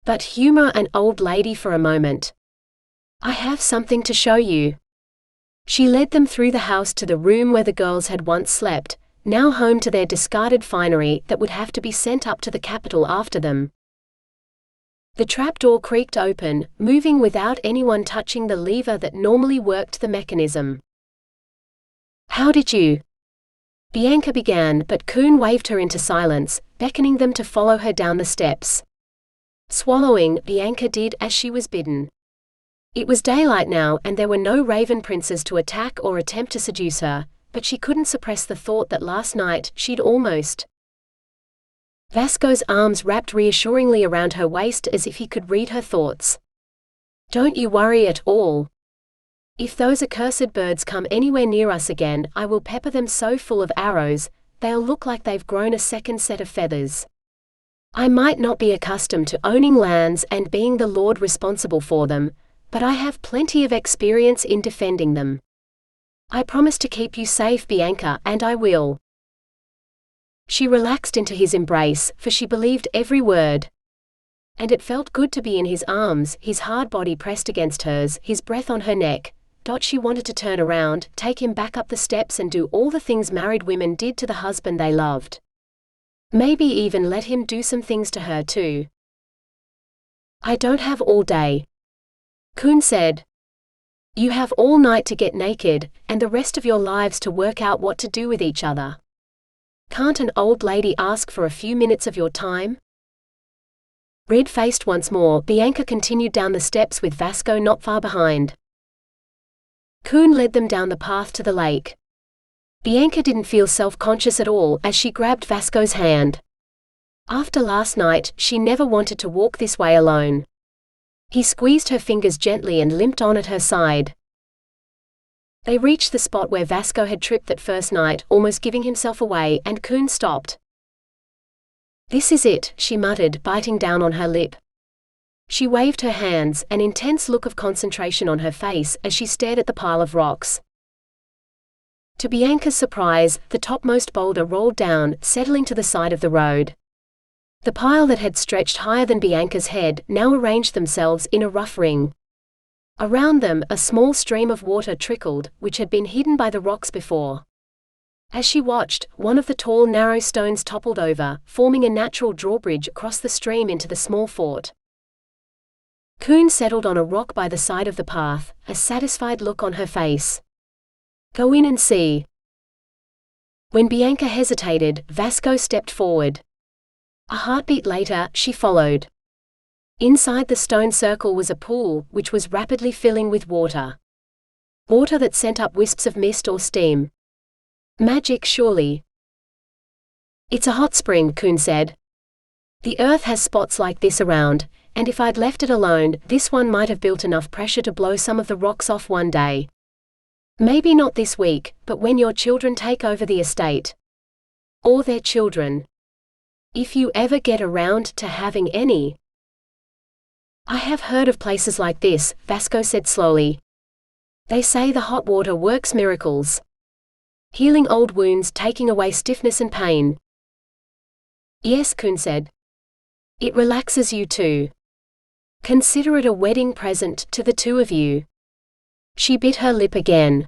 But humor an old lady for a moment. I have something to show you." She led them through the house to the room where the girls had once slept, now home to their discarded finery that would have to be sent up to the capital after them. The trapdoor creaked open, moving without anyone touching the lever that normally worked the mechanism. "How did you?" Bianca began, but Coon waved her into silence, beckoning them to follow her down the steps. Swallowing, Bianca did as she was bidden. It was daylight now, and there were no raven princes to attack or attempt to seduce her, but she couldn't suppress the thought that last night she'd almost. Vasco's arms wrapped reassuringly around her waist as if he could read her thoughts. "Don't you worry at all. If those accursed birds come anywhere near us again, I will pepper them so full of arrows, they'll look like they've grown a second set of feathers. I might not be accustomed to owning lands and being the lord responsible for them, but I have plenty of experience in defending them. I promise to keep you safe, Bianca, and I will." She relaxed into his embrace, for she believed every word. And it felt good to be in his arms, his hard body pressed against hers, his breath on her neck. She wanted to turn around, take him back up the steps and do all the things married women did to the husband they loved. Maybe even let him do some things to her too. "I don't have all day," Coon said. "You have all night to get naked, and the rest of your lives to work out what to do with each other. Can't an old lady ask for a few minutes of your time?" Red-faced once more, Bianca continued down the steps with Vasco not far behind. Coon led them down the path to the lake. Bianca didn't feel self-conscious at all as she grabbed Vasco's hand. After last night, she never wanted to walk this way alone. He squeezed her fingers gently and limped on at her side. They reached the spot where Vasco had tripped that first night, almost giving himself away, and Coon stopped. "This is it," she muttered, biting down on her lip. She waved her hands, an intense look of concentration on her face as she stared at the pile of rocks. To Bianca's surprise, the topmost boulder rolled down, settling to the side of the road. The pile that had stretched higher than Bianca's head now arranged themselves in a rough ring. Around them, a small stream of water trickled, which had been hidden by the rocks before. As she watched, one of the tall narrow stones toppled over, forming a natural drawbridge across the stream into the small fort. Coon settled on a rock by the side of the path, a satisfied look on her face. Go in and see. When Bianca hesitated, Vasco stepped forward. A heartbeat later, she followed. Inside the stone circle was a pool, which was rapidly filling with water. Water that sent up wisps of mist or steam. Magic, surely. It's a hot spring, Kun said. The earth has spots like this around, and if I'd left it alone, this one might have built enough pressure to blow some of the rocks off one day. Maybe not this week, but when your children take over the estate. Or their children. If you ever get around to having any. I have heard of places like this, Vasco said slowly. They say the hot water works miracles. Healing old wounds, taking away stiffness and pain. Yes, Kun said. It relaxes you too. Consider it a wedding present to the two of you. She bit her lip again.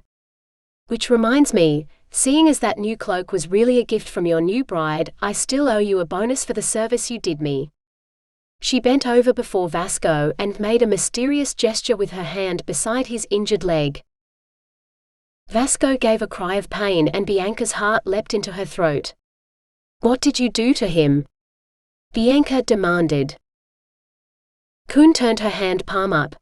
Which reminds me, seeing as that new cloak was really a gift from your new bride, I still owe you a bonus for the service you did me. She bent over before Vasco and made a mysterious gesture with her hand beside his injured leg. Vasco gave a cry of pain and Bianca's heart leapt into her throat. What did you do to him? Bianca demanded. Kun turned her hand palm up.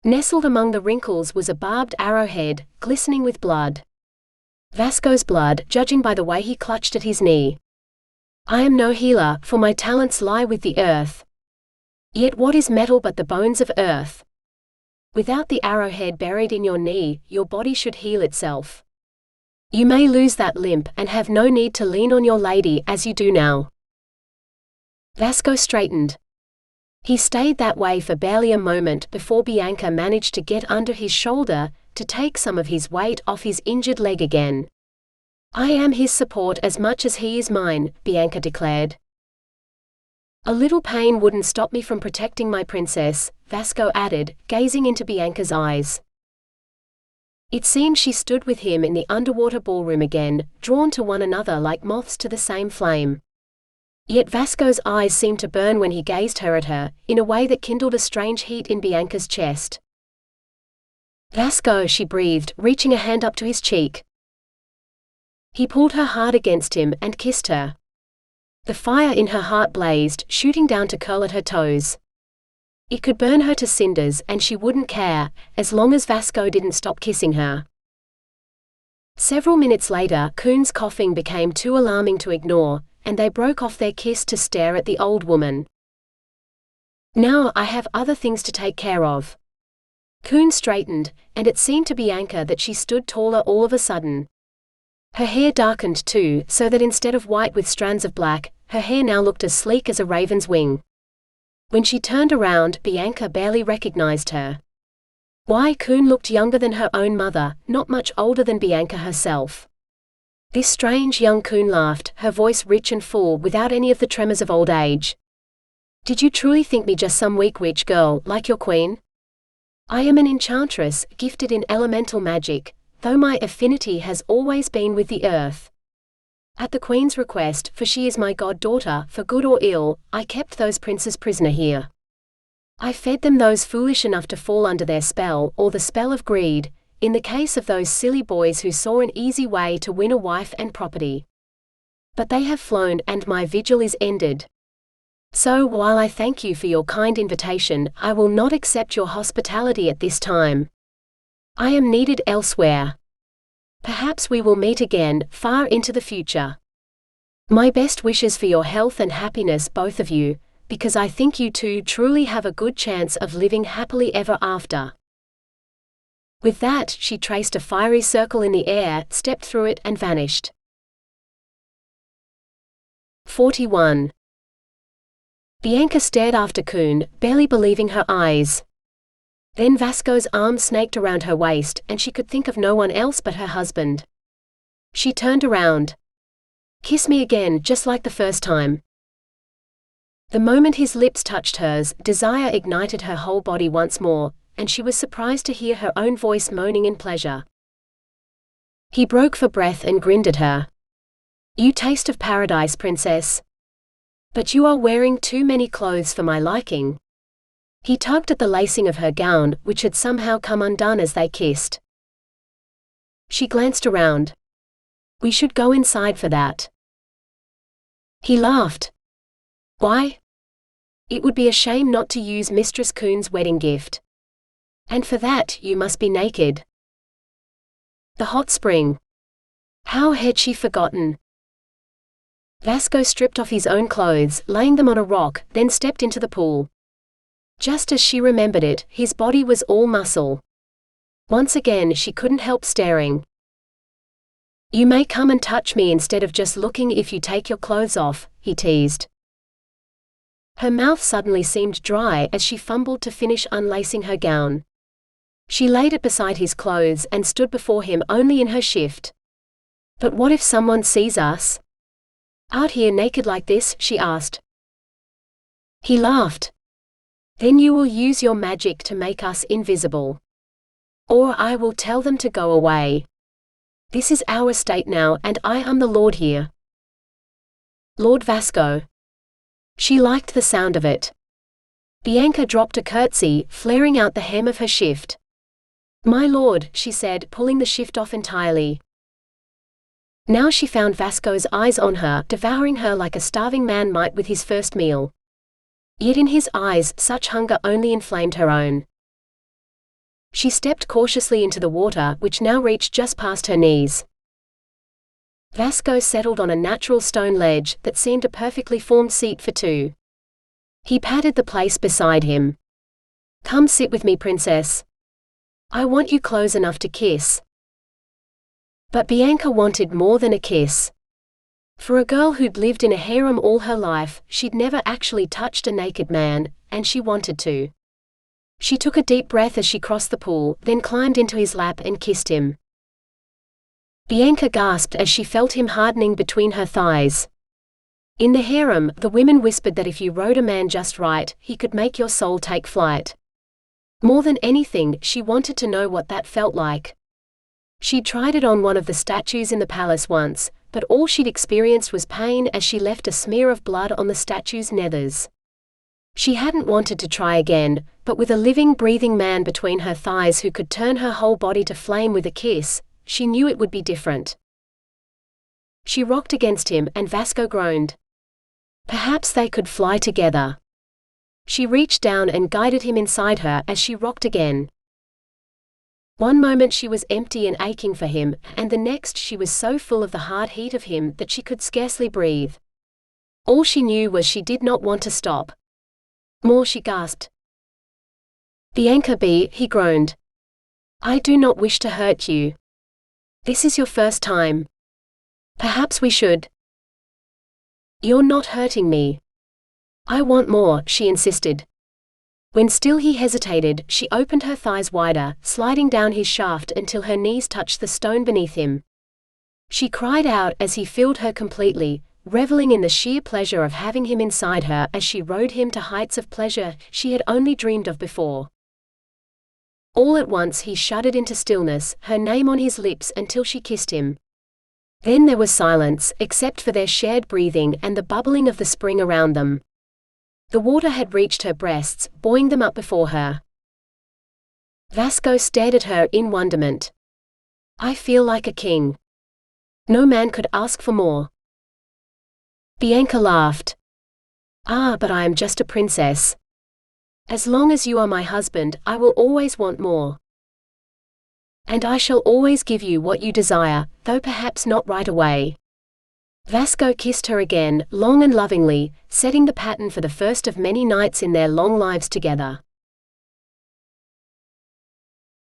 Nestled among the wrinkles was a barbed arrowhead, glistening with blood. Vasco's blood, judging by the way he clutched at his knee. I am no healer, for my talents lie with the earth. Yet what is metal but the bones of earth? Without the arrowhead buried in your knee, your body should heal itself. You may lose that limp and have no need to lean on your lady as you do now. Vasco straightened. He stayed that way for barely a moment before Bianca managed to get under his shoulder, to take some of his weight off his injured leg again. I am his support as much as he is mine, Bianca declared. A little pain wouldn't stop me from protecting my princess, Vasco added, gazing into Bianca's eyes. It seemed she stood with him in the underwater ballroom again, drawn to one another like moths to the same flame. Yet Vasco's eyes seemed to burn when he gazed at her, in a way that kindled a strange heat in Bianca's chest. Vasco, she breathed, reaching a hand up to his cheek. He pulled her hard against him and kissed her. The fire in her heart blazed, shooting down to curl at her toes. It could burn her to cinders and she wouldn't care, as long as Vasco didn't stop kissing her. Several minutes later, Kun's coughing became too alarming to ignore, and they broke off their kiss to stare at the old woman. Now I have other things to take care of. Kun straightened, and it seemed to Bianca that she stood taller all of a sudden. Her hair darkened too, so that instead of white with strands of black, her hair now looked as sleek as a raven's wing. When she turned around, Bianca barely recognized her. Why, Kun looked younger than her own mother, not much older than Bianca herself. This strange young Kun laughed, her voice rich and full without any of the tremors of old age. Did you truly think me just some weak witch girl, like your queen? I am an enchantress, gifted in elemental magic, though my affinity has always been with the earth. At the queen's request, for she is my goddaughter, for good or ill, I kept those princes prisoner here. I fed them those foolish enough to fall under their spell, or the spell of greed, in the case of those silly boys who saw an easy way to win a wife and property. But they have flown, and my vigil is ended. So, while I thank you for your kind invitation, I will not accept your hospitality at this time. I am needed elsewhere. Perhaps we will meet again, far into the future. My best wishes for your health and happiness, both of you, because I think you two truly have a good chance of living happily ever after. With that, she traced a fiery circle in the air, stepped through it and vanished. 41. Bianca stared after Kun, barely believing her eyes. Then Vasco's arm snaked around her waist, and she could think of no one else but her husband. She turned around. Kiss me again, just like the first time. The moment his lips touched hers, desire ignited her whole body once more, and she was surprised to hear her own voice moaning in pleasure. He broke for breath and grinned at her. You taste of paradise, princess. But you are wearing too many clothes for my liking. He tugged at the lacing of her gown, which had somehow come undone as they kissed. She glanced around. We should go inside for that. He laughed. Why? It would be a shame not to use Mistress Coon's wedding gift. And for that, you must be naked. The hot spring. How had she forgotten? Vasco stripped off his own clothes, laying them on a rock, then stepped into the pool. Just as she remembered it, his body was all muscle. Once again she couldn't help staring. You may come and touch me instead of just looking if you take your clothes off, he teased. Her mouth suddenly seemed dry as she fumbled to finish unlacing her gown. She laid it beside his clothes and stood before him only in her shift. But what if someone sees us? Out here naked like this, she asked. He laughed. Then you will use your magic to make us invisible. Or I will tell them to go away. This is our estate now, and I am the lord here. Lord Vasco. She liked the sound of it. Bianca dropped a curtsy, flaring out the hem of her shift. My lord, she said, pulling the shift off entirely. Now she found Vasco's eyes on her, devouring her like a starving man might with his first meal. Yet in his eyes such hunger only inflamed her own. She stepped cautiously into the water, which now reached just past her knees. Vasco settled on a natural stone ledge that seemed a perfectly formed seat for two. He patted the place beside him. Come sit with me, princess. I want you close enough to kiss. But Bianca wanted more than a kiss. For a girl who'd lived in a harem all her life, she'd never actually touched a naked man, and she wanted to. She took a deep breath as she crossed the pool, then climbed into his lap and kissed him. Bianca gasped as she felt him hardening between her thighs. In the harem, the women whispered that if you rode a man just right, he could make your soul take flight. More than anything, she wanted to know what that felt like. She'd tried it on one of the statues in the palace once, but all she'd experienced was pain as she left a smear of blood on the statue's nethers. She hadn't wanted to try again, but with a living, breathing man between her thighs who could turn her whole body to flame with a kiss, she knew it would be different. She rocked against him, and Vasco groaned. Perhaps they could fly together. She reached down and guided him inside her as she rocked again. One moment she was empty and aching for him, and the next she was so full of the hard heat of him that she could scarcely breathe. All she knew was she did not want to stop. More, she gasped. Bianca B, he groaned. I do not wish to hurt you. This is your first time. Perhaps we should. You're not hurting me. I want more, she insisted. When still he hesitated, she opened her thighs wider, sliding down his shaft until her knees touched the stone beneath him. She cried out as he filled her completely, reveling in the sheer pleasure of having him inside her as she rode him to heights of pleasure she had only dreamed of before. All at once he shuddered into stillness, her name on his lips until she kissed him. Then there was silence, except for their shared breathing and the bubbling of the spring around them. The water had reached her breasts, buoying them up before her. Vasco stared at her in wonderment. I feel like a king. No man could ask for more. Bianca laughed. Ah, but I am just a princess. As long as you are my husband, I will always want more. And I shall always give you what you desire, though perhaps not right away. Vasco kissed her again, long and lovingly, setting the pattern for the first of many nights in their long lives together.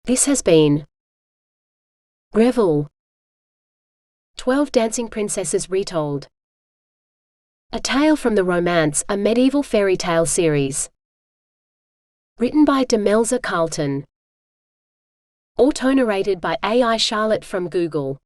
This has been Revel. 12 Dancing Princesses Retold. A tale from the Romance, a Medieval Fairytale series. Written by Demelza Carlton. Autonarrated by AI Charlotte from Google.